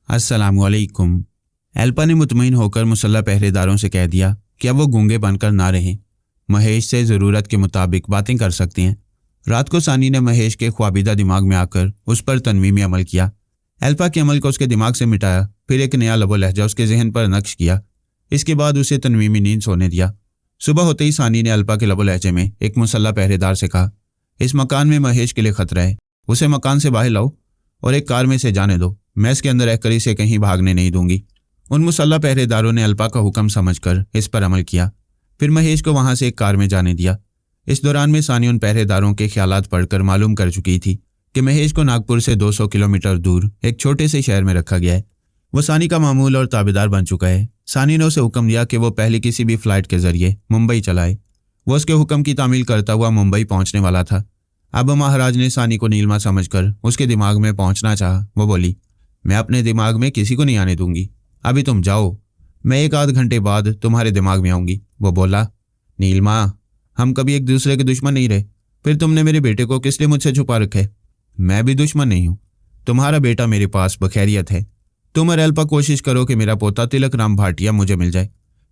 अस्सलामुअलैकुम। एल्पा ने मुतमईन होकर मुसल्ला पहरेदारों से कह दिया कि अब वो गूंगे बनकर ना रहें। महेश से ज़रूरत के मुताबिक बातें कर सकते हैं। रात को सानी ने महेश के ख्वाबीदा दिमाग में आकर उस पर तनवीमी अमल किया। एल्पा के अमल को उसके दिमाग से मिटाया, फिर एक नया लबो लहजा उसके जहन पर नक्श किया। इसके बाद उसे तनवीमी नींद सोने दिया। सुबह होते ही सानी ने एल्पा के लबो लहजे में एक मुसल्ला पहरेदार से कहा, इस मकान में महेश के लिए खतरा है, उसे मकान से बाहर लाओ और एक कार में से जाने दो। मैं इसके अंदर रहकर इसे कहीं भागने नहीं दूंगी। उन मुसल्ला पहरेदारों ने एल्पा का हुक्म समझकर इस पर अमल किया, फिर महेश को वहां से एक कार में जाने दिया। इस दौरान में सानी उन पहरेदारों के ख्यालात पढ़कर मालूम कर चुकी थी कि महेश को नागपुर से 200 किलोमीटर दूर एक छोटे से शहर में रखा गया है। वो सानी का मामूल और ताबेदार बन चुका है। सानी ने उसे हुक्म दिया कि वो पहले किसी भी फ्लाइट के जरिए मुंबई चलाए। वो उसके हुक्म की तामील करता हुआ मुंबई पहुंचने वाला था। अब महाराज ने सानी को नीलमा समझकर उसके दिमाग में पहुंचना चाहा। वो बोली, मैं अपने दिमाग में किसी को नहीं आने दूंगी, अभी तुम जाओ, मैं 1 आध घंटे बाद तुम्हारे दिमाग में आऊंगी। वो बोला, नीलमा, हम कभी एक दूसरे के दुश्मन नहीं रहे, फिर तुमने मेरे बेटे को किस लिए मुझसे छुपा रखा है? मैं भी दुश्मन नहीं हूँ, तुम्हारा बेटा मेरे पास बखैरियत है। तुम और एल्पा कोशिश करो कि मेरा पोता तिलक राम भाटिया मुझे मिल जाए।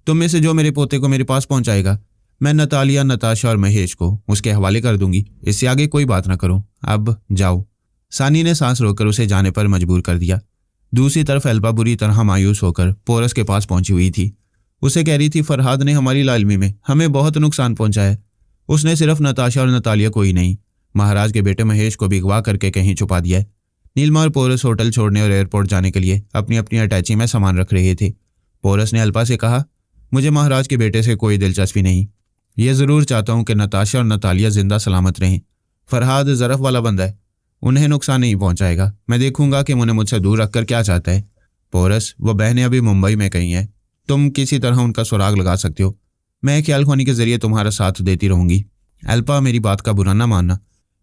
तुम में से जो मेरे पोते को मेरे पास पहुंचाएगा, मैं नतालिया, नताशा और महेश को उसके हवाले कर दूंगी। इससे आगे कोई बात ना करो, अब जाओ। सानी ने सांस रोककर उसे जाने पर मजबूर कर दिया। दूसरी तरफ एल्पा बुरी तरह मायूस होकर पोरस के पास पहुंची हुई थी। उसे कह रही थी, फरहाद ने हमारी लालमी में हमें बहुत नुकसान पहुंचाया है। उसने सिर्फ नताशा और नतालिया को ही नहीं, महाराज के बेटे महेश को भी अगवा करके कहीं छुपा दिया है। नीलमा और पोरस होटल छोड़ने और एयरपोर्ट जाने के लिए अपनी अपनी अटैची में सामान रख रहे थे। पोरस ने एल्पा से कहा, मुझे महाराज के बेटे से कोई दिलचस्पी नहीं, ये ज़रूर चाहता हूँ कि नताशा और नतालिया जिंदा सलामत रहें। फरहाद ज़रफ़ वाला बंदा है, उन्हें नुकसान नहीं पहुंचाएगा। मैं देखूंगा कि उन्हें मुझसे दूर रखकर क्या चाहता है। पोरस, वो बहनें अभी मुंबई में कहीं हैं, तुम किसी तरह उनका सुराग लगा सकते हो। मैं ख्याल खोनी के जरिए तुम्हारा साथ देती रहूंगी। एल्पा, मेरी बात का बुरा ना मानना,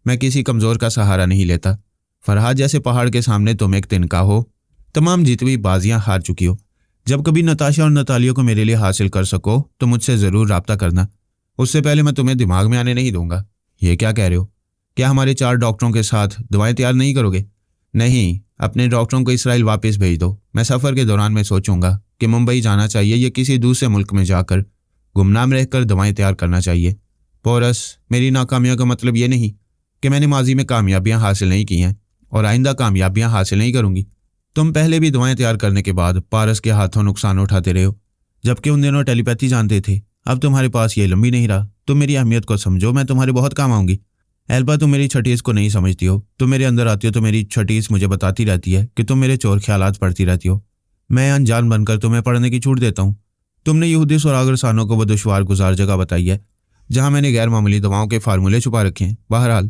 मैं किसी कमज़ोर का सहारा नहीं लेता। फरहाद जैसे पहाड़ के सामने तुम एक तिनका हो, तमाम जीती हुई बाजियां हार चुकी हो। जब कभी नताशा और नतालिया को मेरे लिए हासिल कर सको तो मुझसे ज़रूर राब्ता करना, उससे पहले मैं तुम्हें दिमाग में आने नहीं दूंगा। ये क्या कह रहे हो? क्या हमारे 4 डॉक्टरों के साथ दवाएं तैयार नहीं करोगे? नहीं, अपने डॉक्टरों को इसराइल वापस भेज दो। मैं सफ़र के दौरान में सोचूंगा कि मुंबई जाना चाहिए या किसी दूसरे मुल्क में जाकर गुमनाम रहकर दवाएं तैयार करना चाहिए। पोरस, मेरी नाकामियों का मतलब ये नहीं कि मैंने माजी में कामयाबियां हासिल नहीं की हैं और आइंदा कामयाबियां हासिल नहीं करूंगी। तुम पहले भी दवाएं तैयार करने के बाद पारस के हाथों नुकसान उठाते रहे हो, जबकि उन दिनों टेलीपैथी जानते थे। अब तुम्हारे पास ये लंबी नहीं रहा। तुम मेरी अहमियत को समझो, मैं तुम्हारे बहुत काम आऊंगी। एल्पा, तुम मेरी छठीस को नहीं समझती हो। तुम मेरे अंदर आती हो तो मेरी छठीस मुझे बताती रहती है कि तुम मेरे चोर ख्यालात पढ़ती रहती हो। मैं अनजान बनकर तुम्हें पढ़ने की छूट देता हूँ। तुमने यहूदी सुराग रसानों को वो दुश्वार गुजार जगह बताई है जहाँ मैंने गैर मामूली दवाओं के फार्मूले छुपा रखे हैं। बहरहाल,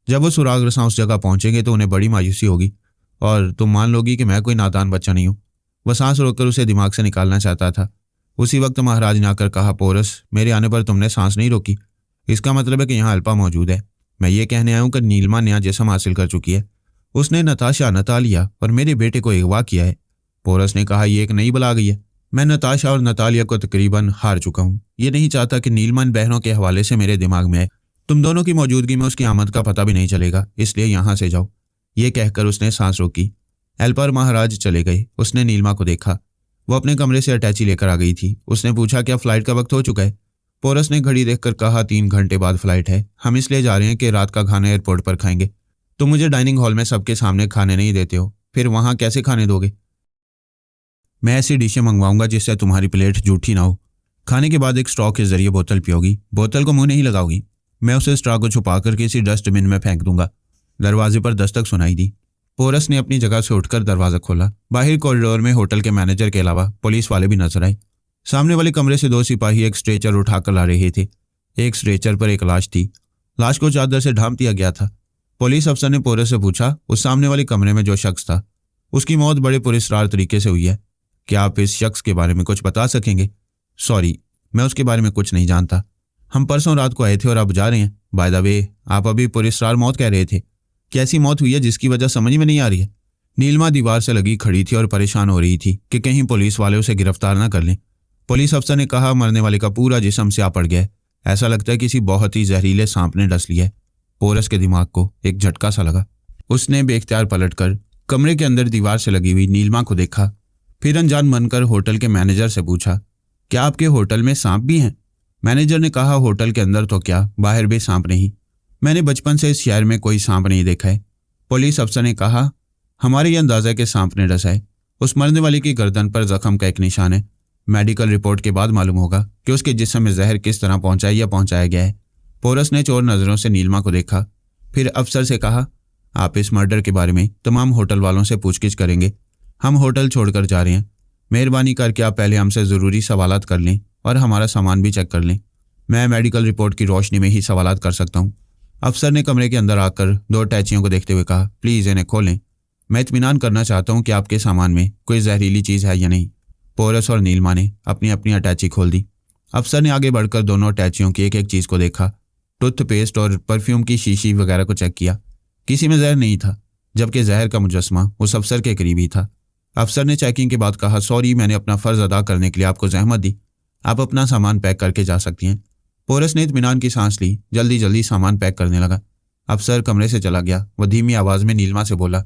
जब वो सुराग रसां उस जगह पहुंचेंगे तो उन्हें बड़ी मायूसी होगी और तुम मान लोगी कि मैं कोई नादान बच्चा नहीं हूँ। वह सांस रोककर उसे दिमाग से निकालना चाहता था। उसी वक्त महाराज ने आकर कहा, पोरस, मेरे आने पर तुमने सांस नहीं रोकी, इसका मतलब है कि यहाँ अल्पा मौजूद है। मैं ये कहने आया हूँ कि नीलमा नया जिस्म हासिल कर चुकी है। उसने नताशा, नतालिया और मेरे बेटे को अगवा किया है। पोरस ने कहा, यह एक नई बला गई है। मैं नताशा और नतालिया को तकरीबन हार चुका हूँ। ये नहीं चाहता कि नीलमा इन बहनों के हवाले से मेरे दिमाग में आए। तुम दोनों की मौजूदगी में उसकी आमद का पता भी नहीं चलेगा, इसलिए यहाँ से जाओ। ये कहकर उसने सांस रोकी। एल्पा और महाराज चले गए। उसने नीलमा को देखा, वो अपने कमरे से अटैची लेकर आ गई थी। उसने पूछा, क्या फ्लाइट का वक्त हो चुका है? पोरस ने घड़ी देखकर कहा, 3 घंटे बाद फ्लाइट है। हम इसलिए जा रहे हैं कि रात का खाना एयरपोर्ट पर खाएंगे। तुम मुझे डाइनिंग हॉल में सबके सामने खाने नहीं देते हो, फिर वहां कैसे खाने दोगे? मैं ऐसी डिशें मंगवाऊंगा जिससे तुम्हारी प्लेट जूठी ना हो। खाने के बाद एक स्ट्रॉ के जरिए बोतल पियोगी, बोतल को मुंह नहीं लगाओगी। मैं उसे स्ट्रॉ को छुपाकर किसी डस्टबिन में फेंक दूंगा। दरवाजे पर दस्तक सुनाई दी। पोरस ने अपनी जगह से उठकर दरवाजा खोला। बाहर कॉरिडोर में होटल के मैनेजर के अलावा पुलिस वाले भी नजर आए। सामने वाले कमरे से 2 सिपाही एक स्ट्रेचर उठाकर ला रहे थे। एक स्ट्रेचर पर एक लाश थी। लाश को चादर से ढांप दिया गया था। पुलिस अफसर ने पोरस से पूछा, उस सामने वाले कमरे में जो शख्स था, उसकी मौत बड़े पुरस्कार तरीके से हुई है। क्या आप इस शख्स के बारे में कुछ बता सकेंगे? सॉरी, मैं उसके बारे में कुछ नहीं जानता। हम परसों रात को आए थे और अब जा रहे हैं। बाय द वे, आप अभी पुरस्कार मौत कह रहे थे। कैसी मौत हुई है जिसकी वजह समझ में नहीं आ रही है? नीलमा दीवार से लगी खड़ी थी और परेशान हो रही थी कि कहीं पुलिस वाले उसे गिरफ्तार ना कर लें। पुलिस अफसर ने कहा, मरने वाले का पूरा जिस्म स्याह पड़ गया है। ऐसा लगता है किसी बहुत ही जहरीले सांप ने डस लिया है। पोरस के दिमाग को एक झटका सा लगा। उसने बेख्तियार पलटकर कमरे के अंदर दीवार से लगी हुई नीलिमा को देखा। फिर अनजान बनकर होटल के मैनेजर से पूछा, क्या आपके होटल में सांप भी हैं? मैनेजर ने कहा, होटल के अंदर तो क्या, बाहर भी सांप नहीं। मैंने बचपन से इस शहर में कोई सांप नहीं देखा है। पुलिस अफसर ने कहा, हमारे ये अंदाजा कि सांप ने डसा है। उस मरने वाले की गर्दन पर जख्म का एक निशान है। मेडिकल रिपोर्ट के बाद मालूम होगा कि उसके जिस्म में जहर किस तरह पहुंचा या पहुंचाया गया है। पोरस ने चोर नजरों से नीलिमा को देखा। फिर अफसर से कहा, आप इस मर्डर के बारे में तमाम होटल वालों से पूछगिछ करेंगे। हम होटल छोड़कर जा रहे हैं। मेहरबानी करके आप पहले हमसे ज़रूरी सवालात कर लें और हमारा सामान भी चेक कर लें। मैं मेडिकल रिपोर्ट की रोशनी में ही सवालात कर सकता हूँ। अफसर ने कमरे के अंदर आकर 2 अटैचियों को देखते हुए कहा, प्लीज़ इन्हें खोलें। मैं इत्मीनान करना चाहता हूँ कि आपके सामान में कोई जहरीली चीज़ है या नहीं। पोरस और नीलिमा ने अपनी अपनी अटैची खोल दी। अफसर ने आगे बढ़कर दोनों अटैचियों की एक एक चीज़ को देखा। टूथपेस्ट और परफ्यूम की शीशी वगैरह को चेक किया। किसी में जहर नहीं था, जबकि जहर का मुजस्मा उस अफसर के करीब ही था। अफसर ने चेकिंग के बाद कहा, सॉरी, मैंने अपना फ़र्ज़ अदा करने के लिए आपको जहमत दी। आप अपना सामान पैक करके जा सकती हैं। पोरस ने इत्मीनान की सांस ली। जल्दी जल्दी सामान पैक करने लगा। अफसर कमरे से चला गया। वह धीमी आवाज़ में नीलिमा से बोला,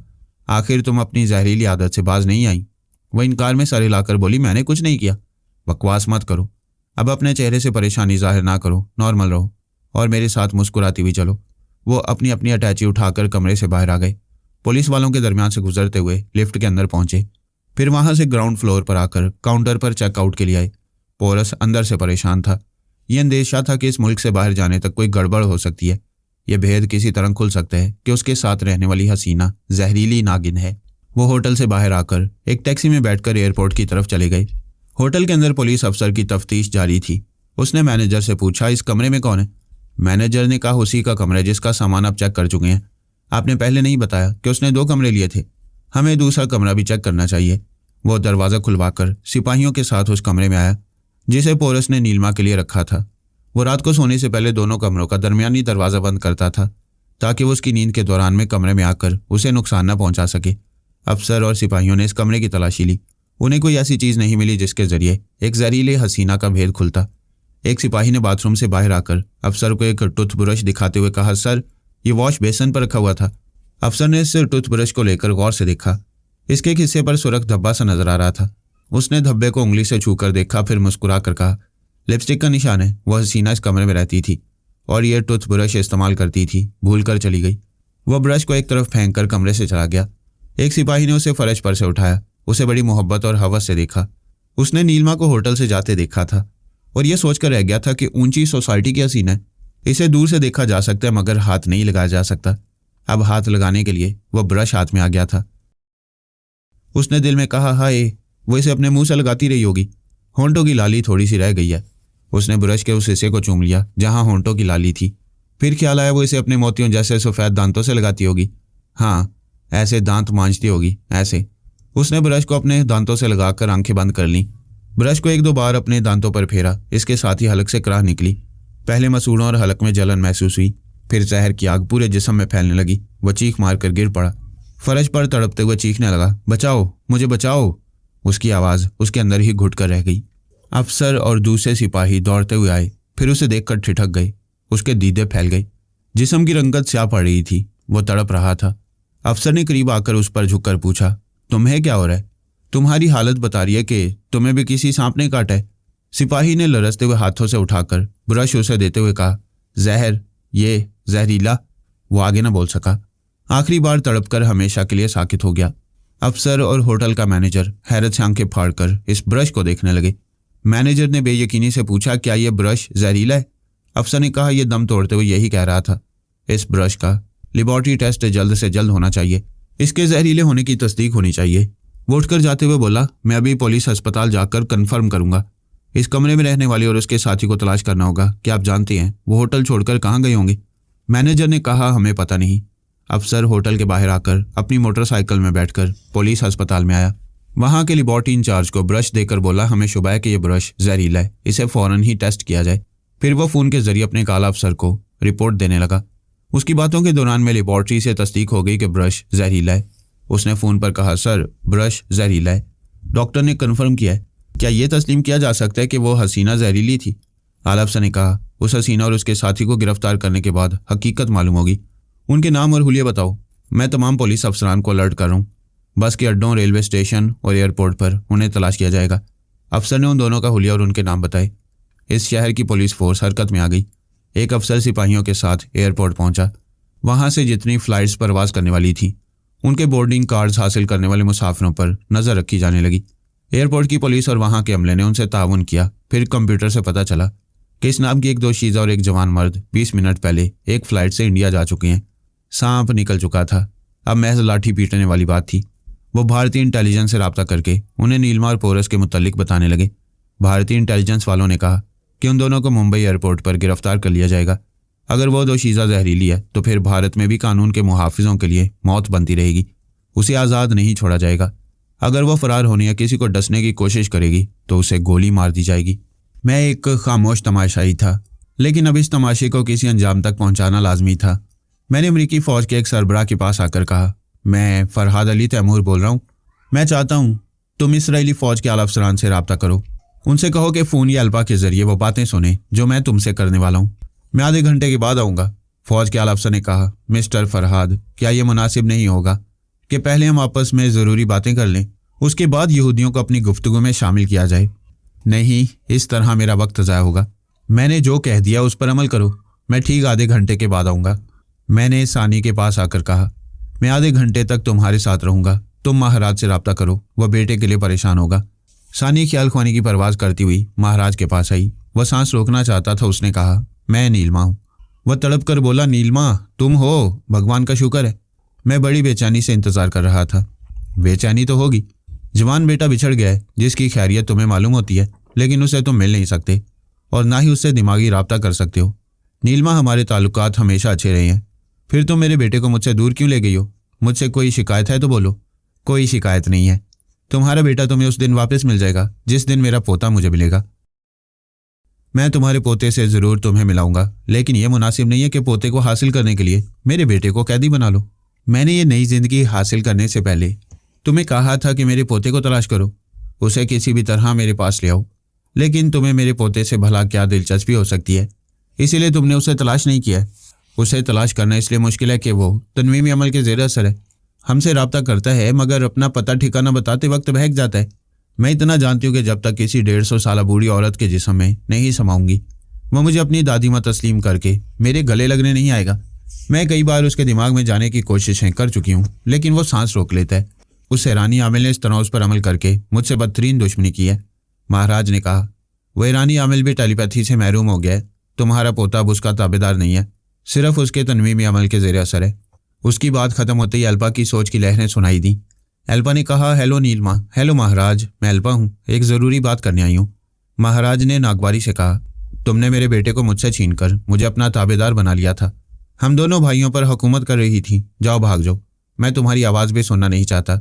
आखिर तुम अपनी जहरीली आदत से बाज नहीं आई? वह इनकार में सर हिलाकर बोली, मैंने कुछ नहीं किया। बकवास मत करो। अब अपने चेहरे से परेशानी जाहिर ना करो, नॉर्मल रहो और मेरे साथ मुस्कुराती हुई चलो। वो अपनी अपनी अटैची उठाकर कमरे से बाहर आ गए। पुलिस वालों के दरमियान से गुजरते हुए लिफ्ट के अंदर पहुंचे। फिर वहां से ग्राउंड फ्लोर पर आकर काउंटर पर चेकआउट के लिए आए। पोरस अंदर से परेशान था। यह अंदेशा था कि इस मुल्क से बाहर जाने तक कोई गड़बड़ हो सकती है। यह भेद किसी तरह खुल सकता है कि उसके साथ रहने वाली हसीना जहरीली नागिन है। वो होटल से बाहर आकर एक टैक्सी में बैठकर एयरपोर्ट की तरफ चले गए। होटल के अंदर पुलिस अफसर की तफ्तीश जारी थी। उसने मैनेजर से पूछा, इस कमरे में कौन है? मैनेजर ने कहा, उसी का कमरा जिसका सामान आप चेक कर चुके हैं। आपने पहले नहीं बताया कि उसने 2 कमरे लिए थे। हमें दूसरा कमरा भी चेक करना चाहिए। वो दरवाज़ा खुलवाकर सिपाहियों के साथ उस कमरे में आया जिसे पोरस ने नीलिमा के लिए रखा था। वो रात को सोने से पहले दोनों कमरों का दरमियानी दरवाज़ा बंद करता था ताकि वो उसकी नींद के दौरान में कमरे में आकर उसे नुकसान न पहुंचा सके। अफसर और सिपाहियों ने इस कमरे की तलाशी ली। उन्हें कोई ऐसी चीज़ नहीं मिली जिसके जरिए एक जहरीले हसीना का भेद खुलता। एक सिपाही ने बाथरूम से बाहर आकर अफसर को एक टूथब्रश दिखाते हुए कहा, सर, ये वॉश बेसन पर रखा हुआ था। अफसर ने इस टूथब्रश को लेकर गौर से देखा। इसके एक हिस्से पर सुर्ख धब्बा सा नजर आ रहा था। उसने धब्बे को उंगली से छूकर देखा, फिर मुस्कुरा कर कहा, लिपस्टिक का निशान है। वह हसीना इस कमरे में रहती थी और यह टूथब्रश इस्तेमाल करती थी। भूल कर चली गई। वह ब्रश को एक तरफ फेंक कर कमरे से चला गया। एक सिपाही ने उसे फर्श पर से उठाया। उसे बड़ी मोहब्बत और हवस से देखा। उसने नीलिमा को होटल से जाते देखा था और यह सोचकर रह गया था कि ऊंची सोसाइटी की हसीना है। इसे दूर से देखा जा सकता है मगर हाथ नहीं लगाया जा सकता। अब हाथ लगाने के लिए वह ब्रश हाथ में आ गया था। उसने दिल में कहा, हाय, वो इसे अपने मुंह से लगाती रही होगी। होंठों की लाली थोड़ी सी रह गई है। उसने ब्रश के उस हिस्से को चूम लिया जहां होंठों की लाली थी। फिर ख्याल आया वो इसे अपने मोतियों जैसे सफ़ेद दांतों से लगाती होगी। हाँ, ऐसे दांत मांजती होगी, ऐसे। उसने ब्रश को अपने दांतों से लगाकर आंखें बंद कर लीं। ब्रश को 1-2 बार अपने दांतों पर फेरा। इसके साथ ही हलक से कराह निकली। पहले मसूड़ों और हलक में जलन महसूस हुई। फिर जहर की आग पूरे जिस्म में फैलने लगी। वह चीख मारकर गिर पड़ा। फर्श पर तड़पते हुए चीखने लगा, बचाओ, मुझे बचाओ। उसकी आवाज़ उसके अंदर ही घुट कर रह गई। अफसर और दूसरे सिपाही दौड़ते हुए आए। फिर उसे देखकर ठिठक गए। उसके दीदे फैल गए। जिस्म की रंगत स्याह पड़ रही थी। वो तड़प रहा था। अफसर ने करीब आकर उस पर झुककर पूछा, तुम्हें क्या हो रहा है? तुम्हारी हालत बता रही है कि तुम्हें भी किसी सांप ने काटा है। सिपाही ने लरसते हुए हाथों से उठाकर ब्रश उसे देते हुए कहा, जहर, ये जहरीला। वो आगे न बोल सका। आखिरी बार तड़पकर हमेशा के लिए साकित हो गया। अफसर और होटल का मैनेजर हैरत से आंखें फाड़कर इस ब्रश को देखने लगे। मैनेजर ने बेयकीनी से पूछा, क्या यह ब्रश जहरीला है? अफसर ने कहा, यह दम तोड़ते हुए यही कह रहा था। इस ब्रश का लेबॉर्ट्री टेस्ट जल्द से जल्द होना चाहिए। इसके जहरीले होने की तस्दीक होनी चाहिए। वो उठकर जाते हुए बोला, मैं अभी पुलिस अस्पताल जाकर कन्फर्म करूंगा। इस कमरे में रहने वाली और उसके साथी को तलाश करना होगा। क्या आप जानते हैं वो होटल छोड़कर कहाँ गए होंगे? मैनेजर ने कहा, हमें पता नहीं। अफसर होटल के बाहर आकर अपनी मोटरसाइकिल में बैठकर पुलिस अस्पताल में आया। वहां के लेबॉर्ट्री इंचार्ज को ब्रश देकर बोला, हमें शुबा है कि यह ब्रश जहरीला है, इसे फौरन ही टेस्ट किया जाए। फिर वो फ़ोन के जरिए अपने काला अफसर को रिपोर्ट देने लगा। उसकी बातों के दौरान में लेबॉर्ट्री से तस्दीक हो गई कि ब्रश जहरीला है। उसने फ़ोन पर कहा, सर, ब्रश जहरीला है। डॉक्टर ने कन्फर्म किया है। क्या ये तस्लीम किया जा सकता है कि वो हसीना जहरीली थी? आला अफसर ने कहा, उस हसीना और उसके साथी को गिरफ्तार करने के बाद हकीकत मालूम होगी। उनके नाम और हुलिया बताओ। मैं तमाम पुलिस अफसरान को अलर्ट कर रहा हूँ। बस के अड्डों, रेलवे स्टेशन और एयरपोर्ट पर उन्हें तलाश किया जाएगा। अफसर ने उन दोनों का हुलिया और उनके नाम बताए। इस शहर की पुलिस फोर्स हरकत में आ गई। एक अफसर सिपाहियों के साथ एयरपोर्ट पहुंचा। वहां से जितनी फ्लाइट्स परवाज करने वाली थी उनके बोर्डिंग कार्ड्स हासिल करने वाले मुसाफिरों पर नजर रखी जाने लगी। एयरपोर्ट की पुलिस और वहां के अमले ने उनसे ताउन किया। फिर कंप्यूटर से पता चला कि इस नाम की एक दोशीज़ा और एक जवान मर्द 20 मिनट पहले एक फ़्लाइट से इंडिया जा चुके हैं। सांप निकल चुका था, अब महज लाठी पीटने वाली बात थी। वो भारतीय इंटेलिजेंस से रब्ता करके उन्हें नीलमा और पोरस के मुतल्लिक बताने लगे। भारतीय इंटेलिजेंस वालों ने कहा कि उन दोनों को मुंबई एयरपोर्ट पर गिरफ्तार कर लिया जाएगा। अगर वो दोशीज़ा जहरीली है तो फिर भारत में भी कानून के मुहाफिजों के लिए मौत बनती रहेगी। उसे आज़ाद नहीं छोड़ा जाएगा। अगर वो फरार होने या किसी को डसने की कोशिश करेगी तो उसे गोली मार दी जाएगी। मैं एक खामोश तमाशाई था, लेकिन अब इस तमाशे को किसी अंजाम तक पहुंचाना लाजमी था। मैंने अमरीकी फ़ौज के एक सरबराह के पास आकर कहा, मैं फरहाद अली तैमूर बोल रहा हूँ। मैं चाहता हूँ तुम इसराइली फ़ौज के आला अफसरान से रब्ता करो। उनसे कहो कि फ़ोन या अल्पा के ज़रिए वो बातें सुने जो मैं तुमसे करने वाला हूँ। मैं आधे घंटे के बाद आऊँगा। फ़ौज के आला अफसर ने कहा, मिस्टर फरहाद, क्या ये मुनासिब नहीं होगा कि पहले हम आपस में ज़रूरी बातें कर लें, उसके बाद यहूदियों को अपनी गुफ्तगू में शामिल किया जाए? नहीं, इस तरह मेरा वक्त ज़ाया होगा। मैंने जो कह दिया उस पर अमल करो। मैं ठीक आधे घंटे के बाद आऊँगा। मैंने सानी के पास आकर कहा, मैं आधे घंटे तक तुम्हारे साथ रहूँगा। तुम महाराज से रब्ता करो, वह बेटे के लिए परेशान होगा। सानी ख्याल ख्वानी की परवाज़ करती हुई महाराज के पास आई। वह सांस रोकना चाहता था। उसने कहा, मैं नीलमा हूँ। वह तड़प कर बोला, नीलमा तुम हो? भगवान का शुक्र है। मैं बड़ी बेचैनी से इंतज़ार कर रहा था। बेचैनी तो होगी, जवान बेटा बिछड़ गया है जिसकी खैरियत तुम्हें मालूम होती है, लेकिन उसे तुम मिल नहीं सकते और ना ही उससे दिमागी राब्ता कर सकते हो। नीलमा, हमारे ताल्लुकात हमेशा अच्छे रहे हैं, फिर तुम मेरे बेटे को मुझसे दूर क्यों ले गई हो? मुझसे कोई शिकायत है तो बोलो। कोई शिकायत नहीं है। तुम्हारा बेटा तुम्हें उस दिन वापस मिल जाएगा जिस दिन मेरा पोता मुझे मिलेगा। मैं तुम्हारे पोते से ज़रूर तुम्हें मिलाऊंगा, लेकिन यह मुनासिब नहीं है कि पोते को हासिल करने के लिए मेरे बेटे को कैदी बना लो। मैंने ये नई ज़िंदगी हासिल करने से पहले तुम्हें कहा था कि मेरे पोते को तलाश करो, उसे किसी भी तरह मेरे पास ले आओ, लेकिन तुम्हें मेरे पोते से भला क्या दिलचस्पी हो सकती है, इसीलिए तुमने उसे तलाश नहीं किया। उसे तलाश करना इसलिए मुश्किल है कि वो तनवीमी अमल के ज़ेर असर है। हमसे रब्ता करता है मगर अपना पता ठिकाना बताते वक्त बहक जाता है। मैं इतना जानती हूँ कि जब तक किसी 150 साल बूढ़ी औरत के जिस्म में नहीं समाऊंगी वह मुझे अपनी दादी माँ तस्लीम करके मेरे गले लगने नहीं आएगा। मैं कई बार उसके दिमाग में जाने की कोशिशें कर चुकी हूँ, लेकिन वो सांस रोक लेता है। उस ईरानी आमिल ने इस तरह उस पर अमल करके मुझसे बदतरीन दुश्मनी की है। महाराज ने कहा, वह ईरानी आमिल भी टेलीपैथी से महरूम हो गया है। तुम्हारा पोता अब उसका ताबेदार नहीं है, सिर्फ उसके तनवीमी अमल के ज़ेर असर है। उसकी बात खत्म होते ही अल्पा की सोच की लहरें सुनाई दी। अल्पा ने कहा, हेलो नीलमा। हेलो महाराज, मैं अल्पा हूँ, एक ज़रूरी बात करने आई हूँ। महाराज ने नागवारी से कहा, तुमने मेरे बेटे को मुझसे छीनकर मुझे अपना ताबेदार बना लिया था। हम दोनों भाइयों पर हुकूमत कर रही थी। जाओ, भाग जाओ, मैं तुम्हारी आवाज़ भी सुनना नहीं चाहता।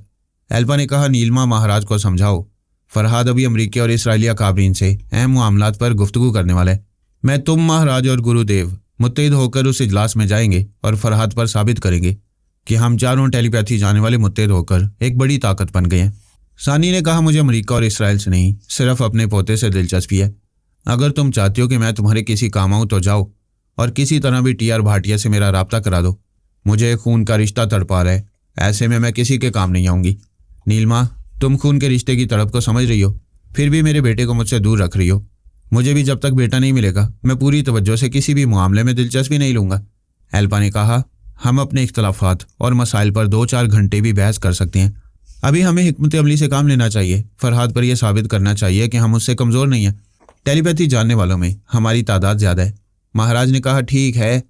अल्पा ने कहा, नीलमा महाराज को समझाओ। फरहाद अभी अमरीकी और इसराइली अकाबरीन से अहम मामलात पर गुफ्तगू करने वाला है। मैं, तुम, महाराज और गुरुदेव मुत्तहिद होकर उस इजलास में जाएंगे और फरहाद पर साबित करेंगे कि हम चारों टेलीपैथी जाने वाले मुत्तहिद होकर एक बड़ी ताकत बन गए हैं। सानी ने कहा, मुझे अमरीका और इसराइल से नहीं, सिर्फ अपने पोते से दिलचस्पी है। अगर तुम चाहती हो कि मैं तुम्हारे किसी काम आऊँ तो जाओ और किसी तरह भी टीआर भाटिया से मेरा रब्ता करा दो। मुझे खून का रिश्ता तड़पा रहा है, ऐसे में मैं किसी के काम नहीं आऊँगी। नीलमा, तुम खून के रिश्ते की तड़प को समझ रही हो, फिर भी मेरे बेटे को मुझसे दूर रख रही हो। मुझे भी जब तक बेटा नहीं मिलेगा मैं पूरी तवज्जो से किसी भी मामले में दिलचस्पी नहीं लूँगा। अल्पा ने कहा, हम अपने इख्तलाफात और मसाइल पर 2-4 घंटे भी बहस कर सकते हैं। अभी हमें हिकमत अमली से काम लेना चाहिए। फरहाद पर यह साबित करना चाहिए कि हम उससे कमज़ोर नहीं हैं। टेलीपैथी जानने वालों में हमारी तादाद ज़्यादा है। महाराज ने कहा, ठीक है,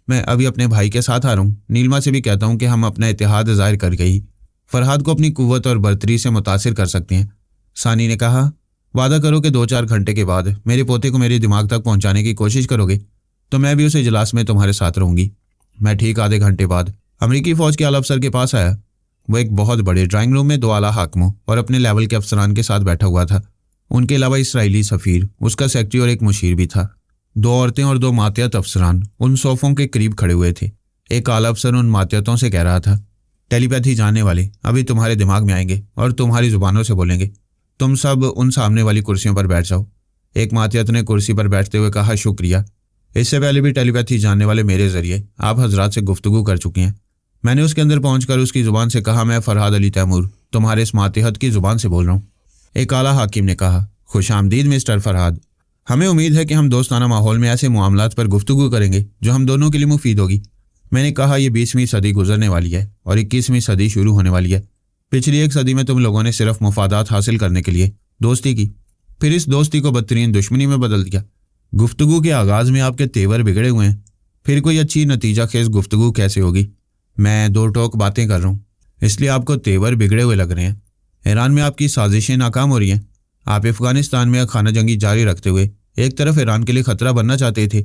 मैं अभी अपने भाई के साथ आ रहा हूँ। नीलमा से भी कहता हूँ कि हम अपना इत्तेहाद ज़ाहिर करके ही फरहाद को अपनी कुव्वत और बरतरी से मुतासिर कर सकते हैं। सानी ने कहा, वादा करो कि 2-4 घंटे के बाद मेरे पोते को मेरे दिमाग तक पहुंचाने की कोशिश करोगे तो मैं भी उस इजलास में तुम्हारे साथ रहूंगी। मैं ठीक आधे घंटे बाद अमरीकी फ़ौज के आला अफसर के पास आया। वह एक बहुत बड़े ड्राइंग रूम में 2 आला हाकिमों और अपने लेवल के अफसरान के साथ बैठा हुआ था। उनके अलावा इसराइली सफ़ीर, उसका सेक्रेटरी और एक मुशीर भी था। 2 औरतें और 2 मातियत अफसरान उन सोफ़ों के करीब खड़े हुए थे। एक आला अफसर उन मातियतों से कह रहा था, टेलीपैथी जानने वाले अभी तुम्हारे दिमाग में आएंगे और तुम्हारी ज़ुबानों से बोलेंगे। तुम सब उन सामने वाली कुर्सियों पर बैठ जाओ। एक मातियत ने कुर्सी पर बैठते हुए कहा, शुक्रिया। इससे पहले भी टेलीपैथी जानने वाले मेरे ज़रिए आप हजरात से गुफ्तगू कर चुके हैं। मैंने उसके अंदर पहुंचकर उसकी ज़ुबान से कहा, मैं फरहाद अली तैमूर तुम्हारे इस मातहत की जुबान से बोल रहा हूँ। एक आला हाकिम ने कहा, खुश आमदीद मिस्टर फरहाद। हमें उम्मीद है कि हम दोस्ताना माहौल में ऐसे मामलात पर गुफ्तगू करेंगे जो हम दोनों के लिए मुफीद होगी। मैंने कहा, यह 20वीं सदी गुजरने वाली है और 21वीं सदी शुरू होने वाली है। पिछली एक सदी में तुम लोगों ने सिर्फ मुफादात हासिल करने के लिए दोस्ती की, फिर इस दोस्ती को बदतरीन दुश्मनी में बदल दिया। गुफ्तगू के आगाज़ में आपके तेवर बिगड़े हुए हैं, फिर कोई अच्छी नतीजा खेज गुफ्तगू कैसे होगी? मैं दो टोक बातें कर रहा हूँ, इसलिए आपको तेवर बिगड़े हुए लग रहे हैं। ईरान में आपकी साजिशें नाकाम हो रही हैं। आप अफगानिस्तान में खाना जंगी जारी रखते हुए एक तरफ ईरान के लिए खतरा बनना चाहते थे,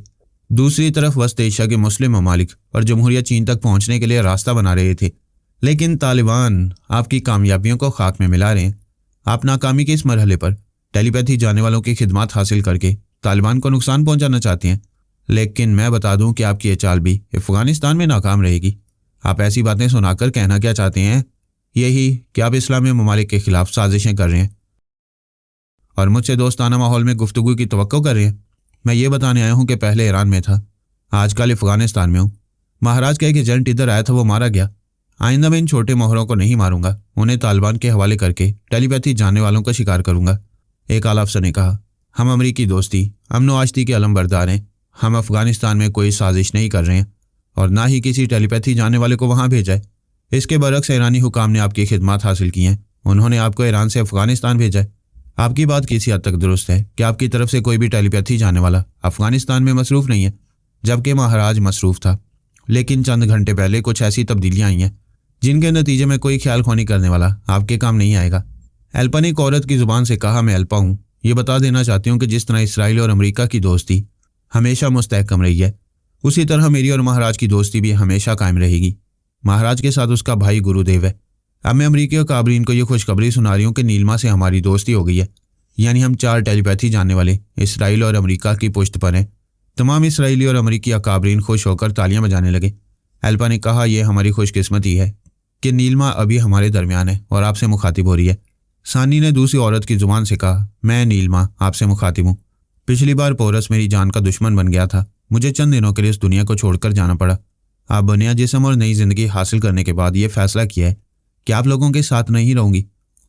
दूसरी तरफ वस्त एशिया के मुस्लिम ममालिक और जमहूरिया चीन तक पहुंचने के लिए रास्ता बना रहे थे। लेकिन तालिबान आपकी कामयाबियों को खाक में मिला रहे हैं। आप नाकामी के इस मरहले पर टेलीपैथी जाने वालों की खिदमत हासिल करके तालिबान को नुकसान पहुंचाना चाहते हैं। लेकिन मैं बता दूं कि आपकी ये चाल भी अफगानिस्तान में नाकाम रहेगी। आप ऐसी बातें सुनाकर कहना क्या चाहते हैं? यही कि आप इस्लामी ममालिक के खिलाफ साजिशें कर रहे हैं और मुझसे दोस्ताना माहौल में गुफ्तगू की तवक्को कर रहे हैं। मैं ये बताने आया हूँ कि पहले ईरान में था, आजकल अफगानिस्तान में हूँ। महाराज का एक एजेंट इधर आया था, वो मारा गया। आइंदा मैं इन छोटे मोहरों को नहीं मारूंगा, उन्हें तालिबान के हवाले करके टेलीपैथी जानने वालों का शिकार करूंगा। एक आला अफसर ने कहा, हम अमरीकी दोस्ती अमन व आश्ती के अलमबरदार हैं। हम अफगानिस्तान में कोई साजिश नहीं कर रहे हैं और ना ही किसी टेलीपैथी जानने वाले को वहाँ भेजा है। इसके बरक्स ईरानी हुकाम ने आपकी खिदमत हासिल की हैं, उन्होंने आपको ईरान से अफगानिस्तान भेजा है। आपकी बात किसी हद तक दुरुस्त है कि आपकी तरफ से कोई भी टेलीपैथी जाने वाला अफगानिस्तान में मसरूफ़ नहीं है, जबकि महाराज मसरूफ़ था। लेकिन चंद घंटे पहले कुछ ऐसी तब्दीलियाँ आई हैं जिनके नतीजे में कोई ख्याल खोनी करने वाला आपके काम नहीं आएगा। एल्पा ने एक औरत की ज़ुबान से कहा, मैं एल्पा हूँ। ये बता देना चाहती हूँ कि जिस तरह इसराइल और अमेरिका की दोस्ती हमेशा मुस्तहकम रही है, उसी तरह मेरी और महाराज की दोस्ती भी हमेशा कायम रहेगी। महाराज के साथ उसका भाई गुरुदेव है। अब मैं अमरीकी और काबरीन को ये खुशखबरी सुना रही हूँ कि नीलमा से हमारी दोस्ती हो गई है। यानी हम 4 टेलीपैथी जानने वाले इसराइल और अमेरिका की पुष्ट पर हैं। तमाम इसराइली और अमरीकी अकाबरीन खुश होकर तालियां बजाने लगे। एल्पा ने कहा, यह हमारी खुशकिस्मती है कि नीलमा अभी हमारे दरमियान है और आपसे मुखातिब हो रही है। सानी ने दूसरी औरत की जुबान से कहा, मैं नीलमा आपसे मुखातिब हूँ। पिछली बार पोरस मेरी जान का दुश्मन बन गया था। मुझे चंद दिनों के लिए इस दुनिया को छोड़कर जाना पड़ा। आप बनिया जिस्म और नई जिंदगी हासिल करने के बाद ये फैसला किया है कि आप लोगों के साथ नहीं रहूंगी,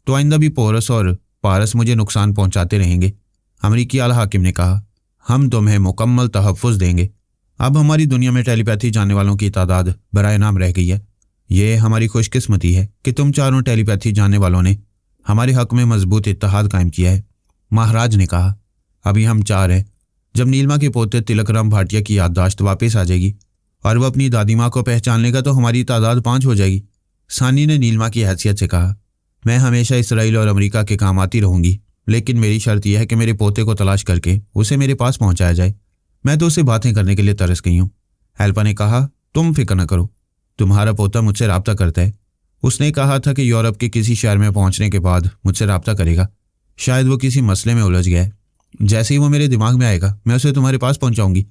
तो आइंदा भी पोरस और पारस मुझे नुकसान पहुंचाते रहेंगे। अमरीकी आला हाकिम ने कहा, हम तुम्हें मुकम्मल तहफ़्फ़ुज़ देंगे। अब हमारी दुनिया में टेलीपैथी जानने वालों की तादाद बराए नाम रह गई है। ये हमारी खुशकिस्मती है कि तुम चारों टेलीपैथी जानने वालों ने हमारे हक में मजबूत इत्तेहाद कायम किया है। महाराज ने कहा, अभी हम 4 हैं। जब नीलमा के पोते तिलकराम भाटिया की याददाश्त वापस आ जाएगी और वह अपनी दादी माँ को पहचान लेगा तो हमारी तादाद 5 हो जाएगी। सानी ने नीलमा की हैसियत से कहा, मैं हमेशा इसराइल और अमेरिका के काम आती रहूंगी, लेकिन मेरी शर्त यह है कि मेरे पोते को तलाश करके उसे मेरे पास पहुंचाया जाए। मैं तो उससे बातें करने के लिए तरस गई हूँ। एल्पा ने कहा, तुम फिक्र न करो, तुम्हारा पोता मुझसे रब्ता करता है। उसने कहा था कि यूरोप के किसी शहर में पहुंचने के बाद मुझसे रब्ता करेगा। शायद वो किसी मसले में उलझ गया है। जैसे ही वो मेरे दिमाग में आएगा मैं उसे तुम्हारे पास पहुंचाऊंगी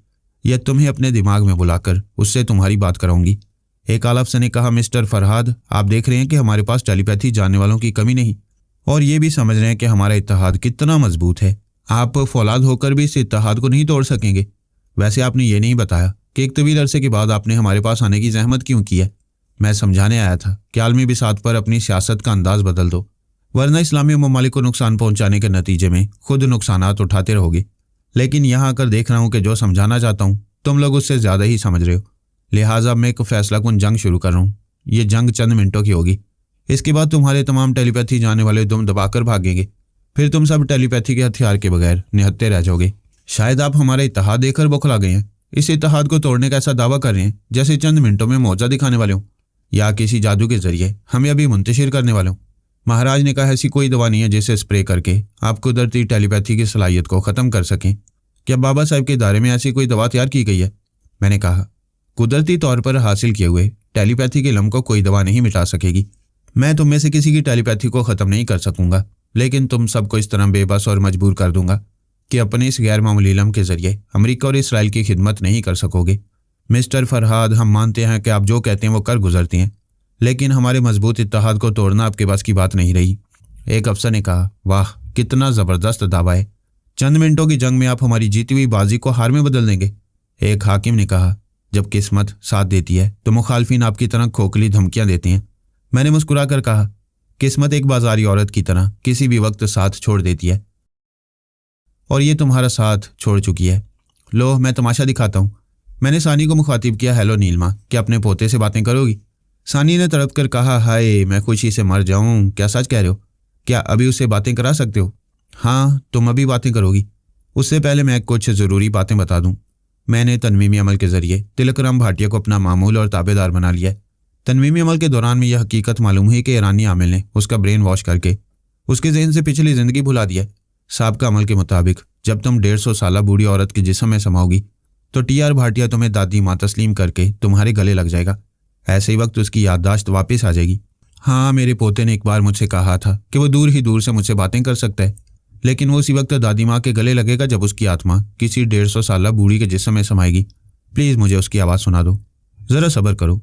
या तुम्हें अपने दिमाग में बुलाकर उससे तुम्हारी बात कराऊंगी। एक आला अफसर ने कहा, मिस्टर फरहाद, आप देख रहे हैं कि हमारे पास टेलीपैथी जानने वालों की कमी नहीं और ये भी समझ रहे हैं कि हमारा इत्तेहाद कितना मजबूत है। आप फौलाद होकर भी इस इत्तेहाद को नहीं तोड़ सकेंगे। वैसे आपने ये नहीं बताया कि एक तवील अरसे के बाद आपने हमारे पास आने की जहमत क्यों की है। मैं समझाने आया था कि आलमी बिसात पर अपनी सियासत का अंदाज बदल दो, वरना इस्लामी ममालिक को नुकसान पहुंचाने के नतीजे में खुद नुकसानात उठाते रहोगे। लेकिन यहाँ आकर देख रहा हूँ कि जो समझाना चाहता हूँ तुम लोग उससे ज़्यादा ही समझ रहे हो। लिहाजा मैं एक फैसला कुन जंग शुरू कर रहा हूँ। ये जंग चंद मिनटों की होगी। इसके बाद तुम्हारे तमाम टेलीपैथी जाने वाले दुम दबाकर भागेंगे। फिर तुम सब टेलीपैथी के हथियार के बगैर निहत्ते रह जाओगे। शायद आप हमारा इत्तेहाद देखकर बौखला गए हैं। इस इत्तेहाद को तोड़ने का ऐसा दावा कर रहे हैं जैसे चंद मिनटों में मौजा दिखाने वाले हों या किसी जादू के जरिए हमें अभी मुंतशिर करने वाले हों। महाराज ने कहा, ऐसी कोई दवा नहीं है जिसे स्प्रे करके आप कुदरती टेलीपैथी की सलाहियत को ख़त्म कर सकें। क्या बाबा साहब के दायरे में ऐसी कोई दवा तैयार की गई है? मैंने कहा, कुदरती तौर पर हासिल किए हुए टेलीपैथी के इल्म को कोई दवा नहीं मिटा सकेगी। मैं तुम में से किसी की टेलीपैथी को ख़त्म नहीं कर सकूंगा, लेकिन तुम सबको इस तरह बेबस और मजबूर कर दूंगा कि अपने इस गैर मामूली इल्म के जरिए अमेरिका और इसराइल की खिदमत नहीं कर सकोगे। मिस्टर फरहाद, हम मानते हैं कि आप जो कहते हैं वो कर गुजरते हैं, लेकिन हमारे मजबूत इत्तेहाद को तोड़ना आपके पास की बात नहीं रही। एक अफसर ने कहा, वाह, कितना ज़बरदस्त दावा है। चंद मिनटों की जंग में आप हमारी जीती हुई बाजी को हार में बदल देंगे। एक हाकिम ने कहा, जब किस्मत साथ देती है तो मुखालफिन आपकी तरह खोखली धमकियां देते हैं। मैंने मुस्कुरा कर कहा, किस्मत एक बाजारी औरत की तरह किसी भी वक्त साथ छोड़ देती है, और ये तुम्हारा साथ छोड़ चुकी है। लो, मैं तमाशा दिखाता हूँ। मैंने सानी को मुखातिब किया। हेलो नीलमा, क्या अपने पोते से बातें करोगी? सानी ने तड़प कर कहा, हाय, मैं खुशी से मर जाऊं। क्या सच कह रहे हो? क्या अभी उससे बातें करा सकते हो? हाँ, तुम अभी बातें करोगी। उससे पहले मैं कुछ ज़रूरी बातें बता दूं। मैंने तनवीमी अमल के ज़रिए तिलकराम भाटिया को अपना मामूल और ताबेदार बना लिया है। तनवीमी अमल के दौरान में यह हकीकत मालूम हुई कि ईरानी आमिल ने उसका ब्रेन वॉश करके उसके जहन से पिछली ज़िंदगी भुला दिया। साहब अमल के मुताबिक जब तुम 150 साल बूढ़ी औरत के जिस्म में समाओगी तो टीआर भाटिया तुम्हें दादी माँ तस्लीम करके तुम्हारे गले लग जाएगा। ऐसे ही वक्त उसकी याददाश्त वापस आ जाएगी। हाँ, मेरे पोते ने एक बार मुझसे कहा था कि वो दूर ही दूर से मुझसे बातें कर सकता है, लेकिन वो उसी वक्त दादी माँ के गले लगेगा जब उसकी आत्मा किसी 150 साल बूढ़ी के जिस्म में समाएगी। प्लीज़ मुझे उसकी आवाज़ सुना दो, ज़रा सब्र करो।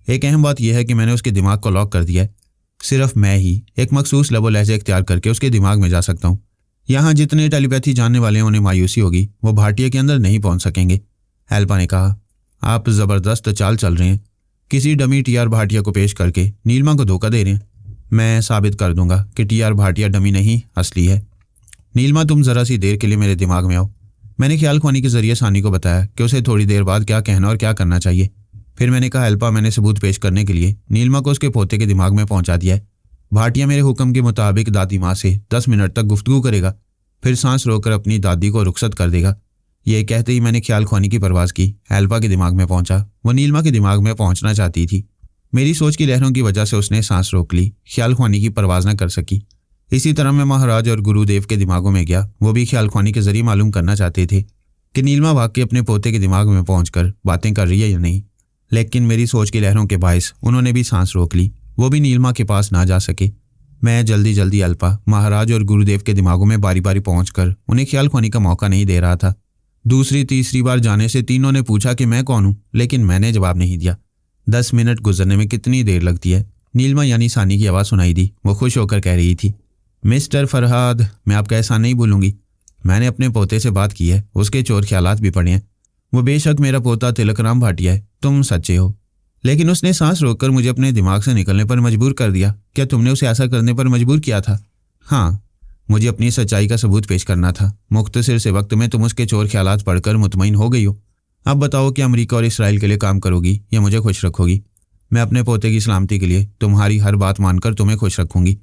एक अहम बात यह है कि मैंने उसके दिमाग को लॉक कर दिया है। सिर्फ मैं ही एक मखसूस लबो लहजे इख्तियार करके उसके दिमाग में जा सकता हूँ। यहाँ जितने टेलीपैथी जानने वाले हैं उन्हें मायूसी होगी, वो भाटिया के अंदर नहीं पहुँच सकेंगे। एल्पा ने कहा, आप ज़बरदस्त चाल चल रहे हैं। किसी डमी टीआर भाटिया को पेश करके नीलमा को धोखा दे रहे हैं। मैं साबित कर दूंगा कि टीआर भाटिया डमी नहीं, असली है। नीलमा, तुम ज़रा सी देर के लिए मेरे दिमाग में आओ। मैंने ख्याल ख्वानी के ज़रिए सानी को बताया कि उसे थोड़ी देर बाद क्या कहना और क्या करना चाहिए। फिर मैंने कहा, एल्पा, मैंने सबूत पेश करने के लिए नीलमा को उसके पोते के दिमाग में पहुंचा दिया है। भाटिया मेरे हुक्म के मुताबिक दादी माँ से 10 मिनट तक गुफ्तगू करेगा, फिर सांस रोककर अपनी दादी को रुखसत कर देगा। ये कहते ही मैंने ख्याल ख्वानी की परवाज़ की। एल्पा के दिमाग में पहुंचा। वो नीलमा के दिमाग में पहुंचना चाहती थी। मेरी सोच की लहरों की वजह से उसने सांस रोक ली, ख्याल ख्वानी की परवाज़ न कर सकी। इसी तरह मैं महाराज और गुरुदेव के दिमागों में गया। वो भी ख्याल ख्वानी के जरिए मालूम करना चाहते थे कि नीलमा वाकई अपने पोते के दिमाग में पहुंचकर बातें कर रही है या नहीं, लेकिन मेरी सोच की लहरों के बायस उन्होंने भी सांस रोक ली। वो भी नीलमा के पास ना जा सके। मैं जल्दी जल्दी एल्पा, महाराज और गुरुदेव के दिमागों में बारी बारी पहुंचकर उन्हें ख्याल ख्वानी का मौका नहीं दे रहा था। दूसरी तीसरी बार जाने से तीनों ने पूछा कि मैं कौन हूँ, लेकिन मैंने जवाब नहीं दिया। 10 मिनट गुजरने में कितनी देर लगती है? नीलमा यानी सानी की आवाज़ सुनाई दी। वो खुश होकर कह रही थी, मिस्टर फरहाद, मैं आपका एहसान नहीं भूलूंगी। मैंने अपने पोते से बात की है, उसके चोर ख्यालात भी पड़े हैं। वो बेशक मेरा पोता तिलकराम भाटिया है, तुम सच्चे हो, लेकिन उसने सांस रोककर मुझे अपने दिमाग से निकलने पर मजबूर कर दिया। क्या तुमने उसे ऐसा करने पर मजबूर किया था? हाँ, मुझे अपनी सच्चाई का सबूत पेश करना था। मुख्तसर से वक्त में तुम उसके चोर ख्यालात पढ़कर मुतमईन हो गई हो। अब बताओ कि अमेरिका और इसराइल के लिए काम करोगी या मुझे खुश रखोगी? मैं अपने पोते की सलामती के लिए तुम्हारी हर बात मानकर तुम्हें खुश रखूंगी।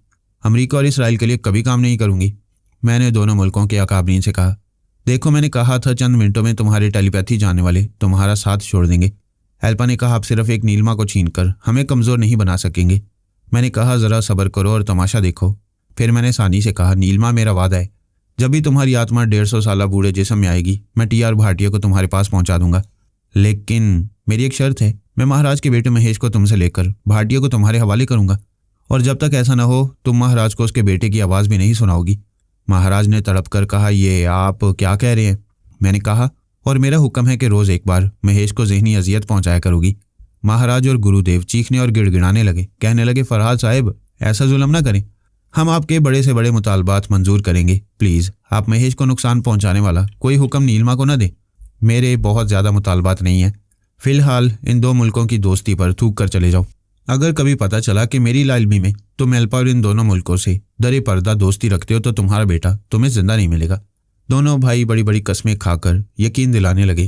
अमेरिका और इसराइल के लिए कभी काम नहीं करूंगी। मैंने दोनों मुल्कों के अकाबरीन से कहा, देखो, मैंने कहा था चंद मिनटों में तुम्हारे टेलीपैथी जानने वाले तुम्हारा साथ छोड़ देंगे। एल्पा ने कहा, आप सिर्फ एक नीलमा को छीनकर हमें कमज़ोर नहीं बना सकेंगे। मैंने कहा, ज़रा सब्र करो और तमाशा देखो। फिर मैंने सानी से कहा, नीलमा, मेरा वादा है, जब भी तुम्हारी आत्मा 150 साल बूढ़े जिस्म में आएगी, मैं टीआर भाटिया को तुम्हारे पास पहुंचा दूंगा। लेकिन मेरी एक शर्त है, मैं महाराज के बेटे महेश को तुमसे लेकर भाटिया को तुम्हारे हवाले करूंगा, और जब तक ऐसा न हो तुम महाराज को उसके बेटे की आवाज़ भी नहीं सुनाओगी। महाराज ने तड़प कर कहा, ये आप क्या कह रहे हैं? मैंने कहा, और मेरा हुक्म है कि रोज़ एक बार महेश को जहनी अजियत पहुंचाया करोगी। महाराज और गुरुदेव चीखने और गिड़गिड़ाने लगे। कहने लगे, फरहाद साहब, ऐसा जुल्म ना करें, हम आपके बड़े से बड़े मुतालबात मंजूर करेंगे। प्लीज़ आप महेश को नुकसान पहुंचाने वाला कोई हुक्म नीलमा को न दें। मेरे बहुत ज़्यादा मुतालबात नहीं हैं। फ़िलहाल इन दो मुल्कों की दोस्ती पर थूक कर चले जाओ। अगर कभी पता चला कि मेरी लाइलमी में तुम एल्पा और इन दोनों मुल्कों से दरे पर्दा दोस्ती रखते हो तो तुम्हारा बेटा तुम्हें जिंदा नहीं मिलेगा। दोनों भाई बड़ी बड़ी कस्में खाकर यकीन दिलाने लगे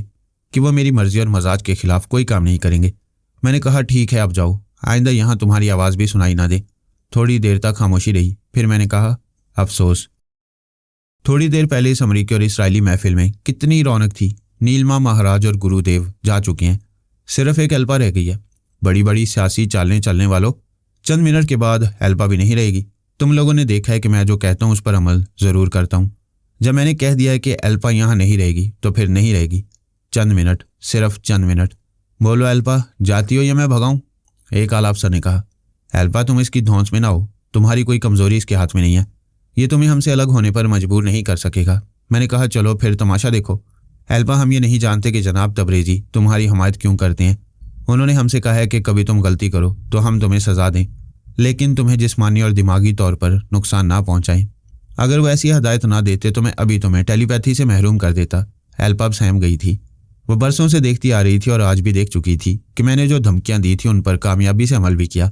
कि वो मेरी मर्जी और मजाज के खिलाफ कोई काम नहीं करेंगे। मैंने कहा, ठीक है, आप जाओ, आइंदा यहाँ तुम्हारी आवाज़ भी सुनाई ना दे। थोड़ी देर तक खामोशी रही। फिर मैंने कहा, अफसोस, थोड़ी देर पहले इस अमरीकी और इसराइली महफिल में कितनी रौनक थी। नीलमा, महाराज और गुरुदेव जा चुके हैं, सिर्फ एक एल्पा रह गई है। बड़ी बड़ी सियासी चालें चलने वालों, चंद मिनट के बाद एल्पा भी नहीं रहेगी। तुम लोगों ने देखा है कि मैं जो कहता हूँ उस पर अमल ज़रूर करता हूँ। जब मैंने कह दिया है कि एल्पा यहाँ नहीं रहेगी तो फिर नहीं रहेगी। चंद मिनट, सिर्फ चंद मिनट। बोलो एल्पा, जाती हो या मैं भगाऊँ? एक आला अफसर ने कहा। एल्पा, तुम इसकी धौंस में ना हो, तुम्हारी कोई कमज़ोरी इसके हाथ में नहीं है। ये तुम्हें हमसे अलग होने पर मजबूर नहीं कर सकेगा। मैंने कहा, चलो फिर तमाशा देखो। एल्पा, हम ये नहीं जानते कि जनाब तबरेज़ी तुम्हारी हमायत क्यों करते हैं। उन्होंने हमसे कहा है कि कभी तुम गलती करो तो हम तुम्हें सज़ा दें, लेकिन तुम्हें जिस्मानी और दिमागी तौर पर नुकसान ना पहुँचाएं। अगर वो ऐसी हदायत ना देते तो मैं अभी तुम्हें टेलीपैथी से महरूम कर देता। एल्पा अब सहम गई थी। वो बरसों से देखती आ रही थी और आज भी देख चुकी थी कि मैंने जो धमकियां दी थी उन पर कामयाबी से अमल भी किया।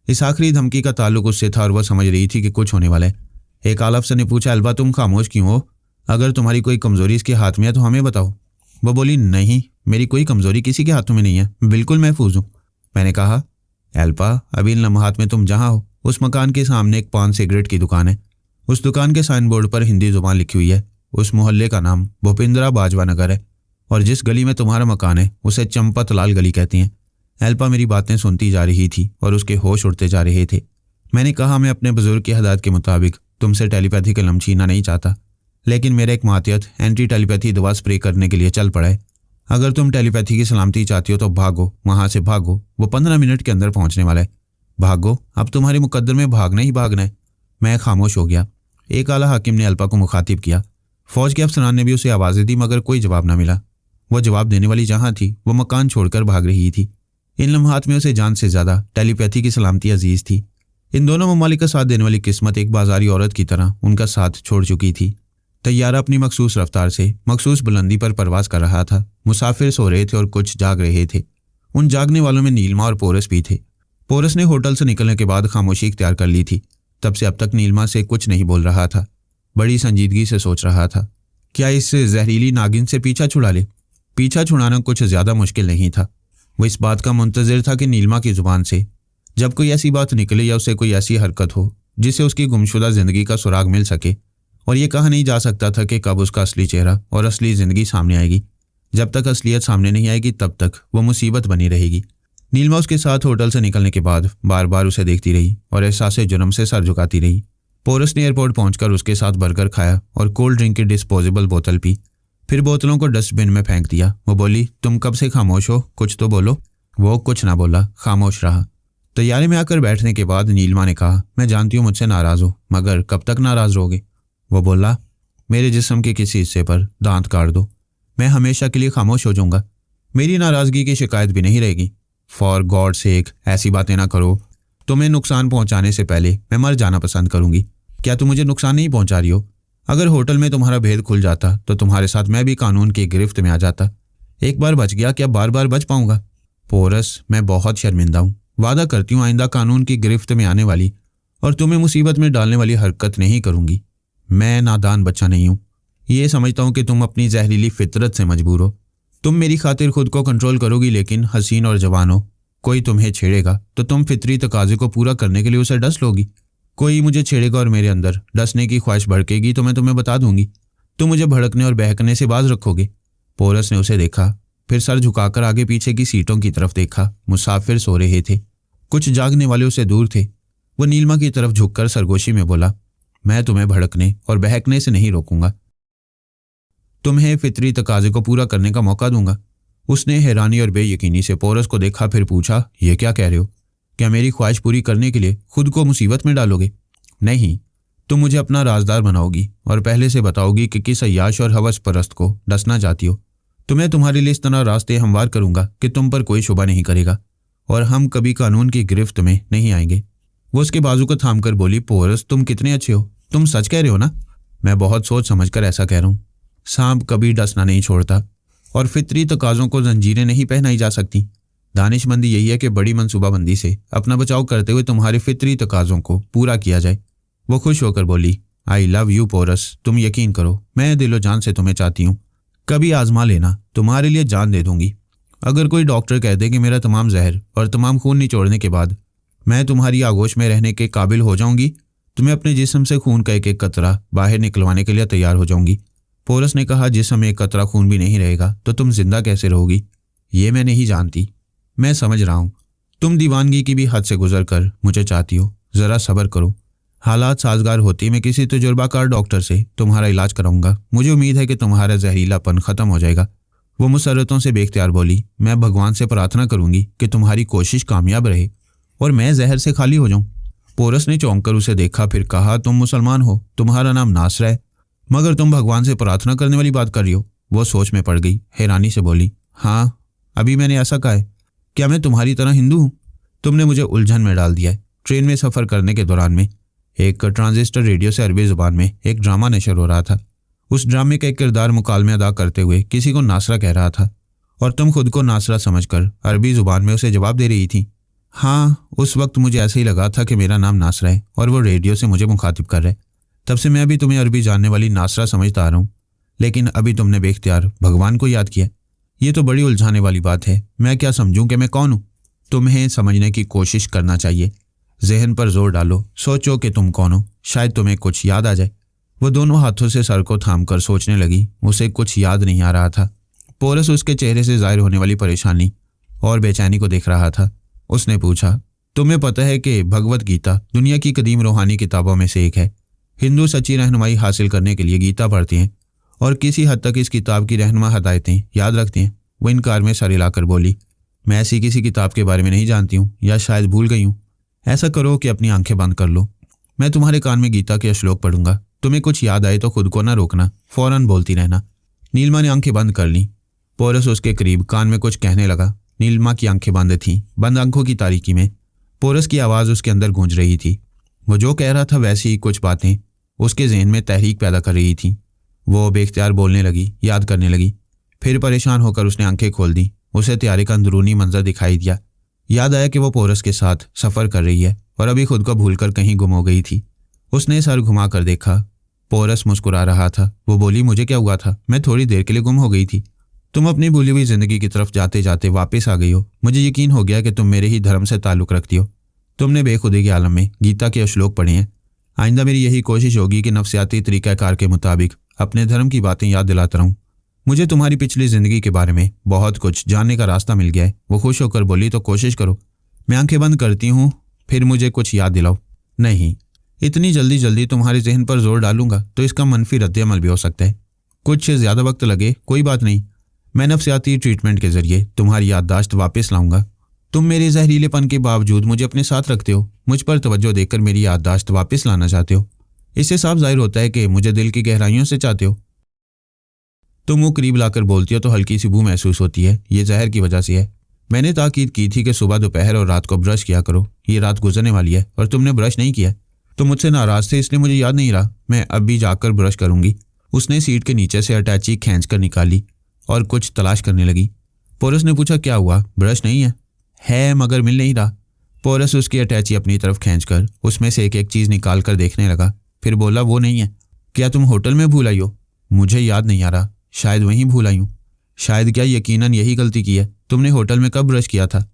इस आखिरी धमकी का ताल्लुक उससे था और वह समझ रही थी कि कुछ होने वाला है। एक आला अफसर ने पूछा, अल्बा तुम खामोश क्यों हो? अगर तुम्हारी कोई कमजोरी इसके हाथ में है तो हमें बताओ। वह बोली, नहीं, मेरी कोई कमजोरी किसी के हाथों में नहीं है, बिल्कुल महफूज हूँ। मैंने कहा, एल्पा अभी इन लम्हात में तुम जहाँ हो उस मकान के सामने एक पान सिगरेट की दुकान है। उस दुकान के साइन बोर्ड पर हिंदी जुबान लिखी हुई है। उस मोहल्ले का नाम भूपिंद्रा बाजवा नगर है और जिस गली में तुम्हारा मकान है उसे चंपत लाल गली कहती हैं। एल्पा मेरी बातें सुनती जा रही थी और उसके होश उड़ते जा रहे थे। मैंने कहा, मैं अपने बुजुर्ग की हदायत के मुताबिक तुमसे टेलीपैथी का लम छीनना नहीं चाहता, लेकिन मेरा एक मातियत एंटी टेलीपैथी दवा स्प्रे करने के लिए चल पड़ा है। अगर तुम टेलीपैथी की सलामती चाहती हो तो भागो, वहां से भागो, वो 15 मिनट के अंदर पहुंचने वाला है। भागो, अब तुम्हारे मुकद्दर में भागना ही भागना है। मैं खामोश हो गया। एक आला हाकिम ने अल्पा को मुखातिब किया। फौज के अफसरान ने भी उसे आवाज़ें दी मगर कोई जवाब न मिला। वह जवाब देने वाली जहां थी वो मकान छोड़कर भाग रही थी। इन लम्हात में उसे जान से ज्यादा टेलीपैथी की सलामती अजीज थी। इन दोनों ममालिक का साथ देने वाली किस्मत एक बाजारी औरत की तरह उनका साथ छोड़ चुकी थी। तैयारा अपनी मखसूस रफ्तार से मखसूस बुलंदी पर परवाज कर रहा था। मुसाफिर सो रहे थे और कुछ जाग रहे थे। उन जागने वालों में नीलमा और पोरस भी थे। पोरस ने होटल से निकलने के बाद खामोशी इख्तियार कर ली थी। तब से अब तक नीलमा से कुछ नहीं बोल रहा था। बड़ी संजीदगी से सोच रहा था, क्या इस जहरीली नागिन से पीछा छुड़ा ले? पीछा छुड़ाना कुछ ज्यादा मुश्किल नहीं था। वो इस बात का मुंतजिर था कि नीलमा की जुबान से जब कोई ऐसी बात निकले या उसे कोई ऐसी हरकत हो जिससे उसकी गुमशुदा जिंदगी का सुराग मिल सके। और ये कहा नहीं जा सकता था कि कब उसका असली चेहरा और असली जिंदगी सामने आएगी। जब तक असलियत सामने नहीं आएगी तब तक वो मुसीबत बनी रहेगी। नीलमा उसके साथ होटल से निकलने के बाद बार बार उसे देखती रही और एहसास जुर्म से सर झुकाती रही। पोरस ने एयरपोर्ट पहुंचकर उसके साथ बर्गर खाया और कोल्ड ड्रिंक की डिस्पोजेबल बोतल पी। फिर बोतलों को डस्टबिन में फेंक दिया। वो बोली, तुम कब से खामोश हो? कुछ तो बोलो। वो कुछ ना बोला, खामोश रहा। तैयारी में आकर बैठने के बाद नीलमा ने कहा, मैं जानती हूँ मुझसे नाराज हो, मगर कब तक नाराज रहोगे? वो बोला, मेरे जिस्म के किसी हिस्से पर दांत काट दो, मैं हमेशा के लिए खामोश हो जाऊंगा। मेरी नाराजगी की शिकायत भी नहीं रहेगी। फॉर गॉड सेक ऐसी बातें ना करो। तुम्हें नुकसान पहुंचाने से पहले मैं मर जाना पसंद करूंगी। क्या तुम मुझे नुकसान नहीं पहुंचा रही हो? अगर होटल में तुम्हारा भेद खुल जाता तो तुम्हारे साथ मैं भी कानून की गिरफ्त में आ जाता। एक बार बच गया, क्या बार बार बच पाऊंगा? पोरस, मैं बहुत शर्मिंदा हूँ। वादा करती हूँ आइंदा कानून की गिरफ्त में आने वाली और तुम्हें मुसीबत में डालने वाली हरकत नहीं करूंगी। मैं नादान बच्चा नहीं हूँ। ये समझता हूँ कि तुम अपनी जहरीली फितरत से मजबूर हो। तुम मेरी खातिर खुद को कंट्रोल करोगी, लेकिन हसीन और जवान हो। कोई तुम्हें छेड़ेगा तो तुम फितरी तकाजे को पूरा करने के लिए उसे डस लोगी। कोई मुझे छेड़ेगा और मेरे अंदर डसने की ख्वाहिश भड़केगी तो मैं तुम्हें बता दूंगी। तुम मुझे भड़कने और बहकने से बाज रखोगे। पोरस ने उसे देखा, फिर सर झुकाकर आगे पीछे की सीटों की तरफ देखा। मुसाफिर सो रहे थे, कुछ जागने वाले उससे दूर थे। वो नीलमा की तरफ झुककर सरगोशी में बोला, मैं तुम्हें भड़कने और बहकने से नहीं रोकूंगा, तुम्हें फितरी तकाजे को पूरा करने का मौका दूंगा। उसने हैरानी और बेयकीनी से पोरस को देखा, फिर पूछा, ये क्या कह रहे हो? क्या मेरी ख्वाहिश पूरी करने के लिए खुद को मुसीबत में डालोगे? नहीं, तुम मुझे अपना राजदार बनाओगी और पहले से बताओगी कि किस अय्याश और हवस परस्त को डसना चाहती हो। तुम्हें तुम्हारे लिए इस तरह रास्ते हमवार करूंगा कि तुम पर कोई शुबा नहीं करेगा और हम कभी कानून की गिरफ्त में नहीं आएंगे। वो उसके बाजू को थामकर बोली, पोरस तुम कितने अच्छे हो, तुम सच कह रहे हो ना? मैं बहुत सोच समझकर ऐसा कह रहा हूँ। सांप कभी डसना नहीं छोड़ता और फितरी तकाजों को जंजीरें नहीं पहनाई जा सकती। दानिशमंदी यही है कि बड़ी मनसूबाबंदी से अपना बचाव करते हुए तुम्हारे फितरी तकाजों को पूरा किया जाए। वो खुश होकर बोली, आई लव यू पोरस, तुम यकीन करो मैं दिलो जान से तुम्हें चाहती हूँ। कभी आजमा लेना, तुम्हारे लिए जान दे दूंगी। अगर कोई डॉक्टर कह दे कि मेरा तमाम जहर और तमाम खून निचोड़ने के बाद मैं तुम्हारी आगोश में रहने के काबिल हो जाऊंगी तो मैं अपने जिस्म से खून का एक एक कतरा बाहर निकलवाने के लिए तैयार हो जाऊंगी। पोरस ने कहा, जिस्म में एक कतरा खून भी नहीं रहेगा तो तुम जिंदा कैसे रहोगी? ये मैं नहीं जानती। मैं समझ रहा हूँ तुम दीवानगी की भी हद से गुजर कर मुझे चाहती हो। जरा सब्र करो, हालात साजगार होती मैं किसी तजुर्बाकार डॉक्टर से तुम्हारा इलाज कराऊंगा। मुझे उम्मीद है कि तुम्हारा जहरीलापन खत्म हो जाएगा। वो मुसर्रतों से बेख्तियार बोली, मैं भगवान से प्रार्थना करूंगी कि तुम्हारी कोशिश कामयाब रहे और मैं जहर से खाली हो जाऊं। पोरस ने चौंक कर उसे देखा, फिर कहा, तुम मुसलमान हो, तुम्हारा नाम नासर है, मगर तुम भगवान से प्रार्थना करने वाली बात कर रही हो। वो सोच में पड़ गई, हैरानी से बोली, हाँ अभी मैंने ऐसा कहा है? क्या मैं तुम्हारी तरह हिंदू हूँ? तुमने मुझे उलझन में डाल दिया है। ट्रेन में सफ़र करने के दौरान में एक ट्रांजिस्टर रेडियो से अरबी ज़ुबान में एक ड्रामा नशर हो रहा था। उस ड्रामे का एक किरदार मुकालमे अदा करते हुए किसी को नासरा कह रहा था और तुम खुद को नासरा समझकर अरबी ज़ुबान में उसे जवाब दे रही थी। हाँ, उस वक्त मुझे ऐसे ही लगा था कि मेरा नाम नासरा है और वो रेडियो से मुझे मुखातिब कर रहा है। तब से मैं भी तुम्हें अरबी जानने वाली नासरा समझता आ रहा हूँ, लेकिन अभी तुमने बेख्तियार भगवान को याद किया। ये तो बड़ी उलझाने वाली बात है। मैं क्या समझूं कि मैं कौन हूँ? तुम्हें समझने की कोशिश करना चाहिए। जहन पर जोर डालो, सोचो कि तुम कौन हो, शायद तुम्हें कुछ याद आ जाए। वो दोनों हाथों से सर को थाम कर सोचने लगी। उसे कुछ याद नहीं आ रहा था। पोरस उसके चेहरे से जाहिर होने वाली परेशानी और बेचैनी को देख रहा था। उसने पूछा, तुम्हें पता है कि भगवत गीता दुनिया की कदीम रूहानी किताबों में से एक है। हिंदू सच्ची रहनुमाई हासिल करने के लिए गीता पढ़ते हैं और किसी हद तक इस किताब की रहनुमा हदायतें याद रखते हैं। वो इनकार में सर हिलाकर बोली, मैं ऐसी किसी किताब के बारे में नहीं जानती हूँ, या शायद भूल गई हूँ। ऐसा करो कि अपनी आंखें बंद कर लो। मैं तुम्हारे कान में गीता के श्लोक पढ़ूंगा। तुम्हें कुछ याद आए तो खुद को ना रोकना, फौरन बोलती रहना। नीलिमा ने आंखें बंद कर ली। पोरस उसके करीब कान में कुछ कहने लगा। नीलिमा की आंखें बंद थीं। बंद आंखों की तारीकी में पोरस की आवाज़ उसके अंदर गूंज रही थी। वो जो कह रहा था वैसी ही कुछ बातें उसके जहन में तहरीक पैदा कर रही थीं। वो बेख्तियार बोलने लगी, याद करने लगी। फिर परेशान होकर उसने आंखें खोल दी। उसे तैयारी का अंदरूनी मंजर दिखाई दिया। याद आया कि वो पोरस के साथ सफ़र कर रही है और अभी खुद को भूलकर कहीं गुम हो गई थी। उसने सर घुमा कर देखा। पोरस मुस्कुरा रहा था। वो बोली, मुझे क्या हुआ था? मैं थोड़ी देर के लिए गुम हो गई थी। तुम अपनी भूली हुई जिंदगी की तरफ जाते जाते वापस आ गई हो। मुझे यकीन हो गया कि तुम मेरे ही धर्म से ताल्लुक़ रखती हो। तुमने बेखुदी के आलम में गीता के श्लोक पढ़े हैं। आइंदा मेरी यही कोशिश होगी कि नफ्सियाती तरीक़ाकार के मुताबिक अपने धर्म की बातें याद दिलाता रहूं। मुझे तुम्हारी पिछली ज़िंदगी के बारे में बहुत कुछ जानने का रास्ता मिल गया है। वो खुश होकर बोली, तो कोशिश करो। मैं आंखें बंद करती हूँ, फिर मुझे कुछ याद दिलाओ। नहीं, इतनी जल्दी जल्दी तुम्हारे जहन पर जोर डालूंगा तो इसका मनफी रद्द-ए-अमल भी हो सकता है। कुछ ज़्यादा वक्त लगे, कोई बात नहीं। मैं नफ्सियाती ट्रीटमेंट के ज़रिए तुम्हारी याददाश्त वापस लाऊंगा। तुम मेरे जहरीलेपन के बावजूद मुझे अपने साथ रखते हो। मुझ पर तवज्जो देकर मेरी याददाश्त वापस लाना चाहते हो। इससे साफ जाहिर होता है कि मुझे दिल की गहराइयों से चाहते हो। तुम मुँह करीब लाकर बोलती हो तो हल्की सी बू महसूस होती है। ये जहर की वजह से है। मैंने ताकीद की थी कि सुबह, दोपहर और रात को ब्रश किया करो। ये रात गुजरने वाली है और तुमने ब्रश नहीं किया। तुम मुझसे नाराज़ थे, इसलिए मुझे याद नहीं रहा। मैं अब भी जाकर ब्रश करूंगी। उसने सीट के नीचे से अटैची खींच कर निकाली और कुछ तलाश करने लगी। पोरस ने पूछा, क्या हुआ? ब्रश नहीं है? है, मगर मिल नहीं रहा। पोरस उसकी अटैची अपनी तरफ खींचकर उसमें से एक एक चीज़ निकाल कर देखने लगा। फिर बोला, वो नहीं है। क्या तुम होटल में भूल आई हो? मुझे याद नहीं आ रहा। शायद वहीं भूल आई हूँ। शायद क्या, यकीनन यही गलती की है। तुमने होटल में कब ब्रश किया था?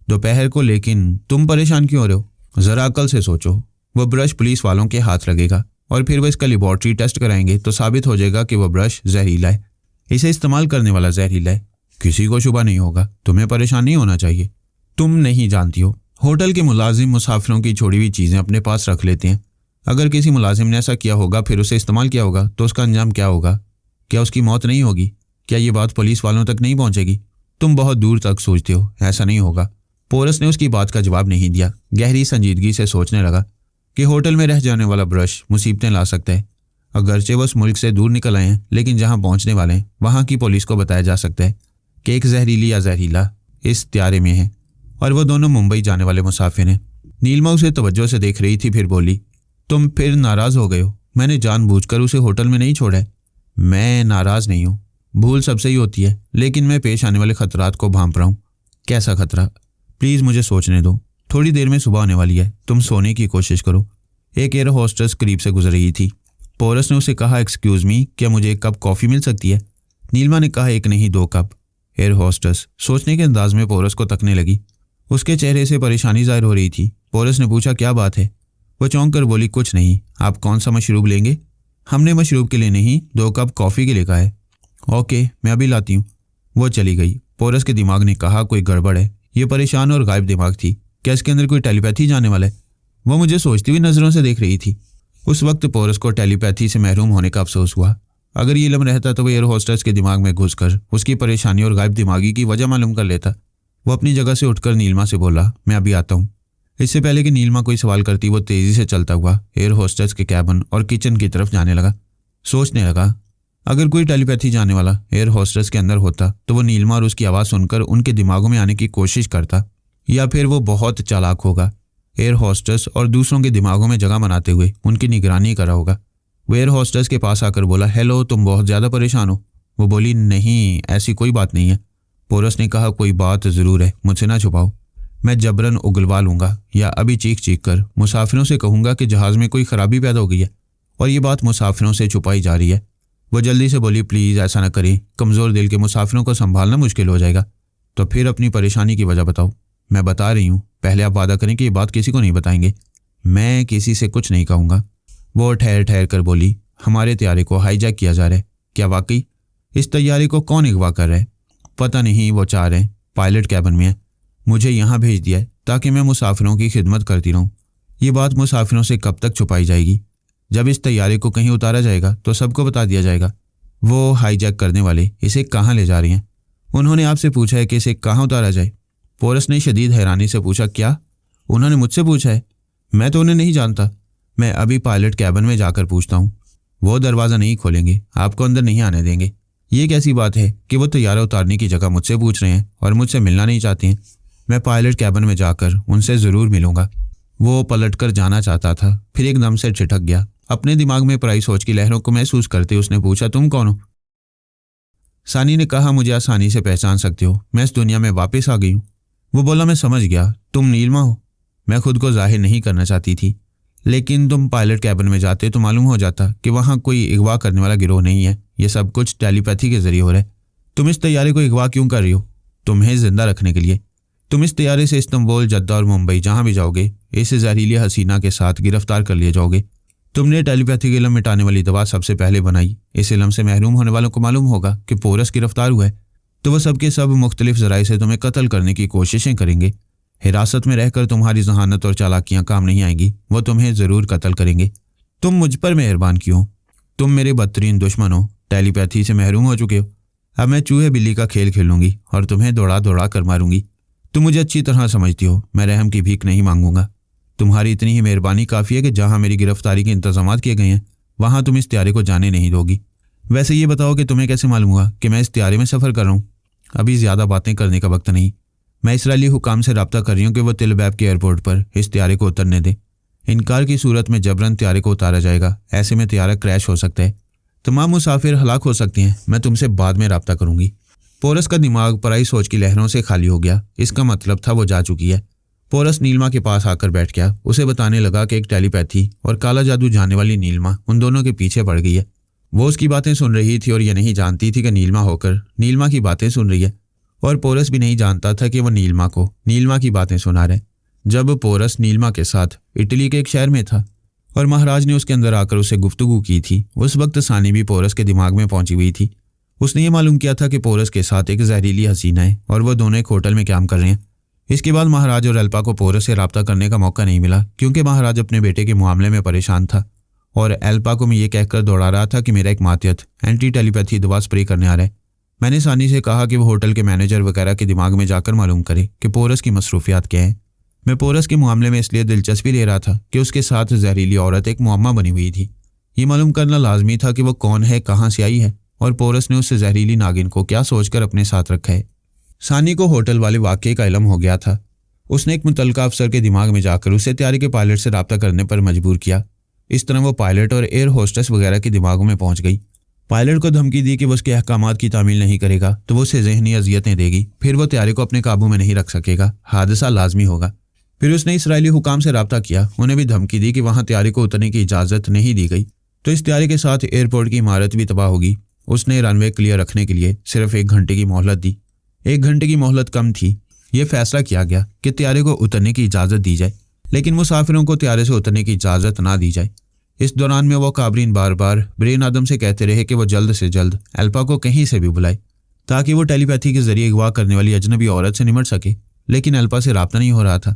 दोपहर को। लेकिन तुम परेशान क्यों हो रहे हो? ज़रा अकल से सोचो। वो ब्रश पुलिस वालों के हाथ लगेगा और फिर वो इसका लेबॉर्ट्री टेस्ट कराएंगे तो साबित हो जाएगा कि वह ब्रश जहरीला है। इसे इस्तेमाल करने वाला जहरीला है। किसी को शुबा नहीं होगा। तुम्हें परेशान नहीं होना चाहिए। तुम नहीं जानती हो, होटल के मुलाजिम मुसाफिरों की छोड़ी हुई चीज़ें अपने पास रख लेते हैं। अगर किसी मुलाजिम ने ऐसा किया होगा, फिर उसे इस्तेमाल किया होगा, तो उसका अंजाम क्या होगा? क्या उसकी मौत नहीं होगी? क्या ये बात पुलिस वालों तक नहीं पहुंचेगी? तुम बहुत दूर तक सोचते हो, ऐसा नहीं होगा। पोरस ने उसकी बात का जवाब नहीं दिया। गहरी संजीदगी से सोचने लगा कि होटल में रह जाने वाला ब्रश मुसीबतें ला सकता है। अगरचे वो उस मुल्क से दूर निकल आए हैं, लेकिन जहां पहुंचने वाले हैं वहां की पुलिस को बताया जा सकता है कि एक जहरीली या जहरीला इस त्यारे में है और वो दोनों मुंबई जाने वाले मुसाफिर हैं। नीलिमा उसे तवज्जो से देख रही थी। फिर बोली, तुम फिर नाराज़ हो गए हो? मैंने जानबूझकर उसे होटल में नहीं छोड़ा है। मैं नाराज़ नहीं हूँ। भूल सबसे ही होती है, लेकिन मैं पेश आने वाले खतरात को भांप रहा हूँ। कैसा खतरा? प्लीज़ मुझे सोचने दो। थोड़ी देर में सुबह होने वाली है। तुम सोने की कोशिश करो। एक एयर होस्टेस करीब से गुजर रही थी। पोरस ने उसे कहा, एक्सक्यूज़ मी, क्या मुझे एक कप कॉफ़ी मिल सकती है? नीलिमा ने कहा, एक नहीं 2 कप। एयर होस्टेस सोचने के अंदाज में पोरस को तकने लगी। उसके चेहरे से परेशानी जाहिर हो रही थी। पोरस ने पूछा, क्या बात है? वो चौंक कर बोली, कुछ नहीं। आप कौन सा मशरूब लेंगे? हमने मशरूब के लिए नहीं, 2 कप कॉफ़ी के लिए कहा है। ओके, मैं अभी लाती हूँ। वो चली गई। पोरस के दिमाग ने कहा, कोई गड़बड़ है। ये परेशान और गायब दिमाग थी। क्या इसके अंदर कोई टेलीपैथी जाने वाला है? वो मुझे सोचती हुई नज़रों से देख रही थी। उस वक्त पोरस को टेलीपैथी से महरूम होने का अफसोस हुआ। अगर ये इल्म रहता तो वो एयर होस्टेस के दिमाग में घुसकर उसकी परेशानी और गायब दिमागी की वजह मालूम कर लेता। वो अपनी जगह से उठकर नीलिमा से बोला, मैं अभी आता हूँ। इससे पहले कि नीलिमा कोई सवाल करती, वो तेज़ी से चलता हुआ एयर होस्टेस के कैबिन और किचन की तरफ जाने लगा। सोचने लगा, अगर कोई टेलीपैथी जाने वाला एयर होस्टेस के अंदर होता तो वो नीलिमा और उसकी आवाज़ सुनकर उनके दिमागों में आने की कोशिश करता, या फिर वो बहुत चालाक होगा। एयर होस्टेस और दूसरों के दिमागों में जगह बनाते हुए उनकी निगरानी कर रहा होगा। वो एयर होस्टेस के पास आकर बोला, हेलो, तुम बहुत ज़्यादा परेशान हो? वो बोली, नहीं, ऐसी कोई बात नहीं है। पोरस ने कहा, कोई बात ज़रूर है, मुझसे ना छुपाओ। मैं जबरन उगलवा लूँगा या अभी चीख चीख कर मुसाफिरों से कहूँगा कि जहाज़ में कोई खराबी पैदा हो गई है और ये बात मुसाफिरों से छुपाई जा रही है। वो जल्दी से बोली, प्लीज़ ऐसा ना करें, कमज़ोर दिल के मुसाफिरों को संभालना मुश्किल हो जाएगा। तो फिर अपनी परेशानी की वजह बताओ। मैं बता रही हूँ, पहले आप वादा करें कि ये बात किसी को नहीं बताएंगे। मैं किसी से कुछ नहीं कहूँगा। वो ठहर ठहर कर बोली, हमारे तैयारे को हाईजैक किया जा रहा है। क्या वाकई? इस तैयारी को कौन अगवा कर रहा है? पता नहीं, वो चाह रहे हैं, पायलट कैबिन में है, मुझे यहाँ भेज दिया है ताकि मैं मुसाफिरों की खिदमत करती रहूँ। ये बात मुसाफिरों से कब तक छुपाई जाएगी? जब इस तैयारी को कहीं उतारा जाएगा तो सबको बता दिया जाएगा। वो हाईजैक करने वाले इसे कहाँ ले जा रही हैं? उन्होंने आपसे पूछा है कि इसे कहाँ उतारा जाए? पोरस ने शदीद हैरानी से पूछा। क्या? उन्होंने मुझसे पूछा है? मैं तो उन्हें नहीं जानता। मैं अभी पायलट कैबिन में जाकर पूछता हूँ। वो दरवाज़ा नहीं खोलेंगे, आपको अंदर नहीं आने देंगे। ये कैसी बात है कि वो तैयारा उतारने की जगह मुझसे पूछ रहे हैं और मुझसे मिलना नहीं चाहते हैं? मैं पायलट कैबिन में जाकर उनसे ज़रूर मिलूंगा। वो पलटकर जाना चाहता था, फिर एकदम से ठिठक गया। अपने दिमाग में पराई सोच की लहरों को महसूस करते उसने पूछा, तुम कौन हो? सानी ने कहा, मुझे आसानी से पहचान सकते हो, मैं इस दुनिया में वापस आ गई हूँ। वो बोला, मैं समझ गया, तुम नीलमा हो। मैं खुद को जाहिर नहीं करना चाहती थी, लेकिन तुम पायलट कैबिन में जाते तो मालूम हो जाता कि वहाँ कोई अगवा करने वाला गिरोह नहीं है। ये सब कुछ टेलीपैथी के जरिए हो रहा है। तुम इस तैयारे को अगवा क्यों कर रही हो? तुम्हें जिंदा रखने के लिए। तुम इस तैयारे से इस्तांबुल, जद्दा और मुंबई जहाँ भी जाओगे, इस जहरीली हसीना के साथ गिरफ्तार कर लिए जाओगे। तुमने टेलीपैथी के इलम मिटाने वाली दवा सबसे पहले बनाई। इस इलम से महरूम होने वालों को मालूम होगा कि पोरस गिरफ्तार हुआ है, तो वह सबके सब मुख्तलिफ जराए से तुम्हें कत्ल करने की कोशिशें करेंगे। हिरासत में रहकर तुम्हारी जहानत और चालाकियां काम नहीं आएंगी, वो तुम्हें ज़रूर कत्ल करेंगे। तुम मुझ पर मेहरबान क्यों? तुम मेरे बदतरीन दुश्मन हो, टेलीपैथी से महरूम हो चुके हो। अब मैं चूहे बिल्ली का खेल खेलूंगी और तुम्हें दौड़ा दौड़ा कर मारूंगी। तुम मुझे अच्छी तरह समझती हो, मैं रहम की भीख नहीं मांगूंगा। तुम्हारी इतनी ही मेहरबानी काफ़ी है कि जहाँ मेरी गिरफ्तारी के इंतजाम किए गए हैं वहाँ तुम इस तैयारे को जाने नहीं दोगी। वैसे ये बताओ कि तुम्हें कैसे मालूम हुआ कि मैं इस तैयारे में सफ़र कर रहा हूँ? अभी ज़्यादा बातें करने का वक्त नहीं। मैं इसराइली हुकाम से रब्ता कर रही हूँ कि वो तिल अबीब के एयरपोर्ट पर इस तैयारे को उतरने दें। इनकार की सूरत में जबरन तैयारे को उतारा जाएगा। ऐसे में तैयारा क्रैश हो सकता है, तमाम मुसाफिर हलाक हो सकते हैं। मैं तुमसे बाद में रब्ता करूंगी। पोरस का दिमाग पराई सोच की लहरों से खाली हो गया। इसका मतलब था वो जा चुकी है। पोरस नीलमा के पास आकर बैठ गया। उसे बताने लगा कि एक टेलीपैथी और काला जादू जानने वाली नीलमा उन दोनों के पीछे पड़ गई है। वो उसकी बातें सुन रही थी और ये नहीं जानती थी कि नीलमा होकर नीलमा की बातें सुन रही है, और पोरस भी नहीं जानता था कि वो नीलमा को नीलमा की बातें सुना रहे। जब पोरस नीलमा के साथ इटली के एक शहर में था और महाराज ने उसके अंदर आकर उससे गुफ्तगू की थी, उस वक्त सानी भी पोरस के दिमाग में पहुंची हुई थी। उसने ये मालूम किया था कि पोरस के साथ एक जहरीली हसीना है और वह दोनों एक होटल में काम कर रहे हैं। इसके बाद महाराज और एल्पा को पोरस से रब्ता करने का मौका नहीं मिला, क्योंकि महाराज अपने बेटे के मामले में परेशान था और एल्पा को मैं ये कहकर दौड़ा रहा था कि मेरा एक मातियत एंटी टेलीपैथी दवा स्प्रे करने आ रहा है। मैंने सानी से कहा कि वो होटल के मैनेजर वगैरह के दिमाग में जाकर मालूम करे कि पोरस की मसरूफियात क्या है। मैं पोरस के मामले में इसलिए दिलचस्पी ले रहा था कि उसके साथ जहरीली औरत एक मुअम्मा बनी हुई थी। ये मालूम करना लाजमी था कि वो कौन है, कहाँ से आई है और पोरस ने उस जहरीली नागिन को क्या सोचकर अपने साथ रखा है। सानी को होटल वाले वाक़े का इल्म हो गया था। उसने एक मुतल्लिका अफसर के दिमाग में जाकर उसे तैयारी के पायलट से रब्ता करने पर मजबूर किया। इस तरह वो पायलट और एयर होस्टेस वगैरह के दिमागों में पहुंच गई। पायलट को धमकी दी कि वो उसके अहकामात की तामील नहीं करेगा तो वो उसे जहनी अजियतें देगी, फिर वो तैयारी को अपने काबू में नहीं रख सकेगा, हादसा लाजमी होगा। फिर उसने इसराइली हुकाम से रब्ता किया, उन्हें भी धमकी दी कि वहाँ तैयारी को उतरने की इजाज़त नहीं दी गई तो इस तैयारी के साथ एयरपोर्ट की इमारत भी तबाह होगी। उसने रनवे क्लियर रखने के लिए सिर्फ 1 घंटे की मोहलत दी। 1 घंटे की मोहलत कम थी। ये फैसला किया गया कि तैयारे को उतरने की इजाज़त दी जाए, लेकिन मुसाफिरों को तैयारे से उतरने की इजाज़त ना दी जाए। इस दौरान में वो काबरीन बार बार ब्रेन आदम से कहते रहे कि वो जल्द से जल्द एल्पा को कहीं से भी बुलाए ताकि वो टेलीपैथी के जरिए अगवा करने वाली अजनबी औरत से निमट सके, लेकिन एल्पा से रब्ता नहीं हो रहा था।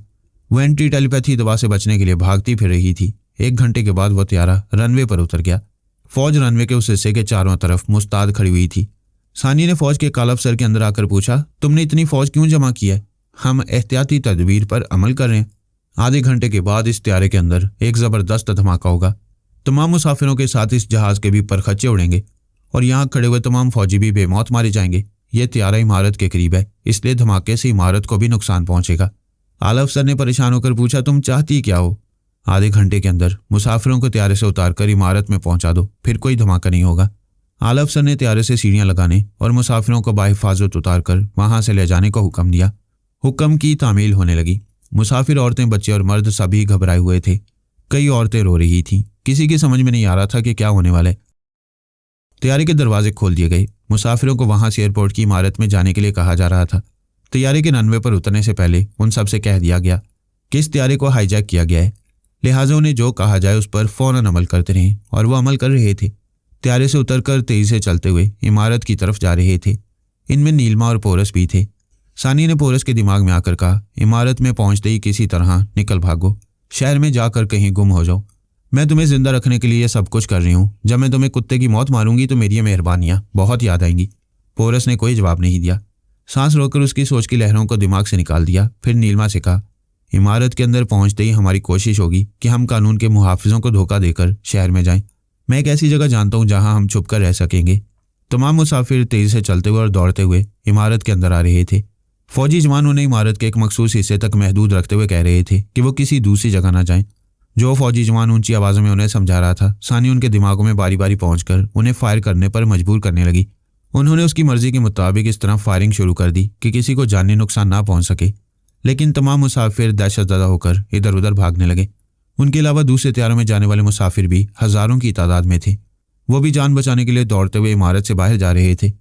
वो एंटी टेलीपैथी दवा से बचने के लिए भागती फिर रही थी। 1 घंटे के बाद वो तैयारा रनवे पर उतर गया। फौज रनवे के उस हिस्से के चारों तरफ मुस्ताद खड़ी हुई थी। सानी ने फौज के काला अफसर के अंदर आकर पूछा, तुमने इतनी फौज क्यों जमा की है? हम एहतियाती तदबीर पर अमल कर रहे हैं। आधे घंटे के बाद इस तैयारे के अंदर एक ज़बरदस्त धमाका होगा। तमाम मुसाफिरों के साथ इस जहाज़ के भी परखच्चे उड़ेंगे और यहाँ खड़े हुए तमाम फौजी भी बेमौत मारे जाएंगे। ये तैयारा इमारत के करीब है, इसलिए धमाके से इमारत को भी नुकसान पहुंचेगा। आला अफसर ने परेशान होकर पूछा, तुम चाहती क्या हो? आधे घंटे के अंदर मुसाफिरों को तैयारे से उतारकर इमारत में पहुंचा दो, फिर कोई धमाका नहीं होगा। आला अफसर ने तैयारे से सीढ़ियां लगाने और मुसाफिरों को बाहिफाजत उतारकर वहां से ले जाने का हुक्म दिया। हुक्म की तामील होने लगी। मुसाफिर औरतें, बच्चे और मर्द सभी घबराए हुए थे। कई औरतें रो रही थीं। किसी की समझ में नहीं आ रहा था कि क्या होने वाला है। तैयारी के दरवाजे खोल दिए गए। मुसाफिरों को वहां से एयरपोर्ट की इमारत में जाने के लिए कहा जा रहा था। तैयारी के रनवे पर उतरने से पहले उन सबसे कह दिया गया कि इस तैयारी को हाईजैक किया गया है, लिहाजा उन्हें जो कहा जाए उस पर फौरन अमल करते रहें। और वो अमल कर रहे थे। तैयारी से उतरकर तेजी से चलते हुए इमारत की तरफ जा रहे थे। इनमें नीलमा और पोरस भी थे। सानी ने पोरस के दिमाग में आकर कहा, इमारत में पहुंचते ही किसी तरह निकल भागो, शहर में जाकर कहीं गुम हो जाओ। मैं तुम्हें जिंदा रखने के लिए सब कुछ कर रही हूँ। जब मैं तुम्हें कुत्ते की मौत मारूंगी तो मेरी ये मेहरबानियां बहुत याद आएंगी। पोरस ने कोई जवाब नहीं दिया। सांस रोककर उसकी सोच की लहरों को दिमाग से निकाल दिया। फिर नीलमा से कहा, इमारत के अंदर पहुंचते ही हमारी कोशिश होगी कि हम कानून के मुहाफिजों को धोखा देकर शहर में जाएं। मैं एक ऐसी जगह जानता हूं जहां हम छुप कर रह सकेंगे। तमाम मुसाफिर तेजी से चलते हुए और दौड़ते हुए इमारत के अंदर आ रहे थे। फौजी जवान उन्हें इमारत के एक मखसूस हिस्से तक महदूद रखते हुए कह रहे थे कि वो किसी दूसरी जगह ना जाएं। जो फौजी जवान ऊंची आवाज़ों में उन्हें समझा रहा था, सानी उनके दिमागों में बारी बारी पहुंचकर उन्हें फायर करने पर मजबूर करने लगी। उन्होंने उसकी मर्जी के मुताबिक इस तरह फायरिंग शुरू कर दी कि किसी को जानी नुकसान ना पहुंच सके। लेकिन तमाम मुसाफिर दहशतज़दा होकर इधर उधर भागने लगे। उनके अलावा दूसरे तैयारों में जाने वाले मुसाफिर भी हज़ारों की तादाद में थे। वो भी जान बचाने के लिए दौड़ते हुए इमारत से बाहर जा रहे थे।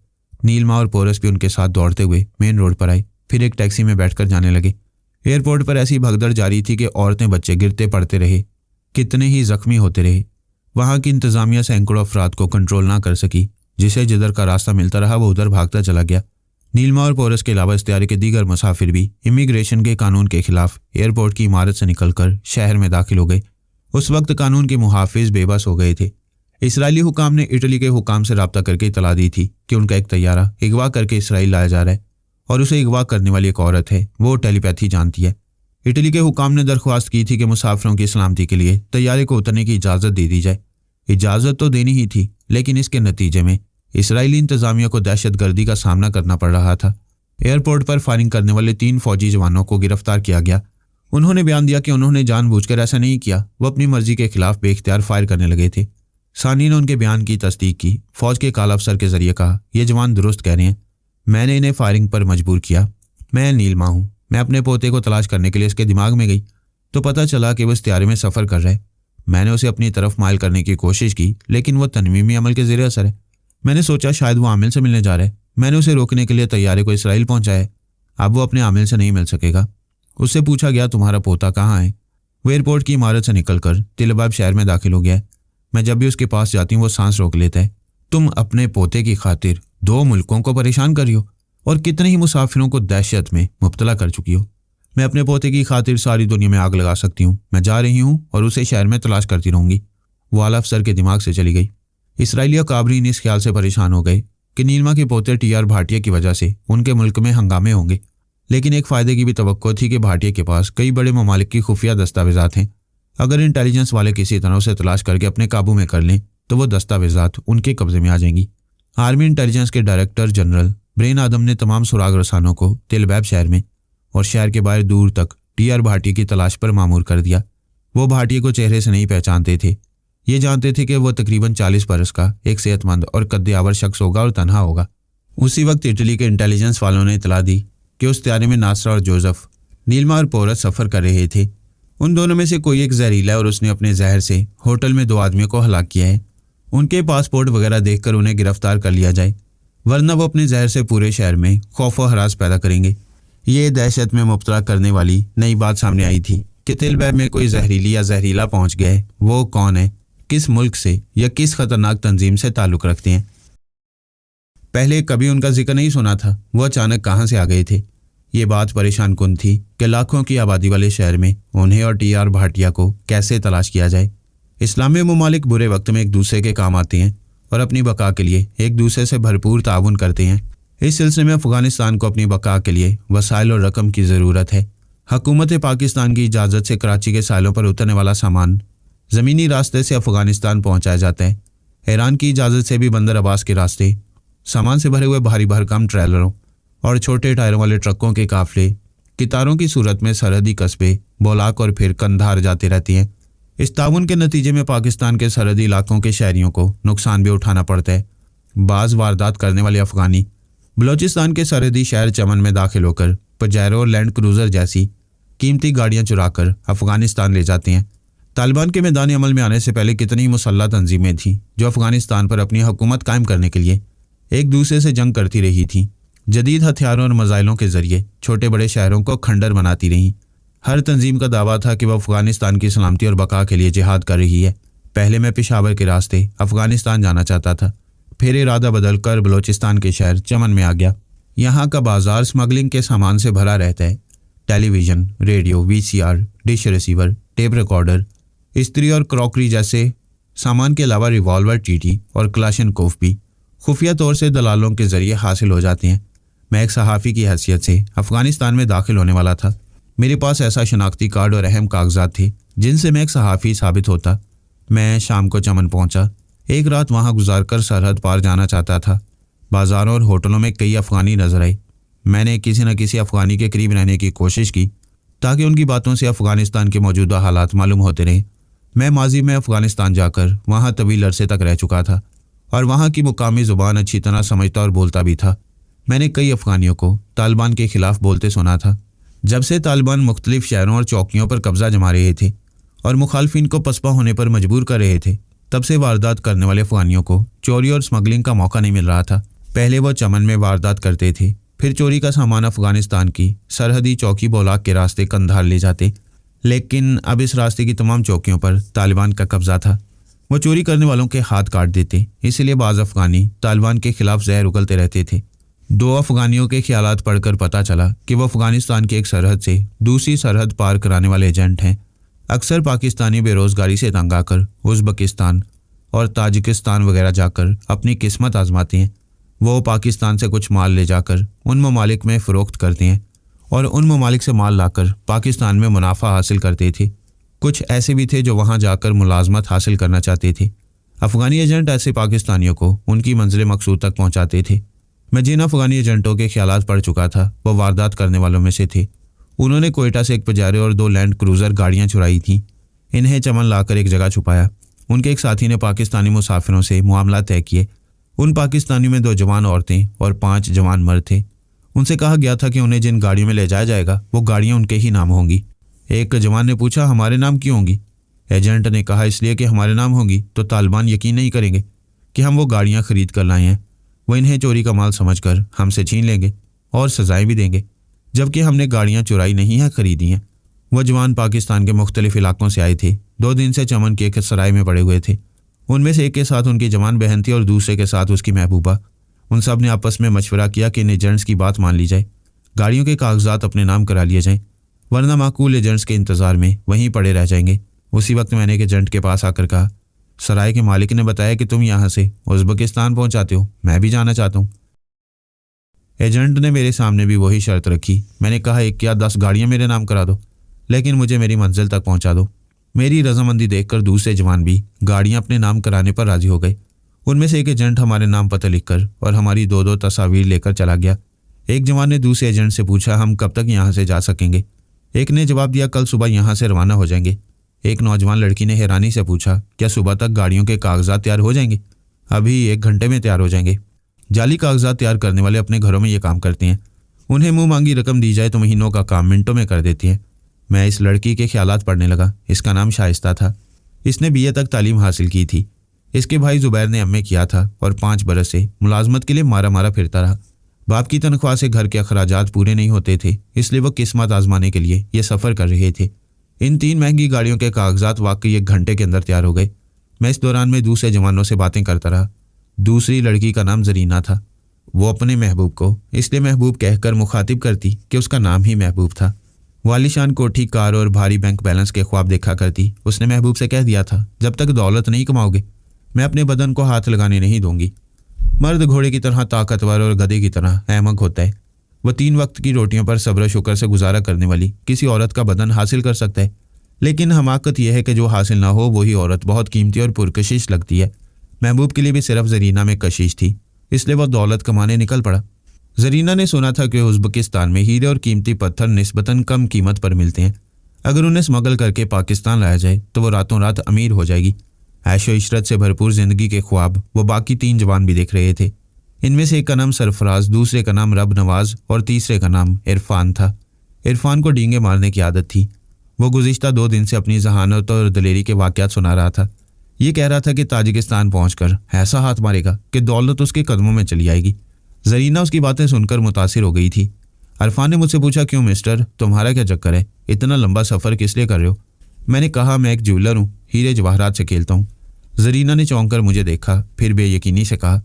नीलमा और पोरस भी उनके साथ दौड़ते हुए मेन रोड पर आए। फिर एक टैक्सी में बैठकर जाने लगे। एयरपोर्ट पर ऐसी भगदड़ जारी थी कि औरतें बच्चे गिरते पड़ते रहे, कितने ही जख्मी होते रहे। वहां की इंतजामिया सैकड़ों अफराद को कंट्रोल ना कर सकी। जिसे जिधर का रास्ता मिलता रहा वो उधर भागता चला गया। नीलमा और पोरस के अलावा इस तैयारी के दीगर मुसाफिर भी इमिग्रेशन के कानून के खिलाफ एयरपोर्ट की इमारत से निकलकर शहर में दाखिल हो गए। उस वक्त कानून के मुहाफिज बेबस हो गए थे। इसराइली हुकाम ने इटली के हुकाम से रब्ता करके इतला दी थी कि उनका एक तैयारा अगवा करके इसराइल लाया जा रहा है और उसे अगवा करने वाली एक औरत है, वो टेलीपैथी जानती है। इटली के हुकाम ने दरख्वास्त की थी कि मुसाफिरों की सलामती के लिए तैयारे को उतरने की इजाज़त दे दी जाए। इजाज़त तो देनी ही थी, लेकिन इसके नतीजे में इसराइली इंतजामिया को दहशतगर्दी का सामना करना पड़ रहा था। एयरपोर्ट पर फायरिंग करने वाले 3 फौजी जवानों को गिरफ्तार किया गया। उन्होंने बयान दिया कि उन्होंने जानबूझकर ऐसा नहीं किया, वो अपनी मर्जी के खिलाफ बेख्तियार फायर करने लगे थे। सानी ने उनके बयान की तस्दीक की। फौज के काला अफसर के जरिए कहा, ये जवान दुरुस्त कह रहे हैं, मैंने इन्हें फायरिंग पर मजबूर किया। मैं नीलमा हूँ। मैं अपने पोते को तलाश करने के लिए इसके दिमाग में गई तो पता चला कि वो इस तैयारी में सफ़र कर रहा है। मैंने उसे अपनी तरफ माइल करने की कोशिश की, लेकिन वो तनवीमी अमल के ज़ेरे असर है। मैंने सोचा शायद वो आमिल से मिलने जा रहा है। मैंने उसे रोकने के लिए तैयारे को इसराइल पहुंचाया। अब वो अपने आमिल से नहीं मिल सकेगा। उससे पूछा गया, तुम्हारा पोता कहाँ है? वो एयरपोर्ट की इमारत से निकलकर तिलबाब शहर में दाखिल हो गया है। मैं जब भी उसके पास जाती हूँ वो सांस रोक लेता है। तुम अपने पोते की खातिर 2 मुल्कों को परेशान कर रही हो और कितने ही मुसाफिरों को दहशत में मुब्तला कर चुकी हो। मैं अपने पोते की खातिर सारी दुनिया में आग लगा सकती हूँ। मैं जा रही हूँ और उसे शहर में तलाश करती रहूंगी। वो आला अफसर के दिमाग से चली गई। इसराइली काबरीन इस ख्याल से परेशान हो गए कि नीलमा के पोते टीआर भाटिया की वजह से उनके मुल्क में हंगामे होंगे। लेकिन एक फ़ायदे की भी तवक्को थी कि भाटिया के पास कई बड़े ममालिक की खुफिया दस्तावेजात हैं। अगर इंटेलिजेंस वाले किसी तरह उसे तलाश करके अपने काबू में कर लें तो वो दस्तावेजात उनके कब्जे में आ जाएंगी। आर्मी इंटेलिजेंस के डायरेक्टर जनरल ब्रेन आदम ने तमाम सुराग रसानों को तिलबैब शहर में और शहर के बाहर दूर तक टीआर भाटिया की तलाश पर मामूर कर दिया। वो भाटिया को चेहरे से नहीं पहचानते थे। ये जानते थे कि वह तकरीबन 40 बरस का एक सेहतमंद और कद्दे-आवर शख्स होगा और तन्हा होगा। उसी वक्त इटली के इंटेलिजेंस वालों ने इतला दी कि उस तैयारी में नासरा और जोसेफ, नीलमा और पोरस सफ़र कर रहे थे। उन दोनों में से कोई एक जहरीला है और उसने अपने जहर से होटल में 2 आदमियों को हलाक किया है। उनके पासपोर्ट वगैरह देखकर उन्हें गिरफ्तार कर लिया जाए, वरना वो अपने जहर से पूरे शहर में खौफ और हरास पैदा करेंगे। ये दहशत में मुब्तला करने वाली नई बात सामने आई थी कि तिलबैब में कोई जहरीली या जहरीला पहुंच गया है। वो कौन है, किस मुल्क से या किस खतरनाक तंजीम से ताल्लुक़ रखते हैं? पहले कभी उनका जिक्र नहीं सुना था। वो अचानक कहाँ से आ गए थे? ये बात परेशान कुन थी कि लाखों की आबादी वाले शहर में उन्हें और टीआर भाटिया को कैसे तलाश किया जाए। इस्लामी ममालिक बुरे वक्त में एक दूसरे के काम आते हैं और अपनी बका के लिए एक दूसरे से भरपूर ताउन करते हैं। इस सिलसिले में अफ़गानिस्तान को अपनी बका के लिए वसाइल और रकम की ज़रूरत है। हुकूमत पाकिस्तान की इजाज़त से कराची के साइलों पर उतरने वाला सामान ज़मीनी रास्ते से अफ़गानिस्तान पहुँचाया जाता है। ईरान की इजाज़त से भी बंदर अब्बास के रास्ते सामान से भरे हुए भारी भरकम ट्रेलरों और छोटे टायरों वाले ट्रकों के काफ़िले कितारों की सूरत में सरहदी कस्बे, बोलाक और फिर कंधार जाते रहती हैं। इस ताउन के नतीजे में पाकिस्तान के सरहदी इलाकों के शहरियों को नुकसान भी उठाना पड़ता है। बाज़ वारदात करने वाले अफ़गानी बलोचिस्तान के सरहदी शहर चमन में दाखिल होकर पजेरो और लैंड क्रूज़र जैसी कीमती गाड़ियां चुराकर अफगानिस्तान ले जाते हैं। तालिबान के मैदान अमल में आने से पहले कितनी मुसल्लह तंजीमें थीं जो अफगानिस्तान पर अपनी हुकूमत कायम करने के लिए एक दूसरे से जंग करती रही थीं। जदीद हथियारों और मिसाइलों के जरिए छोटे बड़े शहरों को खंडर बनाती रहीं। हर तंजीम का दावा था कि वह अफगानिस्तान की सलामती और बका के लिए जिहाद कर रही है। पहले मैं पेशावर के रास्ते अफगानिस्तान जाना चाहता था, फिर इरादा बदलकर बलोचिस्तान के शहर चमन में आ गया। यहाँ का बाजार स्मगलिंग के सामान से भरा रहता है। Television, radio, VCR, dish receiver, tape recorder, इस्त्री और क्रॉकरी जैसे सामान के अलावा रिवॉल्वर, टीटी और क्लाशनकोफ भी खुफिया तौर से दलालों के जरिए हासिल हो जाते हैं। मैं एक सहाफ़ी की हैसियत से अफगानिस्तान में दाखिल होने वाला था। मेरे पास ऐसा शनाख्ती कार्ड और अहम कागजात थे जिनसे मैं एक सहाफ़ी साबित होता। मैं शाम को चमन पहुंचा। एक रात वहां गुजारकर सरहद पार जाना चाहता था। बाज़ारों और होटलों में कई अफ़गानी नजर आए। मैंने किसी न किसी अफ़गानी के करीब रहने की कोशिश की ताकि उनकी बातों से अफ़गानिस्तान के मौजूदा हालात मालूम होते रहें। मैं माजी में अफ़गानिस्तान जाकर वहाँ तवील अरसे तक रह चुका था और वहाँ की मुकामी ज़ुबान अच्छी तरह समझता और बोलता भी था। मैंने कई अफ़गानियों को तालिबान के ख़िलाफ़ बोलते सुना था। जब से तालिबान मुख्तलिफ शहरों और चौकियों पर कब्ज़ा जमा रहे थे और मुखालफिन को पसपा होने पर मजबूर कर रहे थे, तब से वारदात करने वाले अफ़गानियों को चोरी और स्मगलिंग का मौका नहीं मिल रहा था। पहले वो चमन में वारदात करते थे, फिर चोरी का सामान अफ़गानिस्तान की सरहदी चौकी बोलाक के रास्ते कंधार ले जाते। लेकिन अब इस रास्ते की तमाम चौकियों पर तालिबान का कब्ज़ा था। वो चोरी करने वालों के हाथ काट देते, इसलिए बाज़ अफ़गानी तालिबान के ख़िलाफ़ जहर उगलते रहते थे। 2 अफ़गानियों के ख्यालात पढ़कर पता चला कि वो अफ़गानिस्तान की एक सरहद से दूसरी सरहद पार कराने वाले एजेंट हैं। अक्सर पाकिस्तानी बेरोज़गारी से तंग आकर उज़्बेकिस्तान और ताजिकिस्तान वगैरह जाकर अपनी किस्मत आजमाते हैं। वो पाकिस्तान से कुछ माल ले जाकर उन ममालिक में फ़रोख्त करते हैं और उन ममालिक से माल लाकर पाकिस्तान में मुनाफा हासिल करते थे। कुछ ऐसे भी थे जो वहाँ जाकर मुलाजमत हासिल करना चाहते थे। अफ़गानी एजेंट ऐसे पाकिस्तानियों को उनकी मंजिल मकसूद तक पहुँचाते थे। मैं जिन अफ़गानी एजेंटों के ख्यालात पढ़ चुका था वो वारदात करने वालों में से थे। उन्होंने कोयटा से एक पजेरो और 2 लैंड क्रूज़र गाड़ियाँ चुराई थीं। इन्हें चमन लाकर एक जगह छुपाया। उनके एक साथी ने पाकिस्तानी मुसाफिरों से मामला तय किए। उन पाकिस्तानियों में 2 जवान औरतें और 5 जवान मर्द थे। उनसे कहा गया था कि उन्हें जिन गाड़ियों में ले जाया जाएगा वो गाड़ियाँ उनके ही नाम होंगी। एक जवान ने पूछा, हमारे नाम क्यों होंगी? एजेंट ने कहा, इसलिए कि हमारे नाम होंगी तो तालिबान यकीन नहीं करेंगे कि हम वो गाड़ियाँ खरीद कर लाए हैं। वो इन्हें चोरी का माल समझकर हमसे छीन लेंगे और सजाएं भी देंगे, जबकि हमने गाड़ियाँ चुराई नहीं हैं, खरीदी हैं। वह जवान पाकिस्तान के मुख्तलिफ इलाकों से आए थे। 2 दिन से चमन के एक सराय में पड़े हुए थे। उनमें से एक के साथ उनकी जवान बहन थी और दूसरे के साथ उसकी महबूबा। उन सब ने आपस में मशवरा किया कि इन एजेंट्स की बात मान ली जाए, गाड़ियों के कागजात अपने नाम करा लिए जाएं, वरना माकूल एजेंट्स के इंतज़ार में वहीं पड़े रह जाएंगे। उसी वक्त मैंने एक एजेंट के पास आकर कहा, सराय के मालिक ने बताया कि तुम यहाँ से उज़्बेकिस्तान पहुँचाते हो, मैं भी जाना चाहता हूँ। एजेंट ने मेरे सामने भी वही शर्त रखी। मैंने कहा, 1 या 10 गाड़ियाँ मेरे नाम करा दो, लेकिन मुझे मेरी मंजिल तक पहुँचा दो। मेरी रजामंदी देखकर दूसरे जवान भी गाड़ियाँ अपने नाम कराने पर राजी हो गए। उनमें से एक एजेंट हमारे नाम पता लिखकर और हमारी 2-2 तस्वीर लेकर चला गया। एक जवान ने दूसरे एजेंट से पूछा, हम कब तक यहाँ से जा सकेंगे? एक ने जवाब दिया, कल सुबह यहाँ से रवाना हो जाएंगे। एक नौजवान लड़की ने हैरानी से पूछा, क्या सुबह तक गाड़ियों के कागजात तैयार हो जाएंगे? अभी 1 घंटे में तैयार हो जाएंगे। जाली कागजात तैयार करने वाले अपने घरों में ये काम करते हैं। उन्हें मुंह मांगी रकम दी जाए तो महीनों का काम मिनटों में कर देती हैं। मैं इस लड़की के ख्यालात पढ़ने लगा। इसका नाम शाइस्ता था। इसने BA तक तालीम हासिल की थी। इसके भाई ज़ुबैर ने MA किया था और 5 बरस से मुलाजमत के लिए मारा मारा फिरता रहा। बाप की तनख्वाह से घर के अखराजात पूरे नहीं होते थे, इसलिए वो किस्मत आजमाने के लिए ये सफ़र कर रहे थे। इन 3 महंगी गाड़ियों के कागजात वाकई 1 घंटे के अंदर तैयार हो गए। मैं इस दौरान में दूसरे जवानों से बातें करता रहा। दूसरी लड़की का नाम जरीना था। वो अपने महबूब को इसलिए महबूब कहकर मुखातिब करती कि उसका नाम ही महबूब था। वालिशान कोठी, कार और भारी बैंक बैलेंस के ख्वाब देखा करती। उसने महबूब से कह दिया था, जब तक दौलत नहीं कमाओगे मैं अपने बदन को हाथ लगाने नहीं दूंगी। मर्द घोड़े की तरह ताकतवर और गधे की तरह अहमक होता है। वह 3 वक्त की रोटियों पर सब्र शुक्र से गुजारा करने वाली किसी औरत का बदन हासिल कर सकता है, लेकिन हमाकत यह है कि जो हासिल ना हो वही औरत बहुत कीमती और पुरकशिश लगती है। महबूब के लिए भी सिर्फ जरीना में कशिश थी, इसलिए वह दौलत कमाने निकल पड़ा। जरीना ने सुना था कि उज़्बेकिस्तान में हीरे और कीमती पत्थर निस्बतन कम कीमत पर मिलते हैं। अगर उन्हें स्मगल करके पाकिस्तान लाया जाए तो वो रातों रात अमीर हो जाएगी। ऐशो इशरत से भरपूर जिंदगी के ख्वाब वो बाकी 3 जवान भी देख रहे थे। इनमें से एक का नाम सरफराज, दूसरे का नाम रब नवाज और तीसरे का नाम इरफान था। इरफान को डींगे मारने की आदत थी। वो गुज़िश्ता 2 दिन से अपनी जहानत और दलेरी के वाक़यात सुना रहा था। ये कह रहा था कि ताजिकिस्तान पहुंचकर ऐसा हाथ मारेगा कि दौलत उसके कदमों में चली आएगी। जरीना उसकी बातें सुनकर मुतासिर हो गई थी। इरफान ने मुझसे पूछा, क्यों मिस्टर, तुम्हारा क्या चक्कर है? इतना लंबा सफ़र किस लिए कर रहे हो? मैंने कहा, मैं एक ज्वेलर हूँ, हीरे जवाहरात से खेलता हूँ। जरीना ने चौंक कर मुझे देखा, फिर बेयकीनी से कहा,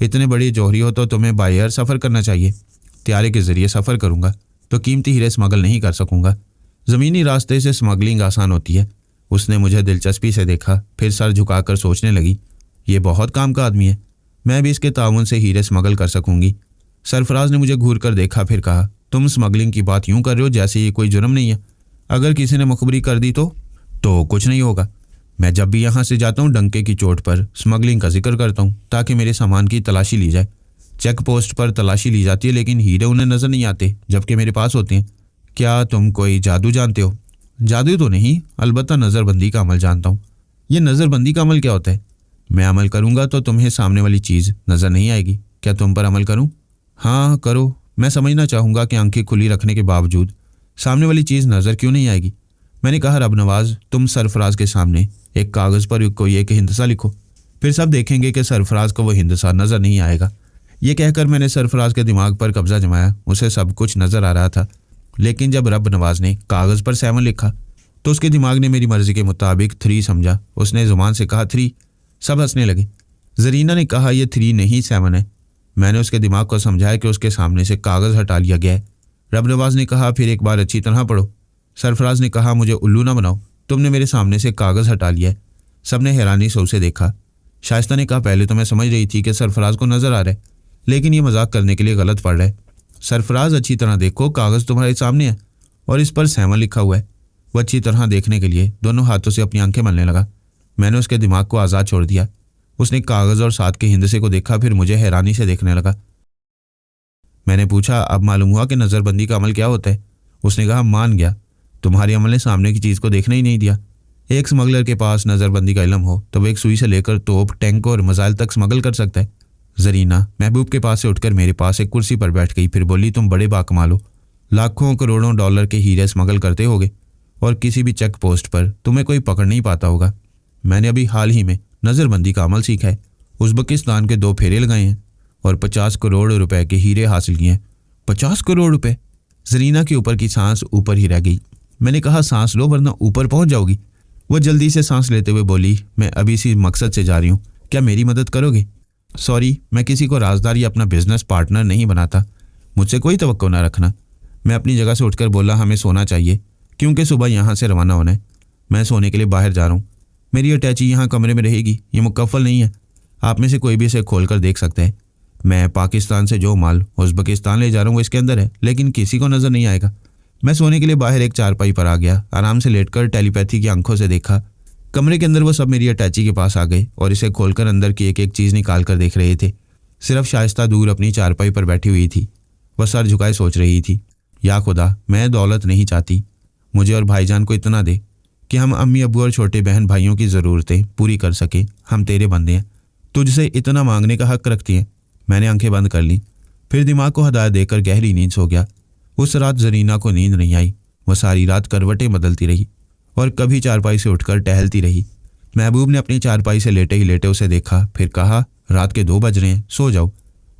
इतने बड़ी जौहरी हो तो तुम्हें बाय एयर सफ़र करना चाहिए। त्यारे के ज़रिए सफ़र करूँगा तो कीमती हीरे स्मगल नहीं कर सकूँगा। ज़मीनी रास्ते से स्मगलिंग आसान होती है। उसने मुझे दिलचस्पी से देखा, फिर सर झुकाकर सोचने लगी, ये बहुत काम का आदमी है, मैं भी इसके ताउन से हीरे स्मगल कर सकूंगी। सरफराज ने मुझे घूर कर देखा, फिर कहा, तुम स्मगलिंग की बात यूं कर रहे हो जैसे ये कोई जुर्म नहीं है। अगर किसी ने मुखबरी कर दी तो कुछ नहीं होगा। मैं जब भी यहाँ से जाता हूँ डंके की चोट पर स्मगलिंग का जिक्र करता हूँ ताकि मेरे सामान की तलाशी ली जाए। चेक पोस्ट पर तलाशी ली जाती है लेकिन हीरे उन्हें नज़र नहीं आते जबकि मेरे पास होते हैं। क्या तुम कोई जादू जानते हो? जादू तो नहीं, अलबत्ता नज़रबंदी का अमल जानता हूँ। ये नज़रबंदी का अमल क्या होता है? मैं अमल करूँगा तो तुम्हें सामने वाली चीज़ नज़र नहीं आएगी। क्या तुम पर अमल करूँ? हाँ करो। मैं समझना चाहूँगा कि आंखें खुली रखने के बावजूद सामने वाली चीज़ नज़र क्यों नहीं आएगी। मैंने कहा, रब नवाज, तुम सरफराज के सामने एक कागज़ पर कोई एक हिंदसा लिखो, फिर सब देखेंगे कि सरफराज को वो हिंदसा नज़र नहीं आएगा। ये कहकर मैंने सरफराज के दिमाग पर कब्जा जमाया। उसे सब कुछ नज़र आ रहा था, लेकिन जब रब नवाज ने कागज़ पर 7 लिखा तो उसके दिमाग ने मेरी मर्ज़ी के मुताबिक 3 समझा। उसने ज़ुबान से कहा 3। सब हंसने लगे। जरीना ने कहा, यह 3 नहीं 7 है। मैंने उसके दिमाग को समझाया कि उसके सामने से कागज़ हटा लिया गया है। रब नवाज ने कहा, फिर एक बार अच्छी तरह पढ़ो। सरफराज ने कहा, मुझे उल्लू ना बनाओ, तुमने मेरे सामने से कागज़ हटा लिया है। सबने हैरानी से उसे देखा। शाइस्ता ने कहा, पहले तो मैं समझ रही थी कि सरफराज को नज़र आ रहा है, लेकिन ये मजाक करने के लिए गलत पड़ रहा है। सरफराज, अच्छी तरह देखो, कागज़ तुम्हारे सामने है और इस पर 7 लिखा हुआ है। वो अच्छी तरह देखने के लिए दोनों हाथों से अपनी आंखें मलने लगा। मैंने उसके दिमाग को आज़ाद छोड़ दिया। उसने कागज़ और साथ के हिंदसे को देखा, फिर मुझे हैरानी से देखने लगा। मैंने पूछा, अब मालूम हुआ कि नज़रबंदी का अमल क्या होता है? उसने कहा, मान गया, तुम्हारे अमल ने सामने की चीज़ को देखने ही नहीं दिया। एक स्मगलर के पास नज़रबंदी का इल्म हो तो वह एक सुई से लेकर तोप, टैंक और मिसाइल तक स्मगल कर सकता है। जरीना महबूब के पास से उठकर मेरे पास एक कुर्सी पर बैठ गई, फिर बोली, तुम बड़े बाकमाल हो, लाखों करोड़ों डॉलर के हीरे स्मगल करते होगे और किसी भी चेक पोस्ट पर तुम्हें कोई पकड़ नहीं पाता होगा। मैंने अभी हाल ही में नज़रबंदी का अमल सीखा है, उज़्बेकिस्तान के 2 फेरे लगाए हैं और 50 करोड़ रुपए के हीरे हासिल किए हैं। 50 करोड़ रुपए? जरीना के ऊपर की सांस ऊपर ही रह गई। मैंने कहा, सांस लो वरना ऊपर पहुंच जाओगी। वो जल्दी से सांस लेते हुए बोली, मैं अभी इसी मकसद से जा रही हूँ, क्या मेरी मदद करोगे? सॉरी, मैं किसी को राजदार या अपना बिजनेस पार्टनर नहीं बनाता, मुझसे कोई तवक्को ना रखना। मैं अपनी जगह से उठकर बोला, हमें सोना चाहिए क्योंकि सुबह यहाँ से रवाना होना है। मैं सोने के लिए बाहर जा रहा हूँ। मेरी अटैची यहाँ कमरे में रहेगी, ये मुकफ़ल नहीं है, आप में से कोई भी इसे खोल कर देख सकता है। मैं पाकिस्तान से जो माल उज़्बेकिस्तान ले जा रहा हूँ वो इसके अंदर है, लेकिन किसी को नज़र नहीं आएगा। मैं सोने के लिए बाहर एक चारपाई पर आ गया। आराम से लेटकर टेलीपैथी की आंखों से देखा। कमरे के अंदर वो सब मेरी अटैची के पास आ गए और इसे खोलकर अंदर की एक एक चीज़ निकाल कर देख रहे थे। सिर्फ शाइस्ता दूर अपनी चारपाई पर बैठी हुई थी। वह सर झुकाए सोच रही थी, या खुदा, मैं दौलत नहीं चाहती, मुझे और भाईजान को इतना दे कि हम अम्मी अब्बू और छोटे बहन भाइयों की ज़रूरतें पूरी कर सके। हम तेरे बंदे हैं, तुझसे इतना मांगने का हक रखती हैं। मैंने आंखें बंद कर ली, फिर दिमाग को हदायत देकर गहरी नींद सो गया। उस रात जरीना को नींद नहीं आई। वह सारी रात करवटें बदलती रही और कभी चारपाई से उठकर टहलती रही। महबूब ने अपनी चारपाई से लेटे ही लेटे उसे देखा, फिर कहा, रात के 2 बज रहे हैं, सो जाओ,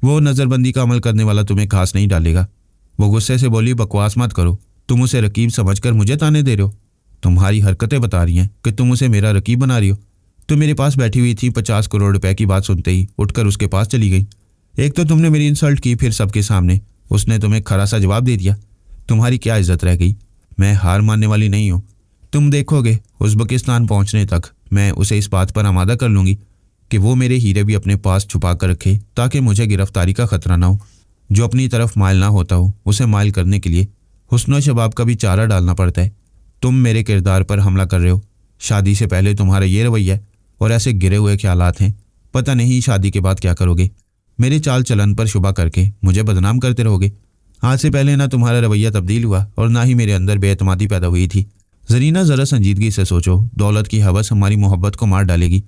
वो नज़रबंदी का अमल करने वाला तुम्हें खास नहीं डालेगा। वो गुस्से से बोली, बकवास मत करो, तुम उसे रकीब समझकर मुझे ताने दे रहे हो। तुम्हारी हरकतें बता रही हैं कि तुम उसे मेरा रकीब बना रही हो। तुम मेरे पास बैठी हुई थी, 50 करोड़ रुपए की बात सुनते ही उठकर उसके पास चली गई। एक तो तुमने मेरी इंसल्ट की, फिर सबके सामने उसने तुम्हें खरा सा जवाब दे दिया। तुम्हारी क्या इज्जत रह गई? मैं हार मानने वाली नहीं हूँ। तुम देखोगे, उज़्बेकिस्तान पहुँचने तक मैं उसे इस बात पर आमादा कर लूँगी कि वो मेरे हीरे भी अपने पास छुपा कर रखे ताकि मुझे गिरफ्तारी का खतरा ना हो। जो अपनी तरफ मायल ना होता हो उसे मायल करने के लिए हुस्न शबाब का भी चारा डालना पड़ता है। तुम मेरे किरदार पर हमला कर रहे हो। शादी से पहले तुम्हारा ये रवैया और ऐसे गिरे हुए ख्यालात हैं, पता नहीं शादी के बाद क्या करोगे। मेरे चाल चलन पर शुबा करके मुझे बदनाम करते रहोगे। आज से पहले ना तुम्हारा रवैया तब्दील हुआ और ना ही मेरे अंदर बेएतमादी पैदा हुई थी। जरीना, ज़रा संजीदगी से सोचो, दौलत की हवस हमारी मोहब्बत को मार डालेगी।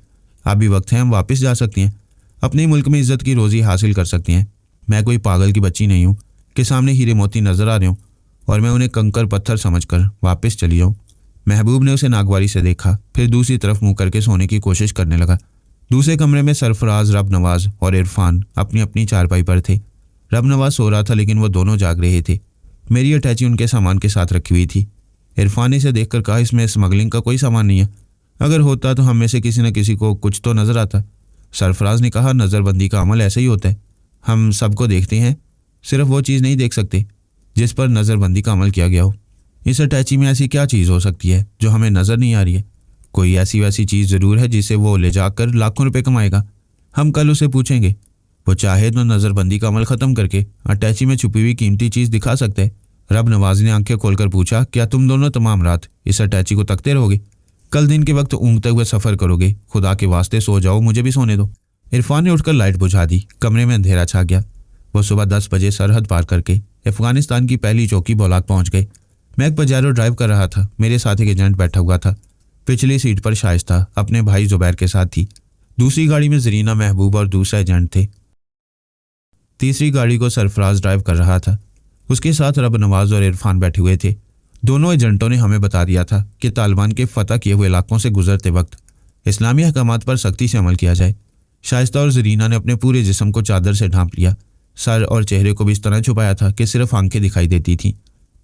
अभी वक्त है, हम वापस जा सकती हैं। अपने मुल्क में इज्जत की रोज़ी हासिल कर सकती हैं। मैं कोई पागल की बच्ची नहीं हूँ कि सामने हीरे मोती नजर आ रहे हों और मैं उन्हें कंकर पत्थर समझकर वापस चली जाऊँ। महबूब ने उसे नागवारी से देखा, फिर दूसरी तरफ मुंह करके सोने की कोशिश करने लगा। दूसरे कमरे में सरफराज, रब नवाज और इरफान अपनी अपनी चारपाई पर थे। रब नवाज सो रहा था लेकिन वो दोनों जाग रहे थे। मेरी अटैची उनके सामान के साथ रखी हुई थी। इरफान ने इसे देखकर कहा, इसमें स्मगलिंग का कोई सामान नहीं है, अगर होता तो हम में से किसी न किसी को कुछ तो नजर आता। सरफराज ने कहा, नज़रबंदी का अमल ऐसा ही होता है, हम सबको देखते हैं, सिर्फ वो चीज़ नहीं देख सकते जिस पर नज़रबंदी का अमल किया गया हो। इस अटैची में ऐसी क्या चीज़ हो सकती है जो हमें नज़र नहीं आ रही है? कोई ऐसी वैसी चीज़ ज़रूर है जिसे वो ले जाकर लाखों रुपए कमाएगा। हम कल उसे पूछेंगे, वो चाहे तो नज़रबंदी का अमल ख़त्म करके अटैची में छुपी हुई कीमती चीज़ दिखा सकते हैं। रब नवाज ने आंखें खोलकर पूछा, क्या तुम दोनों तमाम रात इस अटैची को तकते रहोगे? कल दिन के वक्त ऊँघते हुए सफ़र करोगे? खुदा के वास्ते सो जाओ, मुझे भी सोने दो। इरफान ने उठकर लाइट बुझा दी। कमरे में अंधेरा छा गया। वो सुबह 10 बजे सरहद पार करके अफगानिस्तान की पहली चौकी बौलाक पहुंच गए। मैं एक पजारो ड्राइव कर रहा था। मेरे साथ एक एजेंट बैठा हुआ था। पिछली सीट पर शाइस्ता अपने भाई जुबैर के साथ थी। दूसरी गाड़ी में जरीना, महबूब और दूसरा एजेंट थे। तीसरी गाड़ी को सरफराज ड्राइव कर रहा था। उसके साथ रब नवाज और इरफान बैठे हुए थे। दोनों एजेंटों ने हमें बता दिया था कि तालिबान के फतह किए हुए इलाकों से गुजरते वक्त इस्लामी अहकामात पर सख्ती से अमल किया जाए। शाइस्ता और जरीना ने अपने पूरे जिस्म को चादर से ढांप लिया। सर और चेहरे को भी इस तरह छुपाया था कि सिर्फ आंखें दिखाई देती थीं।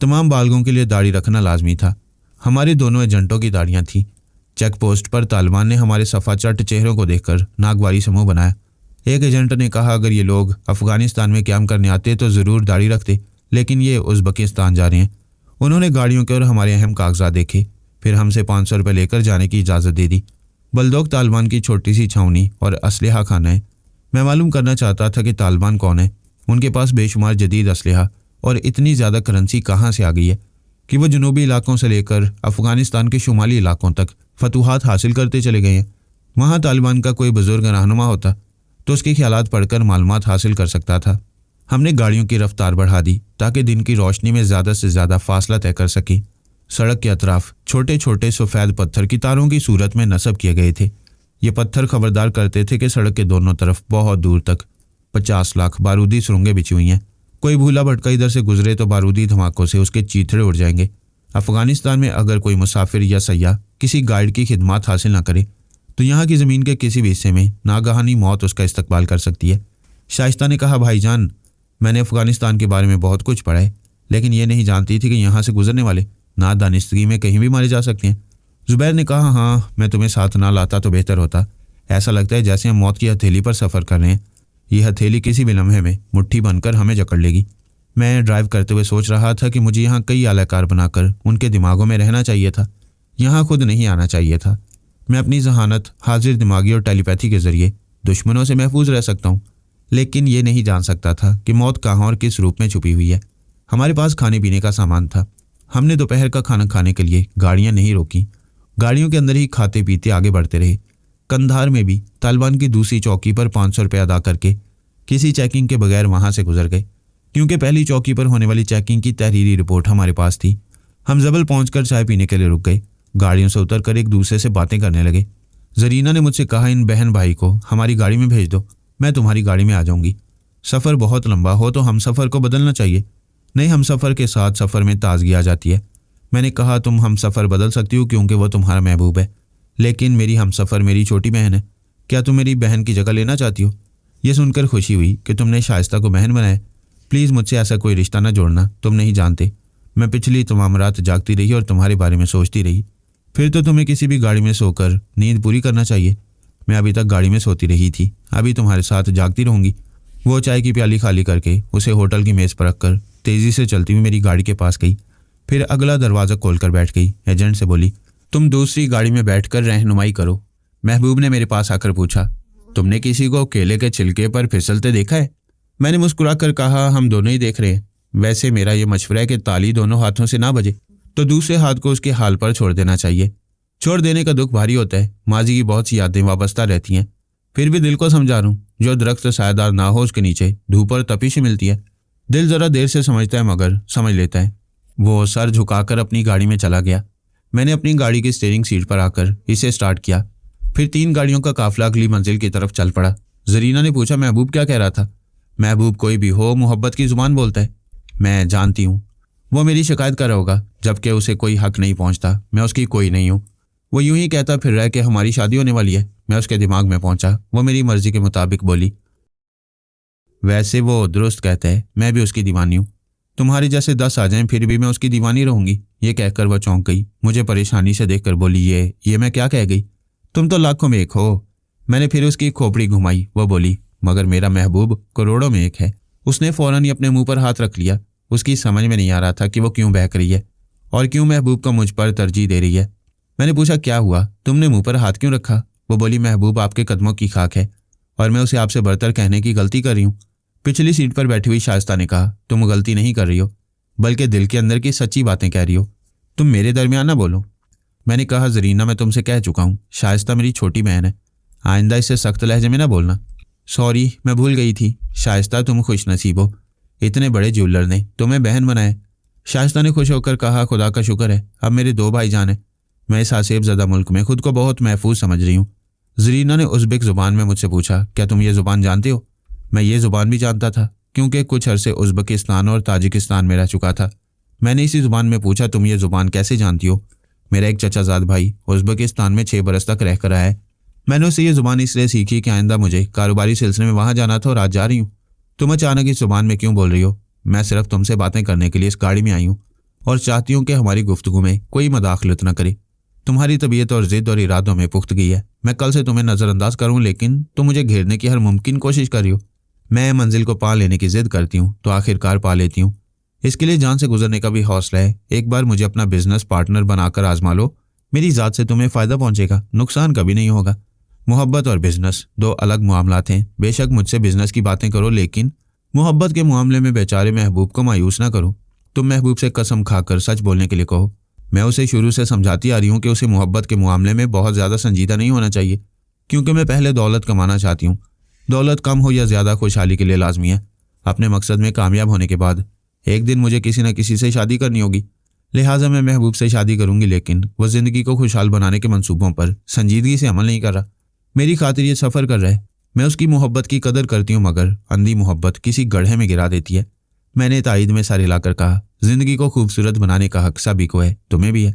तमाम बालगों के लिए दाढ़ी रखना लाजमी था। हमारे दोनों एजेंटों की दाढ़ियां थीं। चेक पोस्ट पर तालिबान ने हमारे सफ़ा चट चेहरों को देखकर नागवारी से मुंह बनाया। एक एजेंट ने कहा, अगर ये लोग अफगानिस्तान में क्याम करने आते तो ज़रूर दाढ़ी रखते, लेकिन ये उज़्बेकिस्तान जा रहे हैं। उन्होंने गाड़ियों के और हमारे अहम कागजात देखे, फिर हमसे 500 रुपये लेकर जाने की इजाज़त दे दी। बलदोग तालिबान की छोटी सी छावनी और असलहा खाना है। मैं मालूम करना चाहता था कि तालिबान कौन है, उनके पास बेशुमार जदीद असलहा और इतनी ज़्यादा करेंसी कहाँ से आ गई है कि वो जनूबी इलाकों से लेकर अफगानिस्तान के शुमाली इलाकों तक फतूहात हासिल करते चले गए हैं। वहाँ तालिबान का कोई बुजुर्ग रहनुमा होता तो उसके ख्यालात पढ़कर मालूमात हासिल कर सकता था। हमने गाड़ियों की रफ्तार बढ़ा दी ताकि दिन की रोशनी में ज़्यादा से ज़्यादा फासला तय कर सकें। सड़क के अतराफ छोटे छोटे सफ़ेद पत्थर की तारों की सूरत में नस्ब किए गए थे। ये पत्थर खबरदार करते थे कि सड़क के दोनों तरफ बहुत दूर तक 50 लाख बारूदी सुरंगें बिछी हुई हैं। कोई भूला भटका इधर से गुजरे तो बारूदी धमाकों से उसके चीथड़े उड़ जाएंगे। अफगानिस्तान में अगर कोई मुसाफिर या सयाह किसी गाइड की खिदमत हासिल ना करे तो यहाँ की ज़मीन के किसी भी हिस्से में नागहानी मौत उसका इस्तकबाल कर सकती है। शाइस्ता ने कहा, भाईजान, मैंने अफगानिस्तान के बारे में बहुत कुछ पढ़ा है, लेकिन ये नहीं जानती थी कि यहाँ से गुजरने वाले नादानिस्तगी में कहीं भी मारे जा सकते हैं। जुबैर ने कहा, हाँ, मैं तुम्हें साथ ना लाता तो बेहतर होता। ऐसा लगता है जैसे हम मौत की हथेली पर सफ़र कर रहे हैं। यह हथेली किसी भी लम्हे में मुट्ठी बनकर हमें जकड़ लेगी। मैं ड्राइव करते हुए सोच रहा था कि मुझे यहाँ कई आलाकार बनाकर उनके दिमागों में रहना चाहिए था, यहाँ खुद नहीं आना चाहिए था। मैं अपनी जहानत, हाजिर दिमागी और टेलीपैथी के ज़रिए दुश्मनों से महफूज रह सकता हूँ, लेकिन ये नहीं जान सकता था कि मौत कहाँ और किस रूप में छुपी हुई है। हमारे पास खाने पीने का सामान था। हमने दोपहर का खाना खाने के लिए गाड़ियाँ नहीं रोकी। गाड़ियों के अंदर ही खाते पीते आगे बढ़ते रहे। कंधार में भी तालिबान की दूसरी चौकी पर 500 रुपये अदा करके किसी चेकिंग के बगैर वहाँ से गुजर गए, क्योंकि पहली चौकी पर होने वाली चेकिंग की तहरीरी रिपोर्ट हमारे पास थी। हम जबल पहुँचकर चाय पीने के लिए रुक गए। गाड़ियों से उतरकर एक दूसरे से बातें करने लगे। जरीना ने मुझसे कहा, इन बहन भाई को हमारी गाड़ी में भेज दो, मैं तुम्हारी गाड़ी में आ जाऊंगी। सफ़र बहुत लंबा हो तो हम सफ़र को बदलना चाहिए। नहीं, हम सफ़र के साथ सफ़र में ताजगी आ जाती है। मैंने कहा, तुम हम सफ़र बदल सकती हो क्योंकि वो तुम्हारा महबूब है, लेकिन मेरी हम सफ़र मेरी छोटी बहन है। क्या तुम मेरी बहन की जगह लेना चाहती हो? यह सुनकर खुशी हुई कि तुमने शाइस्ता को बहन बनाया। प्लीज़ मुझसे ऐसा कोई रिश्ता ना जोड़ना, तुम नहीं जानते। मैं पिछली तमाम रात जागती रही और तुम्हारे बारे में सोचती रही। फिर तो तुम्हें किसी भी गाड़ी में सोकर नींद पूरी करना चाहिए। मैं अभी तक गाड़ी में सोती रही थी, अभी तुम्हारे साथ जागती रहूंगी। वो चाय की प्याली खाली करके उसे होटल की मेज़ पर रखकर तेज़ी से चलती हुई मेरी गाड़ी के पास गई। फिर अगला दरवाज़ा खोलकर बैठ गई। एजेंट से बोली, तुम दूसरी गाड़ी में बैठकर रहनुमाई करो। महबूब ने मेरे पास आकर पूछा, तुमने किसी को केले के छिलके पर फिसलते देखा है? मैंने मुस्कुरा कर कहा, हम दोनों ही देख रहे हैं। वैसे मेरा ये मशवरा है कि ताली दोनों हाथों से ना बजे तो दूसरे हाथ को उसके हाल पर छोड़ देना चाहिए। छोड़ देने का दुख भारी होता है। माजी की बहुत सी यादें वाबस्ता रहती हैं। फिर भी दिल को समझा रहा हूँ, जो दरख्त सायेदार ना हो उसके नीचे धूप और तपिश मिलती है। दिल ज़रा देर से समझता है मगर समझ लेता है। वो सर झुकाकर अपनी गाड़ी में चला गया। मैंने अपनी गाड़ी की स्टीयरिंग सीट पर आकर इसे स्टार्ट किया। फिर 3 गाड़ियों का काफिला अगली मंजिल की तरफ चल पड़ा। जरीना ने पूछा, महबूब क्या कह रहा था? महबूब कोई भी हो मोहब्बत की जुबान बोलता है। मैं जानती हूँ। वो मेरी शिकायत कर रहा होगा, जबकि उसे कोई हक नहीं पहुँचता। मैं उसकी कोई नहीं हूँ। वो यूं ही कहता फिर रहा है कि हमारी शादी होने वाली है। मैं उसके दिमाग में पहुंचा। वो मेरी मर्जी के मुताबिक बोली, वैसे वो दुरुस्त कहता है, मैं भी उसकी दीवानी हूँ। तुम्हारे जैसे 10 आ जाएं फिर भी मैं उसकी दीवानी रहूंगी। ये कहकर वह चौंक गई। मुझे परेशानी से देखकर बोली, ये मैं क्या कह गई? तुम तो लाखों में एक हो। मैंने फिर उसकी खोपड़ी घुमाई। वो बोली, मगर मेरा महबूब करोड़ों में एक है। उसने फौरन ही अपने मुंह पर हाथ रख लिया। उसकी समझ में नहीं आ रहा था कि वो क्यों बहक रही है और क्यों महबूब को मुझ पर तरजीह दे रही है। मैंने पूछा, क्या हुआ? तुमने मुंह पर हाथ क्यों रखा? वो बोली, महबूब आपके कदमों की खाक है और मैं उसे आपसे बढ़कर कहने की गलती कर रही हूँ। पिछली सीट पर बैठी हुई शाइस्ता ने कहा, तुम गलती नहीं कर रही हो, बल्कि दिल के अंदर की सच्ची बातें कह रही हो। तुम मेरे दरमियान ना बोलो। मैंने कहा, जरीना मैं तुमसे कह चुका हूँ, शाइस्ता मेरी छोटी बहन है। आइंदा इससे सख्त लहजे में ना बोलना। सॉरी, मैं भूल गई थी। शाइस्ता तुम खुश नसीब हो, इतने बड़े ज्वेलर ने तुम्हें बहन बनाए। शाइस्ता ने खुश होकर कहा, खुदा का शुक्र है, अब मेरे 2 भाईजान हैं। मैं इस आसेब ज़दा मुल्क में खुद को बहुत महफूज समझ रही हूँ। जरीना ने उज़्बेक ज़ुबान में मुझसे पूछा, क्या तुम ये ज़ुबान जानते हो? मैं ये ज़ुबान भी जानता था, क्योंकि कुछ अरसे उज़्बेकिस्तान और ताजिकिस्तान में रह चुका था। मैंने इसी ज़ुबान में पूछा, तुम ये ज़ुबान कैसे जानती हो? मेरा एक चचाजाद भाई उज़्बेकिस्तान में 6 बरस तक रह कर आया है। मैंने उससे ये ज़ुबान इसलिए सीखी कि आइंदा मुझे कारोबारी सिलसिले में वहाँ जाना था और आज जा रही हूँ। तुम अचानक इस ज़ुबान में क्यों बोल रही हो? मैं सिर्फ तुमसे बातें करने के लिए इस गाड़ी में आई हूँ और चाहती हूँ कि हमारी गुफ्तगू में कोई मदाखलत न करे। तुम्हारी तबीयत और ज़िद और इरादों में पुख्तगी है। मैं कल से तुम्हें नज़रअंदाज करूँ, लेकिन तुम मुझे घेरने की हर मुमकिन कोशिश कर रही हो। मैं मंजिल को पा लेने की जिद करती हूँ तो आखिरकार पा लेती हूँ। इसके लिए जान से गुजरने का भी हौसला है। एक बार मुझे अपना बिजनेस पार्टनर बनाकर आजमा लो। मेरी ज़ात से तुम्हें फ़ायदा पहुँचेगा, नुकसान कभी नहीं होगा। मोहब्बत और बिजनेस 2 अलग मामलात हैं। बेशक मुझसे बिजनेस की बातें करो, लेकिन मोहब्बत के मामले में बेचारे महबूब को मायूस ना करो। तुम महबूब से कसम खाकर सच बोलने के लिए कहो। मैं उसे शुरू से समझाती आ रही हूँ कि उसे मोहब्बत के मामले में बहुत ज़्यादा संजीदा नहीं होना चाहिए, क्योंकि मैं पहले दौलत कमाना चाहती हूँ। दौलत कम हो या ज़्यादा खुशहाली के लिए लाजमी है। अपने मकसद में कामयाब होने के बाद एक दिन मुझे किसी न किसी से शादी करनी होगी, लिहाजा मैं महबूब से शादी करूंगी। लेकिन वह ज़िंदगी को खुशहाल बनाने के मंसूबों पर संजीदगी से अमल नहीं कर रहा। मेरी खातिर ये सफ़र कर रहा है। मैं उसकी मोहब्बत की कदर करती हूँ, मगर अंधी मोहब्बत किसी गड्ढे में गिरा देती है। मैंने तायद में सर हिलाकर कहा, जिंदगी को खूबसूरत बनाने का हक सभी को है, तुम्हें भी है।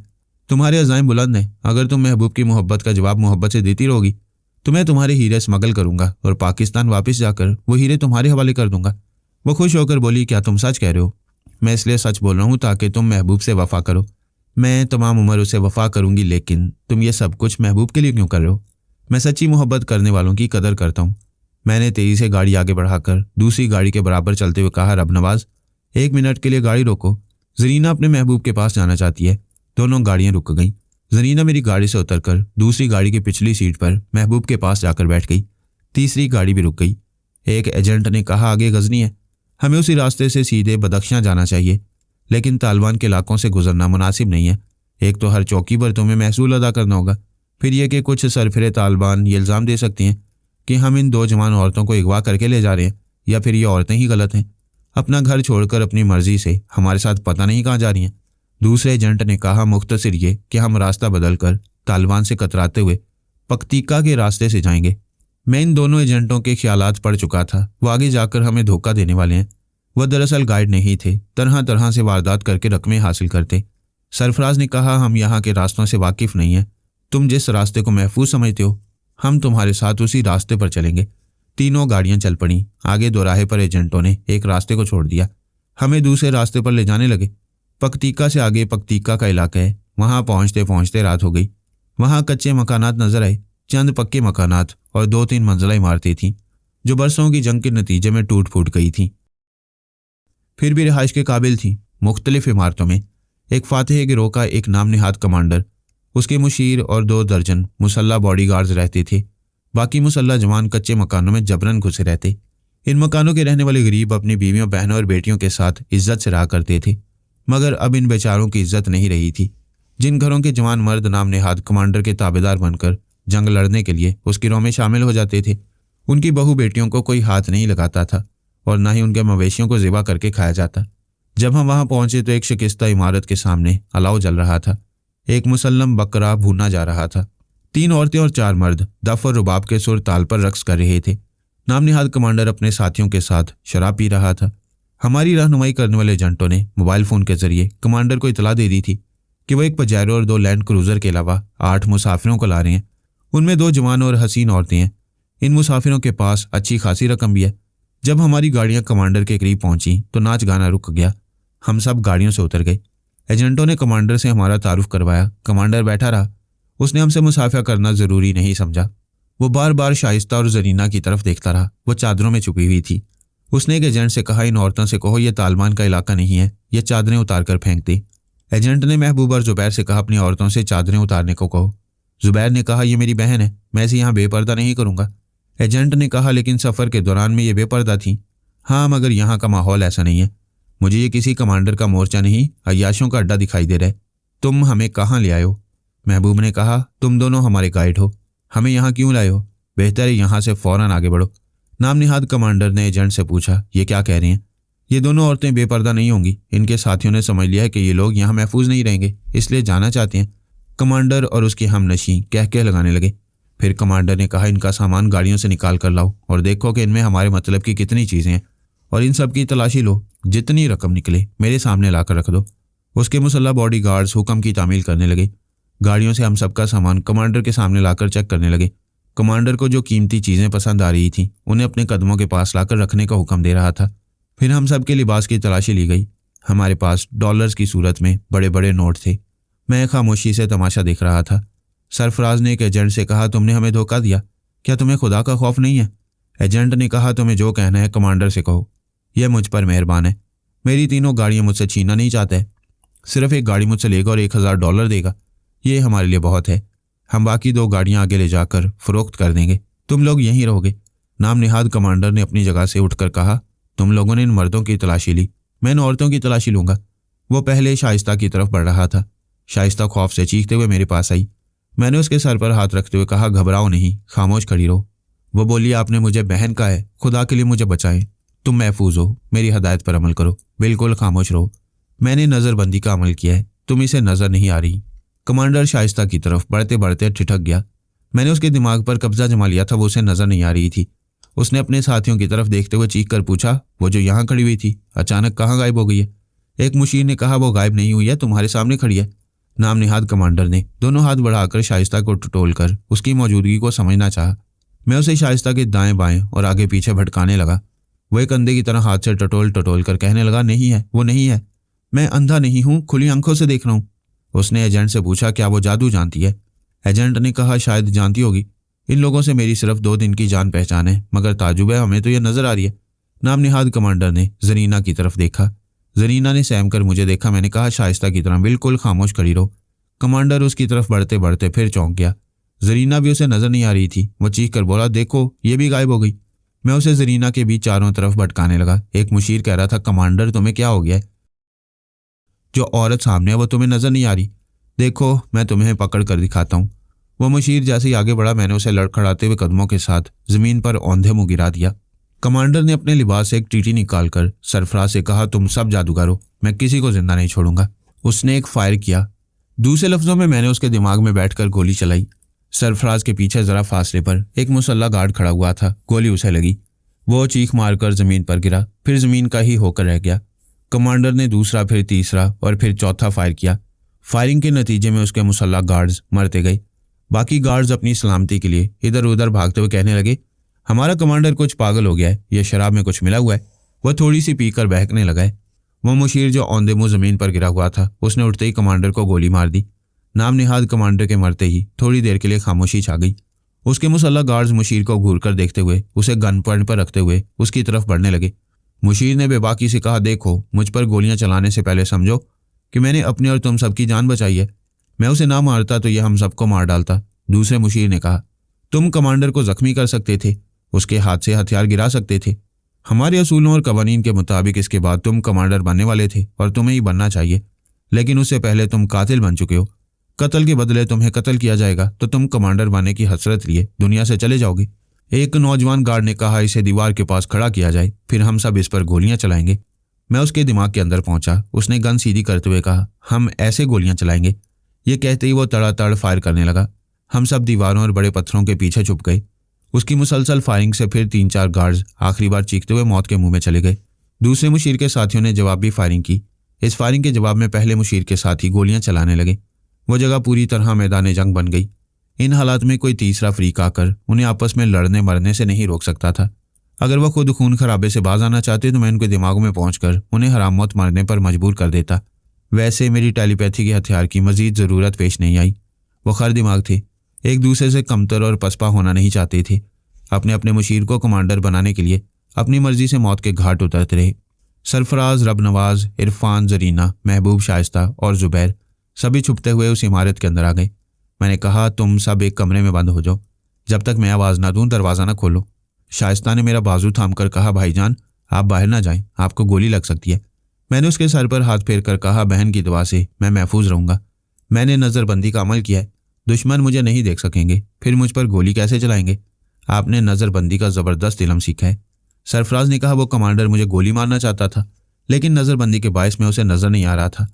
तुम्हारे अज़ाइम बुलंद हैं। अगर तुम महबूब की मोहब्बत का जवाब मोहब्बत से देती रहोगी तो मैं तुम्हारे हीरे स्मगल करूंगा और पाकिस्तान वापस जाकर वो हीरे तुम्हारे हवाले कर दूंगा। वो खुश होकर बोली, क्या तुम सच कह रहे हो? मैं इसलिए सच बोल रहा हूँ ताकि तुम महबूब से वफा करो। मैं तमाम उम्र उसे वफा करूंगी, लेकिन तुम ये सब कुछ महबूब के लिए क्यों कर रहे हो? मैं सच्ची मोहब्बत करने वालों की कदर करता हूँ। मैंने तेजी से गाड़ी आगे बढ़ाकर दूसरी गाड़ी के बराबर चलते हुए कहा, रब नवाज 1 मिनट के लिए गाड़ी रोको। जरीना अपने महबूब के पास जाना चाहती है। दोनों गाड़ियां रुक गईं। जरीना मेरी गाड़ी से उतरकर दूसरी गाड़ी की पिछली सीट पर महबूब के पास जाकर बैठ गई। तीसरी गाड़ी भी रुक गई। एक एजेंट ने कहा, आगे गजनी है, हमें उसी रास्ते से सीधे बदख्शां जाना चाहिए, लेकिन तालिबान के इलाकों से गुजरना मुनासिब नहीं है। एक तो हर चौकी पर तुम्हें महसूल अदा करना होगा, फिर यह कि कुछ सरफिरे तालिबान ये इल्ज़ाम दे सकती हैं कि हम इन 2 जवान औरतों को अगवा करके ले जा रहे हैं, या फिर ये औरतें ही गलत हैं, अपना घर छोड़कर अपनी मर्जी से हमारे साथ पता नहीं कहाँ जा रही हैं। दूसरे एजेंट ने कहा, मुख्तसर ये कि हम रास्ता बदल कर तालिबान से कतराते हुए पख्तीका के रास्ते से जाएंगे। मैं इन दोनों एजेंटों के ख्यालात पढ़ चुका था। वो आगे जाकर हमें धोखा देने वाले हैं। वह दरअसल गाइड नहीं थे, तरह तरह से वारदात करके रकमें हासिल करते। सरफराज ने कहा, हम यहाँ के रास्तों से वाकिफ नहीं हैं। तुम जिस रास्ते को महफूज समझते हो, हम तुम्हारे साथ उसी रास्ते पर चलेंगे। तीनों गाड़ियां चल पड़ी। आगे दोराहे पर एजेंटों ने एक रास्ते को छोड़ दिया, हमें दूसरे रास्ते पर ले जाने लगे। पख्तीका से आगे पख्तीका का इलाका है। वहां पहुंचते पहुंचते रात हो गई। वहां कच्चे मकानात नजर आए, चंद पक्के मकानात और 2-3 मंजिला इमारतें थीं जो बरसों की जंग के नतीजे में टूट फूट गई थीं, फिर भी रिहाइश के काबिल थी। मुख्तलिफ इमारतों में एक फातेह गिरोह का एक नाम निहाद कमांडर, उसके मुशीर और 2 दर्जन मुसल्ला बॉडीगार्ड्स रहते थे। बाकी मुसल्ला जवान कच्चे मकानों में जबरन घुसे रहते। इन मकानों के रहने वाले गरीब अपनी बीवियों, बहनों और बेटियों के साथ इज्जत से रहा करते थे, मगर अब इन बेचारों की इज्जत नहीं रही थी। जिन घरों के जवान मर्द नाम निहाद कमांडर के ताबेदार बनकर जंग लड़ने के लिए उस गिरोह में शामिल हो जाते थे, उनकी बहू बेटियों को कोई हाथ नहीं लगाता था और न ही उनके मवेशियों को ज़िबा करके खाया जाता। जब हम वहां पहुंचे तो एक शिकस्ता इमारत के सामने अलाव जल रहा था। एक मुसल्लम बकरा भूना जा रहा था। 3 औरतें और 4 मर्द दफ और रुबाब के सुर ताल पर रक्स कर रहे थे। नाम निहाद कमांडर अपने साथियों के साथ शराब पी रहा था। हमारी रहनुमाई करने वाले एजेंटों ने मोबाइल फ़ोन के जरिए कमांडर को इतला दे दी थी कि वो एक पजेरो और 2 लैंड क्रूज़र के अलावा 8 मुसाफिरों को ला रहे हैं। उनमें 2 जवान और हसीन औरतें हैं। इन मुसाफिरों के पास अच्छी खासी रकम भी है। जब हमारी गाड़ियां कमांडर के करीब पहुंची तो नाच गाना रुक गया। हम सब गाड़ियों से उतर गए। एजेंटों ने कमांडर से हमारा तारुफ करवाया। कमांडर बैठा रहा। उसने हमसे मुसाफिया करना ज़रूरी नहीं समझा। वो बार बार शाइस्ता और जरीना की तरफ देखता रहा। वो चादरों में छुपी हुई थी। उसने एक एजेंट से कहा, इन औरतों से कहो ये तालिबान का इलाका नहीं है, ये चादरें उतार कर फेंक दी। एजेंट ने महबूब और जुबैर से कहा, अपनी औरतों से चादरें उतारने को कहो। जुबैर ने कहा, यह मेरी बहन है, मैं इसे यहाँ बेपर्दा नहीं करूँगा। एजेंट ने कहा, लेकिन सफ़र के दौरान में ये बेपर्दा थी। हाँ, मगर यहाँ का माहौल ऐसा नहीं है। मुझे ये किसी कमांडर का मोर्चा नहीं, अय्याशों का अड्डा दिखाई दे रहा है। तुम हमें कहाँ ले आए हो? महबूब ने कहा, तुम दोनों हमारे गाइड हो, हमें यहाँ क्यों लाए हो? बेहतर है यहाँ से फ़ौरन आगे बढ़ो। नाम निहाद कमांडर ने एजेंट से पूछा, ये क्या कह रहे हैं? ये दोनों औरतें बेपर्दा नहीं होंगी। इनके साथियों ने समझ लिया है कि ये लोग यहाँ महफूज नहीं रहेंगे, इसलिए जाना चाहते हैं। कमांडर और उसके हमनशी कह लगाने लगे। फिर कमांडर ने कहा, इनका सामान गाड़ियों से निकाल कर लाओ और देखो कि इनमें हमारे मतलब की कितनी चीज़ें हैं, और इन सब की तलाशी लो। जितनी रकम निकले मेरे सामने लाकर रख दो। उसके मुसल्ला बॉडी गार्ड्स हुक्म की तामील करने लगे। गाड़ियों से हम सबका सामान कमांडर के सामने लाकर चेक करने लगे। कमांडर को जो कीमती चीज़ें पसंद आ रही थीं उन्हें अपने कदमों के पास लाकर रखने का हुक्म दे रहा था। फिर हम सब के लिबास की तलाशी ली गई। हमारे पास डॉलर्स की सूरत में बड़े बड़े नोट थे। मैं खामोशी से तमाशा देख रहा था। सरफराज ने एक एजेंट से कहा, तुमने हमें धोखा दिया, क्या तुम्हें खुदा का खौफ नहीं है? एजेंट ने कहा, तुम्हें जो कहना है कमांडर से कहो, यह मुझ पर मेहरबान है। मेरी तीनों गाड़ियाँ मुझसे छीनना नहीं चाहता है। सिर्फ एक गाड़ी मुझसे लेगा और $1000 देगा, ये हमारे लिए बहुत है। हम बाकी 2 गाड़ियां आगे ले जाकर फरोख्त कर देंगे, तुम लोग यहीं रहोगे। नाम निहाद कमांडर ने अपनी जगह से उठकर कहा, तुम लोगों ने इन मर्दों की तलाशी ली, मैं इन औरतों की तलाशी लूंगा। वो पहले शाइस्ता की तरफ बढ़ रहा था। शाइस्ता खौफ से चीखते हुए मेरे पास आई। मैंने उसके सर पर हाथ रखते हुए कहा, घबराओ नहीं, खामोश खड़ी रहो। वो बोली, आपने मुझे बहन कहा है, खुदा के लिए मुझे बचाएं। तुम महफूज हो, मेरी हदायत पर अमल करो, बिल्कुल खामोश रहो। मैंने नज़रबंदी का अमल किया है, तुम इसे नज़र नहीं आ रही। कमांडर शाइस्ता की तरफ बढ़ते बढ़ते ठिठक गया। मैंने उसके दिमाग पर कब्जा जमा लिया था, वो उसे नजर नहीं आ रही थी। उसने अपने साथियों की तरफ देखते हुए चीख कर पूछा, वो जो यहाँ खड़ी हुई थी अचानक कहाँ गायब हो गई है? एक मुशीर ने कहा, वो गायब नहीं हुई है, तुम्हारे सामने खड़ी है। नाम निहाद कमांडर ने दोनों हाथ बढ़ाकर शाइस्ता को टटोल कर उसकी मौजूदगी को समझना चाहा। मैं उसे शाइस्ता के दाएं बाएं और आगे पीछे भटकाने लगा। वो एक अंधे की तरह हाथ से टटोल टटोल कर कहने लगा, नहीं है, वो नहीं है, मैं अंधा नहीं हूँ, खुली आंखों से देख रहा हूँ। उसने एजेंट से पूछा, क्या वो जादू जानती है? एजेंट ने कहा, शायद जानती होगी। इन लोगों से मेरी सिर्फ 2 दिन की जान पहचान है, मगर ताजुब है, हमें तो यह नजर आ रही है। नाम निहाद कमांडर ने जरीना की तरफ देखा। जरीना ने सहम कर मुझे देखा। मैंने कहा, शाइस्ता की तरह बिल्कुल खामोश खड़ी रहो। कमांडर उसकी तरफ बढ़ते बढ़ते फिर चौंक गया। जरीना भी उसे नजर नहीं आ रही थी। वो चीख कर बोला, देखो ये भी गायब हो गई। मैं उसे जरीना के बीच चारों तरफ भटकाने लगा। एक मुशीर कह रहा था, कमांडर तुम्हें क्या हो गया है? जो औरत सामने है वो तुम्हें नजर नहीं आ रही? देखो मैं तुम्हें पकड़ कर दिखाता हूँ। वो मुशीर जैसे ही आगे बढ़ा, मैंने उसे लड़खड़ाते हुए कदमों के साथ जमीन पर औंधे मुंह गिरा दिया। कमांडर ने अपने लिबास से एक टीटी निकालकर सरफराज से कहा, तुम सब जादूगर हो, मैं किसी को जिंदा नहीं छोड़ूंगा। उसने एक फायर किया। दूसरे लफ्जों में मैंने उसके दिमाग में बैठकर गोली चलाई। सरफराज के पीछे जरा फासले पर एक मुसल्ला गार्ड खड़ा हुआ था। गोली उसे लगी। वो चीख मारकर जमीन पर गिरा, फिर जमीन का ही होकर रह गया। कमांडर ने दूसरा, फिर तीसरा और फिर चौथा फायर किया। फायरिंग के नतीजे में उसके मुसल्ला गार्ड्स मरते गए। बाकी गार्ड्स अपनी सलामती के लिए इधर उधर भागते हुए कहने लगे, हमारा कमांडर कुछ पागल हो गया है, यह शराब में कुछ मिला हुआ है। वह थोड़ी सी पीकर बहकने लगा है। वह मुशीर जो औंधे मुंह जमीन पर गिरा हुआ था, उसने उठते ही कमांडर को गोली मार दी। नाम निहाद कमांडर के मरते ही थोड़ी देर के लिए खामोशी छा गई। उसके मुसल्ला गार्ड्स मुशीर को घूर कर देखते हुए, उसे गन पॉइंट पर रखते हुए उसकी तरफ बढ़ने लगे। मुशीर ने बेबाकी से कहा, देखो मुझ पर गोलियां चलाने से पहले समझो कि मैंने अपनी और तुम सबकी जान बचाई है। मैं उसे ना मारता तो यह हम सबको मार डालता। दूसरे मुशीर ने कहा, तुम कमांडर को जख्मी कर सकते थे, उसके हाथ से हथियार गिरा सकते थे। हमारे असूलों और कवानीन के मुताबिक इसके बाद तुम कमांडर बनने वाले थे और तुम्हें ही बनना चाहिए, लेकिन उससे पहले तुम कातिल बन चुके हो। कत्ल के बदले तुम्हें कत्ल किया जाएगा तो तुम कमांडर बनने की हसरत लिए दुनिया से चले जाओगे। एक नौजवान गार्ड ने कहा, इसे दीवार के पास खड़ा किया जाए, फिर हम सब इस पर गोलियां चलाएंगे। मैं उसके दिमाग के अंदर पहुंचा। उसने गन सीधी करते हुए कहा, हम ऐसे गोलियां चलाएंगे। ये कहते ही वो तड़ातड़ फायर करने लगा। हम सब दीवारों और बड़े पत्थरों के पीछे छुप गए। उसकी मुसलसल फायरिंग से फिर 3-4 गार्ड्स आखिरी बार चीखते हुए मौत के मुंह में चले गए। दूसरे मुशीर के साथियों ने जवाबी फायरिंग की। इस फायरिंग के जवाब में पहले मुशीर के साथी गोलियां चलाने लगे। वो जगह पूरी तरह मैदान जंग बन गई। इन हालात में कोई तीसरा फरीक आकर उन्हें आपस में लड़ने मरने से नहीं रोक सकता था। अगर वह खुद खून खराबे से बाज आना चाहते तो मैं उनके दिमागों में पहुंचकर उन्हें हराम मौत मारने पर मजबूर कर देता। वैसे मेरी टेलीपैथी के हथियार की मजीद ज़रूरत पेश नहीं आई। वो खर दिमाग थे, एक दूसरे से कमतर और पसपा होना नहीं चाहते थे। अपने अपने मुशीर को कमांडर बनाने के लिए अपनी मर्जी से मौत के घाट उतरते रहे। सरफराज, रबनवाज, इरफान, जरीना, महबूब, शाइस्ता और जुबैर सभी छुपते हुए उस इमारत के अंदर आ गए। मैंने कहा, तुम सब एक कमरे में बंद हो जाओ, जब तक मैं आवाज़ ना दूं दरवाज़ा ना खोलो। शाइस्ता ने मेरा बाजू थाम कर कहा, भाईजान आप बाहर ना जाएं, आपको गोली लग सकती है। मैंने उसके सर पर हाथ फेर कर कहा, बहन की दुआ से मैं महफूज रहूंगा। मैंने नज़रबंदी का अमल किया है, दुश्मन मुझे नहीं देख सकेंगे, फिर मुझ पर गोली कैसे चलाएंगे। आपने नज़रबंदी का ज़बरदस्त इल्म सीखा है। सरफराज ने कहा, वो कमांडर मुझे गोली मारना चाहता था, लेकिन नज़रबंदी के बायस में उसे नज़र नहीं आ रहा था।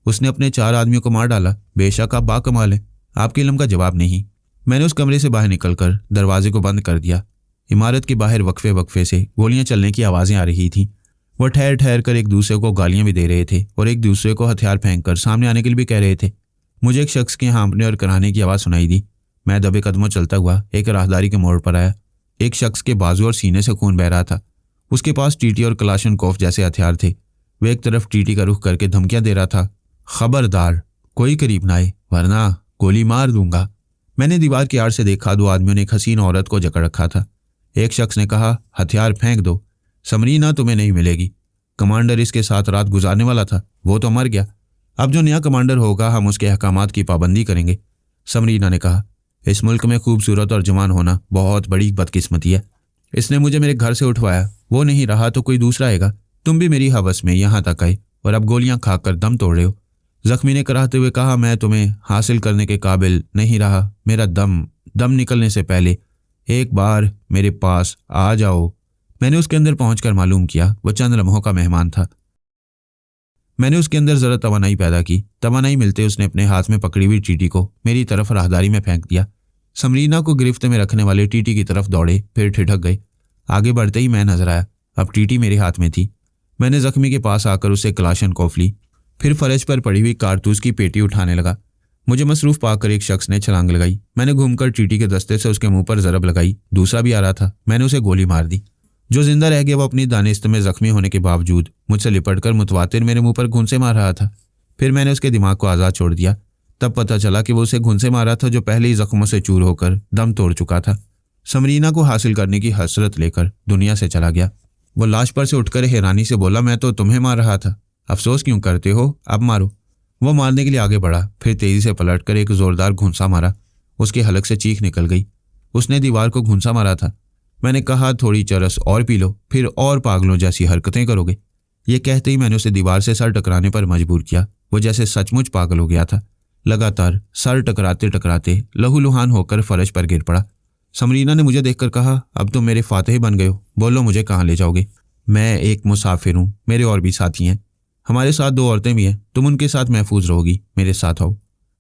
उसने अपने 4 आदमियों को मार डाला। बेशक आप बाकमाल हैं, आपके इल्म का जवाब नहीं। मैंने उस कमरे से बाहर निकलकर दरवाजे को बंद कर दिया। इमारत के बाहर वक्फे वक्फे से गोलियां चलने की आवाज़ें आ रही थीं। वह ठहर ठहर कर एक दूसरे को गालियां भी दे रहे थे और एक दूसरे को हथियार फेंक कर सामने आने के लिए भी कह रहे थे। मुझे एक शख्स के हाँफने और कराहने की आवाज़ सुनाई दी। मैं दबे कदमों चलता हुआ एक राहदारी के मोड़ पर आया। एक शख्स के बाजू और सीने से खून बह रहा था। उसके पास टीटी और कलाशनकोफ जैसे हथियार थे। वह एक तरफ टीटी का रुख करके धमकियां दे रहा था, खबरदार कोई करीब ना आए वरना गोली मार दूंगा। मैंने दीवार की आड़ से देखा, 2 आदमियों ने एक हसीन औरत को जकड़ रखा था। एक शख्स ने कहा, हथियार फेंक दो, समरीना तुम्हें नहीं मिलेगी। कमांडर इसके साथ रात गुजारने वाला था, वो तो मर गया। अब जो नया कमांडर होगा हम उसके अहकामात की पाबंदी करेंगे। समरीना ने कहा, इस मुल्क में खूबसूरत और जवान होना बहुत बड़ी बदकिस्मती है। इसने मुझे मेरे घर से उठवाया, वो नहीं रहा तो कोई दूसरा आएगा। तुम भी मेरी हवस में यहाँ तक आए और अब गोलियां खाकर दम तोड़ रहे हो। जख्मी ने कराहते हुए कहा, मैं तुम्हें हासिल करने के काबिल नहीं रहा। मेरा दम निकलने से पहले एक बार मेरे पास आ जाओ। मैंने उसके अंदर पहुंचकर मालूम किया वह चंद लम्हों का मेहमान था। मैंने उसके अंदर जरा तवानाई पैदा की। तवानाई मिलते उसने अपने हाथ में पकड़ी हुई टीटी को मेरी तरफ राहदारी में फेंक दिया। समरीना को गिरफ्त में रखने वाले टीटी की तरफ दौड़े, फिर ठिठक गए। आगे बढ़ते ही मैं नजर आया, अब टीटी मेरे हाथ में थी। मैंने जख्मी के पास आकर उसे कलाशनकोफ ली, फिर फर्श पर पड़ी हुई कारतूस की पेटी उठाने लगा। मुझे मसरूफ पाकर एक शख्स ने छलांग लगाई। मैंने घूमकर टीटी के दस्ते से उसके मुंह पर जरब लगाई। दूसरा भी आ रहा था, मैंने उसे गोली मार दी। जो जिंदा रह गया वो अपनी दानिस्त में जख्मी होने के बावजूद मुझसे लिपटकर मुतवातिर मेरे मुंह पर घुंसे मार रहा था। फिर मैंने उसके दिमाग को आज़ाद छोड़ दिया। तब पता चला कि वो उसे घुंसे मारा था जो पहले ही जख्मों से चूर होकर दम तोड़ चुका था। समरीना को हासिल करने की हसरत लेकर दुनिया से चला गया। वो लाश पर से उठकर हैरानी से बोला, मैं तो तुम्हें मार रहा था, अफसोस क्यों करते हो, अब मारो। वो मारने के लिए आगे बढ़ा, फिर तेजी से पलटकर एक जोरदार घुंसा मारा। उसके हलक से चीख निकल गई। उसने दीवार को घुंसा मारा था। मैंने कहा, थोड़ी चरस और पी लो, फिर और पागलों जैसी हरकतें करोगे। ये कहते ही मैंने उसे दीवार से सर टकराने पर मजबूर किया। वो जैसे सचमुच पागल हो गया था। लगातार सर टकराते टकराते लहूलुहान होकर फर्श पर गिर पड़ा। समरीना ने मुझे देखकर कहा, अब तुम मेरे फातेह बन गए हो, बोलो मुझे कहाँ ले जाओगे। मैं एक मुसाफिर हूँ, मेरे और भी साथी हैं। हमारे साथ 2 औरतें भी हैं, तुम उनके साथ महफूज रहोगी, मेरे साथ आओ।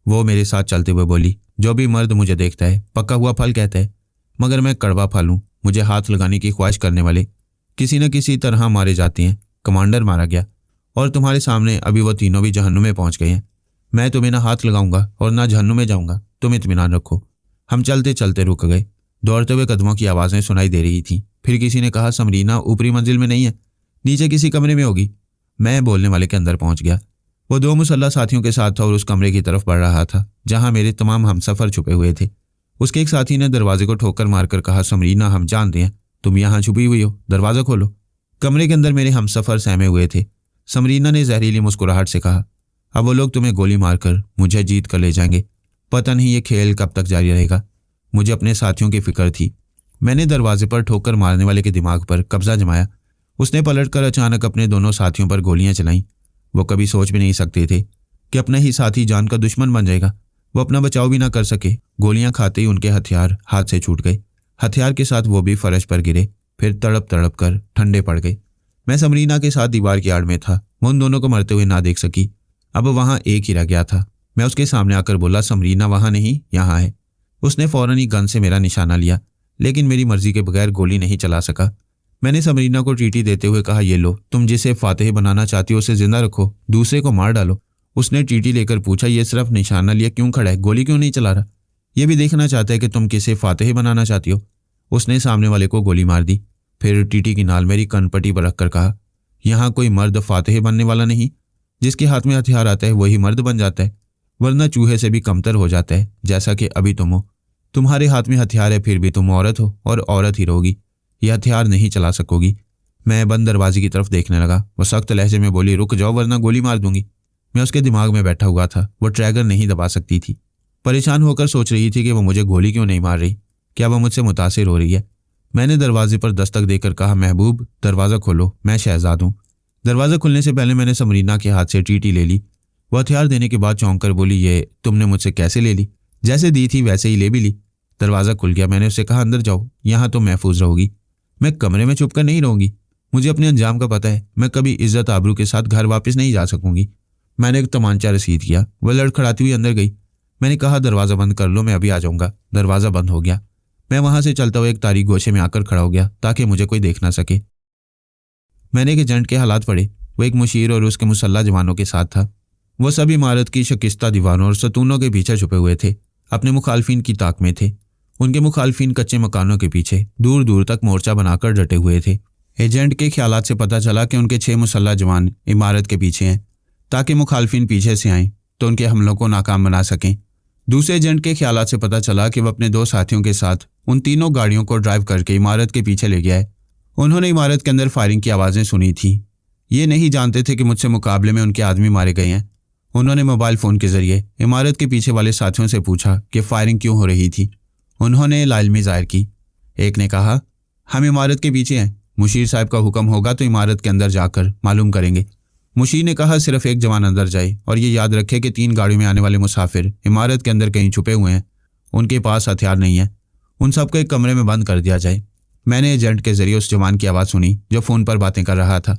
वो मेरे साथ चलते हुए बोली, जो भी मर्द मुझे देखता है पका हुआ फल कहता है, मगर मैं कड़वा फल हूँ। मुझे हाथ लगाने की ख्वाहिश करने वाले किसी न किसी तरह मारे जाते हैं। कमांडर मारा गया और तुम्हारे सामने अभी वो तीनों भी जहन्नुम में पहुंच गए हैं। मैं तुम्हें ना हाथ लगाऊंगा और ना जहन्नुम में जाऊंगा, तुम इत्मीनान रखो। हम चलते चलते रुक गए। दौड़ते हुए कदमों की आवाज़ें सुनाई दे रही थीं। फिर किसी ने कहा, समरीना ऊपरी मंजिल में नहीं है, नीचे किसी कमरे में होगी। मैं बोलने वाले के अंदर पहुंच गया। वो 2 मुसल्लह साथियों के साथ था और उस कमरे की तरफ बढ़ रहा था जहां मेरे तमाम हमसफर छुपे हुए थे। उसके एक साथी ने दरवाजे को ठोकर मारकर कहा, समरीना हम जानते हैं तुम यहाँ छुपी हुई हो, दरवाज़ा खोलो। कमरे के अंदर मेरे हमसफर सहमे हुए थे। समरीना ने जहरीली मुस्कुराहट से कहा, अब वो लोग तुम्हें गोली मारकर मुझे जीत कर ले जाएंगे। पता नहीं ये खेल कब तक जारी रहेगा। मुझे अपने साथियों की फिक्र थी। मैंने दरवाजे पर ठोकर मारने वाले के दिमाग पर कब्जा जमाया। उसने पलटकर अचानक अपने दोनों साथियों पर गोलियां चलाईं। वो कभी सोच भी नहीं सकते थे कि अपना ही साथी जान का दुश्मन बन जाएगा। वो अपना बचाव भी ना कर सके। गोलियां खाते ही उनके हथियार हाथ से छूट गए। हथियार के साथ वो भी फर्श पर गिरे, फिर तड़प तड़प कर ठंडे पड़ गए। मैं समरीना के साथ दीवार की आड़ में था। वो उन दोनों को मरते हुए ना देख सकी। अब वहां एक ही रह गया था। मैं उसके सामने आकर बोला, समरीना वहां नहीं, यहाँ है। उसने फौरन ही गन से मेरा निशाना लिया। लेकिन मेरी मर्जी के बगैर गोली नहीं चला सका। मैंने समरीना को टीटी देते हुए कहा, ये लो, तुम जिसे फातेह बनाना चाहती हो उसे जिंदा रखो, दूसरे को मार डालो। उसने टीटी लेकर पूछा, ये सिर्फ निशाना लिए क्यों खड़ा है, गोली क्यों नहीं चला रहा? ये भी देखना चाहता है कि तुम किसे फातेह बनाना चाहती हो। उसने सामने वाले को गोली मार दी। फिर टीटी की नाल मेरी कनपट्टी पर रखकर कहा, यहाँ कोई मर्द फातेह बनने वाला नहीं। जिसके हाथ में हथियार आता है वही मर्द बन जाता है, वरना चूहे से भी कमतर हो जाता है, जैसा कि अभी तुम हो। तुम्हारे हाथ में हथियार है, फिर भी तुम औरत हो और औरत ही रहोगी। यह हथियार नहीं चला सकोगी। मैं बंद दरवाजे की तरफ देखने लगा। वो सख्त लहजे में बोली, रुक जाओ वरना गोली मार दूंगी। मैं उसके दिमाग में बैठा हुआ था। वो ट्रैगर नहीं दबा सकती थी। परेशान होकर सोच रही थी कि वो मुझे गोली क्यों नहीं मार रही, क्या वह मुझसे मुतासिर हो रही है। मैंने दरवाजे पर दस्तक देकर कहा, महबूब दरवाज़ा खोलो, मैं शहजाद हूँ। दरवाज़ा खुलने से पहले मैंने समरीना के हाथ से टीटी ले ली। वह हथियार देने के बाद चौंक कर बोली, ये तुमने मुझसे कैसे ले ली? जैसे दी थी वैसे ही ले भी ली। दरवाज़ा खुल गया। मैंने उससे कहा, अंदर जाओ, यहाँ तो महफूज रहोगी। मैं कमरे में छुप कर नहीं रहूंगी। मुझे अपने अंजाम का पता है। मैं कभी इज्जत आबरू के साथ घर वापस नहीं जा सकूंगी। मैंने एक तमांचा रसीद किया। वह लड़खड़ाती हुई अंदर गई। मैंने कहा, दरवाज़ा बंद कर लो, मैं अभी आ जाऊंगा। दरवाज़ा बंद हो गया। मैं वहां से चलता हुआ एक तारीख गोशे में आकर खड़ा हो गया ताकि मुझे कोई देख ना सके। मैंने एक एजेंट के हालात पढ़े। वो एक मुशीर और उसके मुसल्ला जवानों के साथ था। वो सब इमारत की शकिस्ता दीवारों और सतूनों के पीछे छुपे हुए थे, अपने मुखालफिन की ताक में थे। उनके मुखालफिन कच्चे मकानों के पीछे दूर दूर तक मोर्चा बनाकर डटे हुए थे। एजेंट के ख्यालात से पता चला कि उनके 6 मुसल्ला जवान इमारत के पीछे हैं ताकि मुखालफिन पीछे से आएं तो उनके हमलों को नाकाम बना सकें। दूसरे एजेंट के ख्यालात से पता चला कि वह अपने 2 साथियों के साथ उन तीनों गाड़ियों को ड्राइव करके इमारत के पीछे ले गया है। उन्होंने इमारत के अंदर फायरिंग की आवाज़ें सुनी थी। ये नहीं जानते थे कि मुझसे मुकाबले में उनके आदमी मारे गए हैं। उन्होंने मोबाइल फ़ोन के जरिए इमारत के पीछे वाले साथियों से पूछा कि फायरिंग क्यों हो रही थी। उन्होंने लाइल्मी ज़ाहिर की। एक ने कहा, हम इमारत के पीछे हैं, मुशीर साहब का हुक्म होगा तो इमारत के अंदर जाकर मालूम करेंगे। मुशीर ने कहा, सिर्फ एक जवान अंदर जाए और ये याद रखे कि 3 गाड़ियों में आने वाले मुसाफिर इमारत के अंदर कहीं छुपे हुए हैं, उनके पास हथियार नहीं है, उन सबको एक कमरे में बंद कर दिया जाए। मैंने एजेंट के जरिए उस जवान की आवाज़ सुनी जो फ़ोन पर बातें कर रहा था।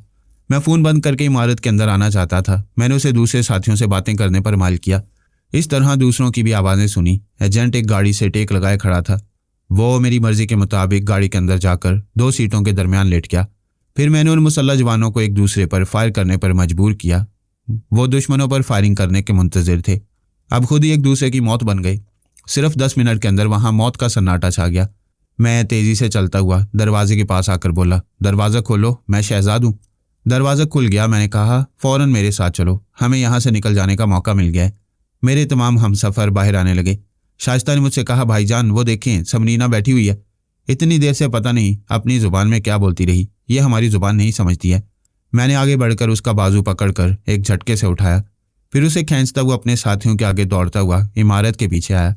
मैं फ़ोन बंद करके इमारत के अंदर आना चाहता था। मैंने उसे दूसरे साथियों से बातें करने पर माइल किया। इस तरह दूसरों की भी आवाज़ें सुनी। एजेंट एक गाड़ी से टेक लगाए खड़ा था। वो मेरी मर्जी के मुताबिक गाड़ी के अंदर जाकर 2 सीटों के दरमियान लेट गया। फिर मैंने उन मुसल्ला जवानों को एक दूसरे पर फायर करने पर मजबूर किया। वो दुश्मनों पर फायरिंग करने के मुंतज़िर थे। अब खुद ही एक दूसरे की मौत बन गई। सिर्फ 10 मिनट के अंदर वहाँ मौत का सन्नाटा छा गया। मैं तेज़ी से चलता हुआ दरवाजे के पास आकर बोला, दरवाज़ा खोलो, मैं शहजाद हूँ। दरवाज़ा खुल गया। मैंने कहा, फ़ौरन मेरे साथ चलो, हमें यहाँ से निकल जाने का मौका मिल गया है। मेरे तमाम हमसफ़र बाहर आने लगे। शाइस्ता ने मुझसे कहा, भाईजान वो देखें, समरीना बैठी हुई है। इतनी देर से पता नहीं अपनी ज़ुबान में क्या बोलती रही, ये हमारी ज़ुबान नहीं समझती है। मैंने आगे बढ़कर उसका बाजू पकड़कर एक झटके से उठाया, फिर उसे खींचता हुआ अपने साथियों के आगे दौड़ता हुआ इमारत के पीछे आया।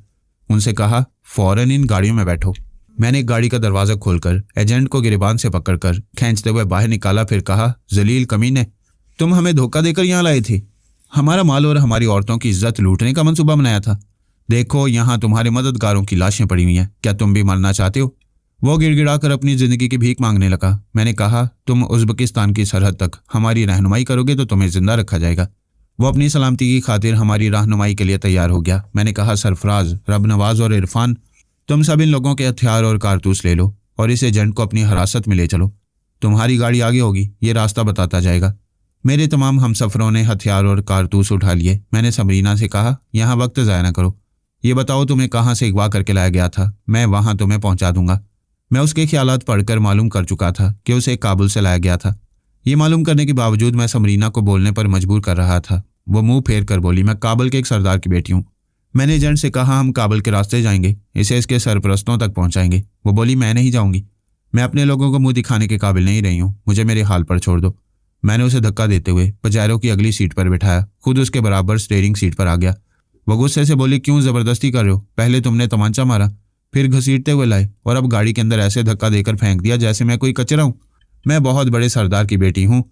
उनसे कहा, फ़ौरन इन गाड़ियों में बैठो। मैंने एक गाड़ी का दरवाज़ा खोलकर एजेंट को गिरबान से पकड़कर खींचते हुए बाहर निकाला। फिर कहा, जलील कमीने, तुम हमें धोखा देकर यहाँ लाए थे। हमारा माल और हमारी औरतों की इज्जत लूटने का मंसूबा बनाया था। देखो, यहाँ तुम्हारे मददगारों की लाशें पड़ी हुई हैं, क्या तुम भी मरना चाहते हो? वो गिड़गिड़ाकर अपनी ज़िंदगी की भीख मांगने लगा। मैंने कहा, तुम उज़्बेकिस्तान की सरहद तक हमारी रहनुमाई करोगे तो तुम्हें जिंदा रखा जाएगा। वो अपनी सलामती की खातिर हमारी रहनुमाई के लिए तैयार हो गया। मैंने कहा, सरफराज, रब नवाज और इरफान, तुम सब इन लोगों के हथियार और कारतूस ले लो और इस एजेंट को अपनी हिरासत में ले चलो। तुम्हारी गाड़ी आगे होगी, ये रास्ता बताता जाएगा। मेरे तमाम हमसफ़रों ने हथियार और कारतूस उठा लिए। मैंने समरीना से कहा, यहाँ वक्त ज़ाया ना करो, ये बताओ तुम्हें कहाँ से अगवा करके लाया गया था, मैं वहाँ तुम्हें पहुँचा दूंगा। मैं उसके ख्यालात पढ़कर मालूम कर चुका था कि उसे काबुल से लाया गया था। ये मालूम करने के बावजूद मैं समरीना को बोलने पर मजबूर कर रहा था। वो मुंह फेर कर बोली, मैं काबुल के एक सरदार की बेटी हूँ। मैंने एजेंट से कहा, हम काबुल के रास्ते जाएंगे, इसे इसके सरपरस्तों तक पहुँचाएंगे। वो बोली, मैं नहीं जाऊँगी, मैं अपने लोगों को मुँह दिखाने के काबिल नहीं रही हूँ, मुझे मेरे हाल पर छोड़ दो। मैंने उसे धक्का देते हुए पजारों की अगली सीट पर बिठाया, खुद उसके बराबर स्टीयरिंग सीट पर आ गया। वो गुस्से से बोली, क्यों ज़बरदस्ती कर रहे हो? पहले तुमने तमांचा मारा, फिर घसीटते हुए लाए और अब गाड़ी के अंदर ऐसे धक्का देकर फेंक दिया जैसे मैं कोई कचरा हूँ। मैं बहुत बड़े सरदार की बेटी हूँ।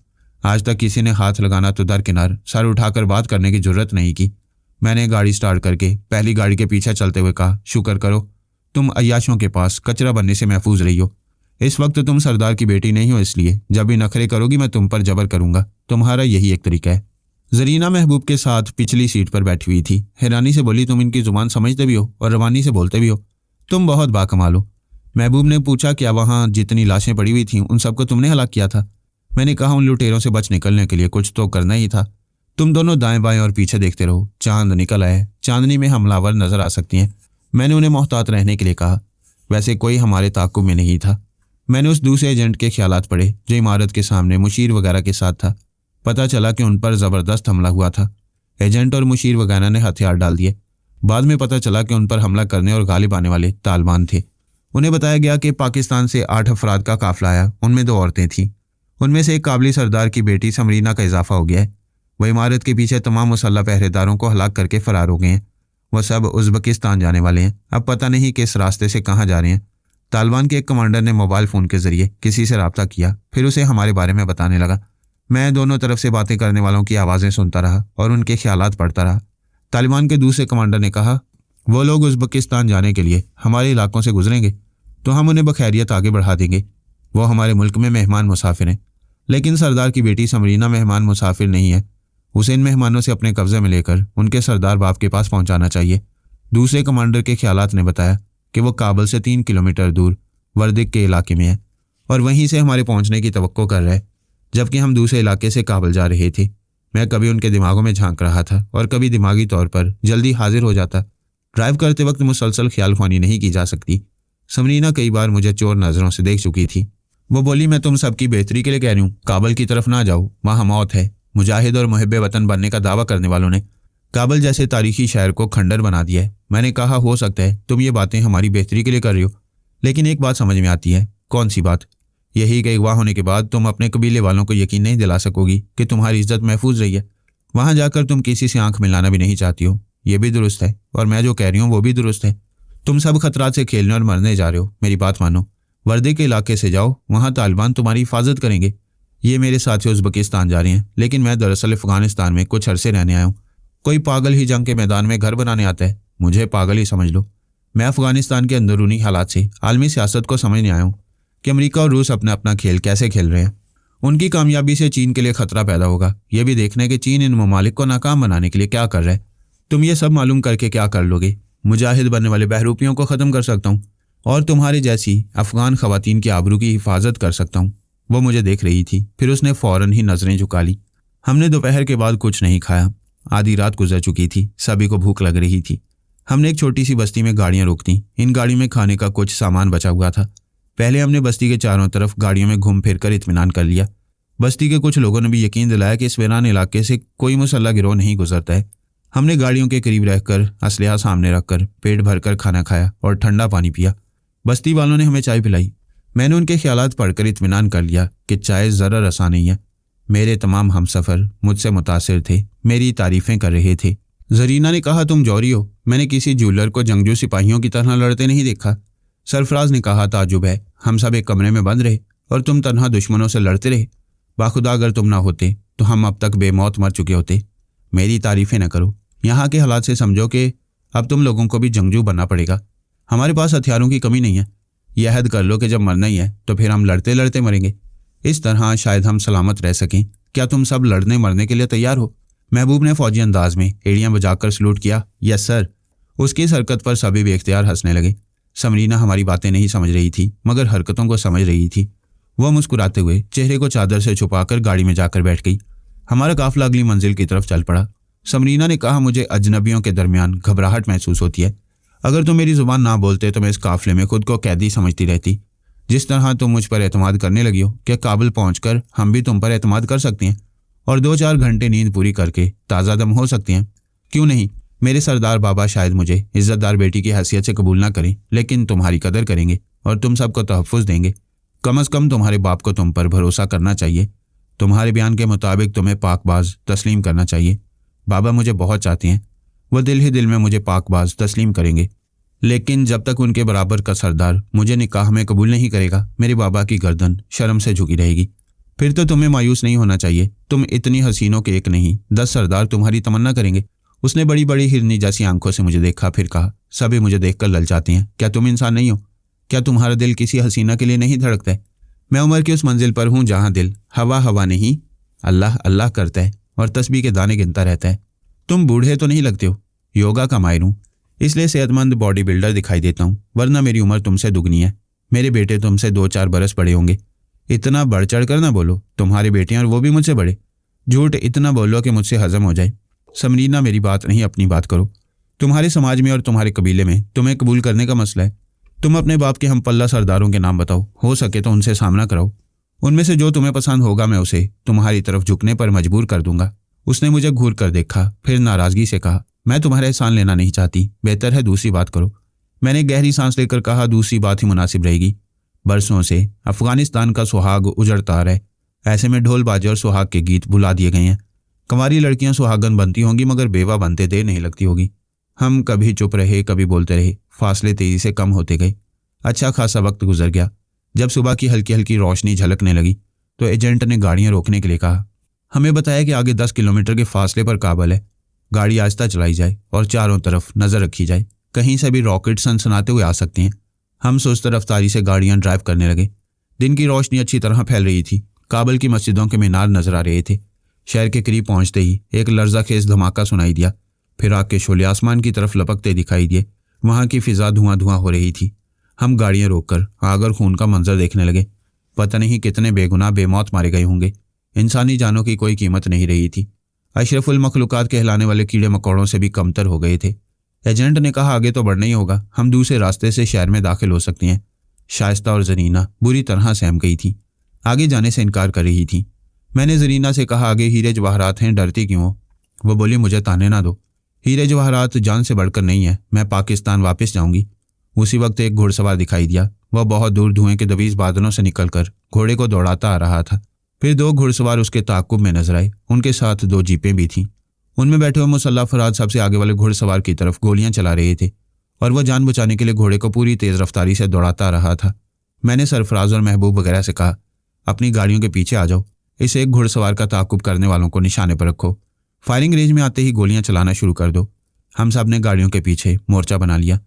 आज तक किसी ने हाथ लगाना तो दरकिनार, सर उठाकर बात करने की जरूरत नहीं की। मैंने गाड़ी स्टार्ट करके पहली गाड़ी के पीछे चलते हुए कहा, शुक्र करो तुम अय्याशों के पास कचरा बनने से महफूज रही हो। इस वक्त तुम सरदार की बेटी नहीं हो, इसलिए जब भी नखरे करोगी मैं तुम पर जबर करूंगा। तुम्हारा यही एक तरीका है। जरीना महबूब के साथ पिछली सीट पर बैठी हुई थी। हैरानी से बोली, तुम इनकी जुबान समझते भी हो और रवानी से बोलते भी हो, तुम बहुत बाकमाल हो। महबूब ने पूछा, क्या वहाँ जितनी लाशें पड़ी हुई थीं उन सबको तुमने हलाक किया था? मैंने कहा, उन लुटेरों से बच निकलने के लिए कुछ तो करना ही था। तुम दोनों दाएं बाएं और पीछे देखते रहो, चांद निकल आए, चांदनी में हमलावर नजर आ सकती हैं। मैंने उन्हें मोहतात रहने के लिए कहा। वैसे कोई हमारे ताक़ुब में नहीं था। मैंने उस दूसरे एजेंट के ख्यालात पढ़े जो इमारत के सामने मुशीर वगैरह के साथ था। पता चला कि उन पर ज़बरदस्त हमला हुआ था। एजेंट और मुशीर वगैरह ने हथियार डाल दिए। बाद में पता चला कि उन पर हमला करने और गालिब आने वाले तालिबान थे। उन्हें बताया गया कि पाकिस्तान से 8 अफराद का काफिला आया, उनमें 2 औरतें थीं। उनमें से एक काबिली सरदार की बेटी समरीना का इजाफा हो गया है। वह इमारत के पीछे तमाम मुसल्लह पहरेदारों को हलाक करके फरार हो गए हैं। वह सब उज़्बेकिस्तान जाने वाले हैं। अब पता नहीं किस रास्ते से कहाँ जा रहे हैं। तालिबान के एक कमांडर ने मोबाइल फ़ोन के ज़रिए किसी से रब्ता किया, फिर उसे हमारे बारे में बताने लगा। मैं दोनों तरफ से बातें करने वालों की आवाज़ें सुनता रहा और उनके ख्यालात पढ़ता रहा। तालिबान के दूसरे कमांडर ने कहा, वो लोग उज़्बेकिस्तान जाने के लिए हमारे इलाकों से गुजरेंगे तो हम उन्हें बखैरियत आगे बढ़ा देंगे। वो हमारे मुल्क में मेहमान मुसाफिर हैं। लेकिन सरदार की बेटी समरीना मेहमान मुसाफिर नहीं है। उसे इन मेहमानों से अपने कब्जे में लेकर उनके सरदार बाप के पास पहुंचाना चाहिए। दूसरे कमांडर के ख्यालात ने बताया कि वो काबुल से 3 किलोमीटर दूर वर्दिक के इलाके में है और वहीं से हमारे पहुंचने की तवक्को कर रहे, जबकि हम दूसरे इलाके से काबुल जा रहे थे। मैं कभी उनके दिमागों में झांक रहा था और कभी दिमागी तौर पर जल्दी हाजिर हो जाता। ड्राइव करते वक्त मुसलसल ख्याल ख्वानी नहीं की जा सकती। समरीना कई बार मुझे चोर नज़रों से देख चुकी थी। वो बोली, मैं तुम सबकी बेहतरी के लिए कह रही हूँ, काबुल की तरफ ना जाओ, वहाँ मौत है। मुजाहिद और मुहिब्बे वतन बनने का दावा करने वालों ने काबुल जैसे तारीखी शहर को खंडर बना दिया है। मैंने कहा, हो सकता है तुम ये बातें हमारी बेहतरी के लिए कर रही हो, लेकिन एक बात समझ में आती है। कौन सी बात? यही कि अगवा होने के बाद तुम अपने कबीले वालों को यकीन नहीं दिला सकोगी कि तुम्हारी इज्जत महफूज रही है। वहाँ जाकर तुम किसी से आंख मिलाना भी नहीं चाहती हो। ये भी दुरुस्त है और मैं जो कह रही हूँ वो भी दुरुस्त है। तुम सब खतरात से खेलने और मरने जा रहे हो। मेरी बात मानो, वर्दी के इलाके से जाओ, वहाँ तालिबान तुम्हारी हिफाजत करेंगे। ये मेरे साथी उज़्बेकिस्तान जा रहे हैं, लेकिन मैं दरअसल अफ़गानिस्तान में कुछ अरसे रहने आया हूँ। कोई पागल ही जंग के मैदान में घर बनाने आता है। मुझे पागल ही समझ लो। मैं अफ़गानिस्तान के अंदरूनी हालात से आलमी सियासत को समझने आया हूँ कि अमेरिका और रूस अपना अपना खेल कैसे खेल रहे हैं। उनकी कामयाबी से चीन के लिए खतरा पैदा होगा। यह भी देखना है कि चीन इन ममालिक को नाकाम बनाने के लिए क्या कर रहा है। तुम ये सब मालूम करके क्या कर लोगे? मुजाहिद बनने वाले बहरूपियों को ख़त्म कर सकता हूँ और तुम्हारी जैसी अफ़गान ख़वातीन की आबरू की हिफाजत कर सकता हूँ। वो मुझे देख रही थी, फिर उसने फ़ौरन ही नज़रें झुका ली। हमने दोपहर के बाद कुछ नहीं खाया। आधी रात गुजर चुकी थी, सभी को भूख लग रही थी। हमने एक छोटी सी बस्ती में गाड़ियाँ रोक दी। इन गाड़ियों में खाने का कुछ सामान बचा हुआ था। पहले हमने बस्ती के चारों तरफ गाड़ियों में घूम फिर कर इत्मीनान कर लिया। बस्ती के कुछ लोगों ने भी यकीन दिलाया कि इस वीरान इलाके से कोई मुसल्लह गिरोह नहीं गुजरता है। हमने गाड़ियों के करीब रहकर असलहा सामने रखकर पेट भरकर खाना खाया और ठंडा पानी पिया। बस्ती वालों ने हमें चाय पिलाई। मैंने उनके ख्यालात पढ़कर इत्मीनान कर लिया कि चाय ज़रा रसा नहीं है। मेरे तमाम हमसफ़र मुझसे मुतासिर थे, मेरी तारीफ़ें कर रहे थे। जरीना ने कहा, तुम जौहरी हो। मैंने किसी ज्वेलर को जंगजू सिपाहियों की तरह लड़ते नहीं देखा। सरफराज ने कहा, ताजुब है। हम सब एक कमरे में बंद रहे और तुम तन्हा दुश्मनों से लड़ते रहे। बाखुदा अगर तुम ना होते तो हम अब तक बेमौत मर चुके होते। मेरी तारीफ़ें न करो। यहाँ के हालात से समझो कि अब तुम लोगों को भी जंगजू बनना पड़ेगा। हमारे पास हथियारों की कमी नहीं है। यह अहद कर लो कि जब मरना ही है तो फिर हम लड़ते लड़ते मरेंगे। इस तरह शायद हम सलामत रह सकें। क्या तुम सब लड़ने मरने के लिए तैयार हो? महबूब ने फौजी अंदाज में एड़ियाँ बजाकर सलूट किया। Yes sir. उसकी इस हरकत पर सभी बेख्तियार हंसने लगे। समरीना हमारी बातें नहीं समझ रही थी मगर हरकतों को समझ रही थी। वह मुस्कुराते हुए चेहरे को चादर से छुपाकर गाड़ी में जाकर बैठ गई। हमारा काफिला अगली मंजिल की तरफ चल पड़ा। समरीना ने कहा, मुझे अजनबियों के दरमियान घबराहट महसूस होती है। अगर तुम मेरी ज़ुबान ना बोलते तो मैं इस काफिले में खुद को कैदी समझती रहती। जिस तरह तुम मुझ पर एतमाद करने लगी हो, क्या काबुल पहुंचकर हम भी तुम पर एतमाद कर सकती हैं और 2-4 घंटे नींद पूरी करके ताज़ा दम हो सकती हैं? क्यों नहीं? मेरे सरदार बाबा शायद मुझे इज़्ज़तदार बेटी की हैसियत से कबूल ना करें, लेकिन तुम्हारी कदर करेंगे और तुम सबको तहफ़्फ़ुज़ देंगे। कम अज़ कम तुम्हारे बाप को तुम पर भरोसा करना चाहिए। तुम्हारे बयान के मुताबिक तुम्हें पाकबाज तस्लीम करना चाहिए। बाबा मुझे बहुत चाहते हैं। वह दिल ही दिल में मुझे पाकबाज तस्लीम करेंगे, लेकिन जब तक उनके बराबर का सरदार मुझे निकाह में कबूल नहीं करेगा, मेरे बाबा की गर्दन शर्म से झुकी रहेगी। फिर तो तुम्हें मायूस नहीं होना चाहिए। तुम इतनी हसीनों के एक नहीं 10 सरदार तुम्हारी तमन्ना करेंगे। उसने बड़ी बड़ी हिरनी जैसी आंखों से मुझे देखा, फिर कहा, सभी मुझे देखकर ललचाते हैं। क्या तुम इंसान नहीं हो? क्या तुम्हारा दिल किसी हसीना के लिए नहीं धड़कता है? मैं उम्र की उस मंजिल पर हूँ जहाँ दिल हवा हवा नहीं अल्लाह अल्लाह करता है और तस्बीह के दाने गिनता रहता है। तुम बूढ़े तो नहीं लगते हो। योगा का माहिर हूँ, इसलिए सेहतमंद बॉडी बिल्डर दिखाई देता हूँ, वरना मेरी उम्र तुमसे दुगनी है। मेरे बेटे तुमसे 2-4 बरस बड़े होंगे। इतना बढ़ चढ़ कर ना बोलो, तुम्हारी बेटियां और वो भी मुझसे बड़े। झूठ इतना बोलो कि मुझसे हजम हो जाए। समरीना, मेरी बात नहीं, अपनी बात करो। तुम्हारे समाज में और तुम्हारे कबीले में तुम्हें कबूल करने का मसला है। तुम अपने बाप के हम पल्ला सरदारों के नाम बताओ, हो सके तो उनसे सामना कराओ। उनमें से जो तुम्हें पसंद होगा मैं उसे तुम्हारी तरफ झुकने पर मजबूर कर दूंगा। उसने मुझे घूर कर देखा, फिर नाराजगी से कहा, मैं तुम्हारा एहसान लेना नहीं चाहती, बेहतर है दूसरी बात करो। मैंने गहरी सांस लेकर कहा, दूसरी बात ही मुनासिब रहेगी। बरसों से अफगानिस्तान का सुहाग उजड़ता आ रहा है। ऐसे में ढोल बाजे और सुहाग के गीत भुला दिए गए हैं। कंवारी लड़कियां सुहागन बनती होंगी मगर बेवा बनते देर नहीं लगती होगी। हम कभी चुप रहे, कभी बोलते रहे। फासले तेजी से कम होते गए। अच्छा खासा वक्त गुजर गया। जब सुबह की हल्की हल्की रोशनी झलकने लगी तो एजेंट ने गाड़ियां रोकने के लिए कहा। हमें बताया कि आगे 10 किलोमीटर के फासले पर काबल है। गाड़ी आहिस्ता चलाई जाए और चारों तरफ नजर रखी जाए, कहीं से भी रॉकेट सनसनाते हुए आ सकते हैं। हम सुस्त रफ्तारी से गाड़ियां ड्राइव करने लगे। दिन की रोशनी अच्छी तरह फैल रही थी। काबल की मस्जिदों के मीनार नजर आ रहे थे। शहर के करीब पहुंचते ही एक लर्जाखेज धमाका सुनाई दिया। फिर आग के शोले आसमान की तरफ लपकते दिखाई दिए। वहां की फिजा धुआं धुआं हो रही थी। हम गाड़ियां रोककर आग और खून का मंजर देखने लगे। पता नहीं कितने बेगुनाह बेमौत मारे गए होंगे। इंसानी जानों की कोई कीमत नहीं रही थी। अशरफुल मखलूकात कहलाने वाले कीड़े मकोड़ों से भी कमतर हो गए थे। एजेंट ने कहा, आगे तो बढ़ना ही होगा, हम दूसरे रास्ते से शहर में दाखिल हो सकते हैं। शाइस्ता और जरीना बुरी तरह सहम गई थी। आगे जाने से इनकार कर रही थी। मैंने जरीना से कहा, आगे हीरे जवाहरात हैं, डरती क्यों हो? वो बोली, मुझे ताने ना दो। हीरे जवाहरात जान से बढ़कर नहीं है। मैं पाकिस्तान वापस जाऊंगी। उसी वक्त एक घुड़सवार दिखाई दिया। वह बहुत दूर धुएं के दबीज बादलों से निकलकर घोड़े को दौड़ाता आ रहा था। फिर 2 घुड़सवार उसके ताक़ुब में नजर आए। उनके साथ 2 जीपें भी थीं। उनमें बैठे हुए मुसल्लह अफराद सबसे आगे वाले घुड़सवार की तरफ गोलियां चला रहे थे और वह जान बचाने के लिए घोड़े को पूरी तेज रफ्तारी से दौड़ाता आ रहा था। मैंने सरफराज और महबूब वगैरह से कहा, अपनी गाड़ियों के पीछे आ जाओ। इस एक घुड़सवार का ताक़ुब करने वालों को निशाने पर रखो। फायरिंग रेंज में आते ही गोलियां चलाना शुरू कर दो। हम सब ने गाड़ियों के पीछे मोर्चा बना लिया।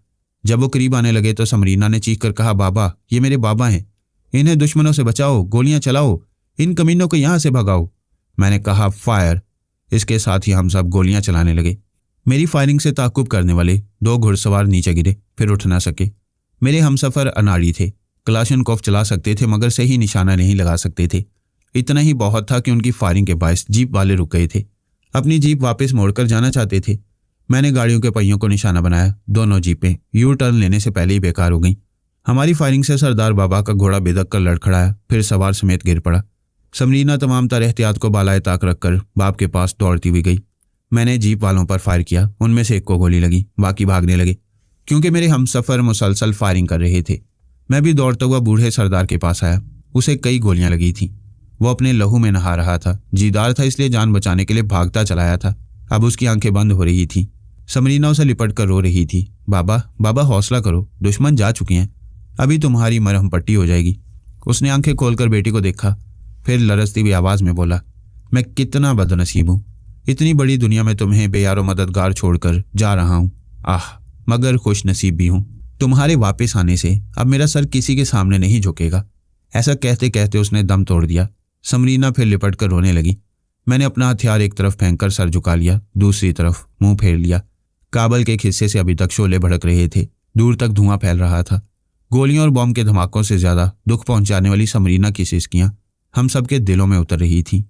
जब वो करीब आने लगे तो समरीना ने चीख कर कहा, बाबा, ये मेरे बाबा हैं, इन्हें दुश्मनों से बचाओ, गोलियां चलाओ, इन कमीनों को यहां से भगाओ। मैंने कहा, फायर। इसके साथ ही हम सब गोलियां चलाने लगे। मेरी फायरिंग से ताक़ुब करने वाले 2 घुड़सवार नीचे गिरे, फिर उठ ना सके। मेरे हमसफर अनाड़ी थे, क्लाशनकोफ चला सकते थे मगर सही निशाना नहीं लगा सकते थे। इतना ही बहुत था कि उनकी फायरिंग के बायस जीप वाले रुक गए थे। अपनी जीप वापस मोड़कर जाना चाहते थे। मैंने गाड़ियों के पहियों को निशाना बनाया। दोनों जीपें यू टर्न लेने से पहले ही बेकार हो गईं। हमारी फायरिंग से सरदार बाबा का घोड़ा बेदक कर लड़खड़ाया, फिर सवार समेत गिर पड़ा। समरीना तमाम तरह एहतियात को बालाए ताक रखकर बाप के पास दौड़ती हुई गई। मैंने जीप वालों पर फायर किया। उनमें से एक को गोली लगी, बाकी भागने लगे क्योंकि मेरे हमसफर मुसलसल फायरिंग कर रहे थे। मैं भी दौड़ता हुआ बूढ़े सरदार के पास आया। उसे कई गोलियां लगी थीं। वो अपने लहू में नहा रहा था। जीदार था, इसलिए जान बचाने के लिए भागता चलाया था। अब उसकी आंखें बंद हो रही थीं। समरीना उसे लिपट कर रो रही थी। बाबा, बाबा, हौसला करो, दुश्मन जा चुके हैं, अभी तुम्हारी मरहम पट्टी हो जाएगी। उसने आंखें खोलकर बेटी को देखा, फिर लरजती हुई आवाज में बोला, मैं कितना बदनसीब हूँ, इतनी बड़ी दुनिया में तुम्हें बेयारो मददगार छोड़कर जा रहा हूँ। आह, मगर खुश नसीब भी हूँ। तुम्हारे वापस आने से अब मेरा सर किसी के सामने नहीं झुकेगा। ऐसा कहते कहते उसने दम तोड़ दिया। समरीना फिर लिपट कर रोने लगी। मैंने अपना हथियार एक तरफ फेंककर सर झुका लिया, दूसरी तरफ मुंह फेर लिया। काबल के एक हिस्से से अभी तक शोले भड़क रहे थे। दूर तक धुआं फैल रहा था। गोलियों और बॉम्ब के धमाकों से ज्यादा दुख पहुंचाने वाली समरीना की सिसकियां हम सबके दिलों में उतर रही थीं।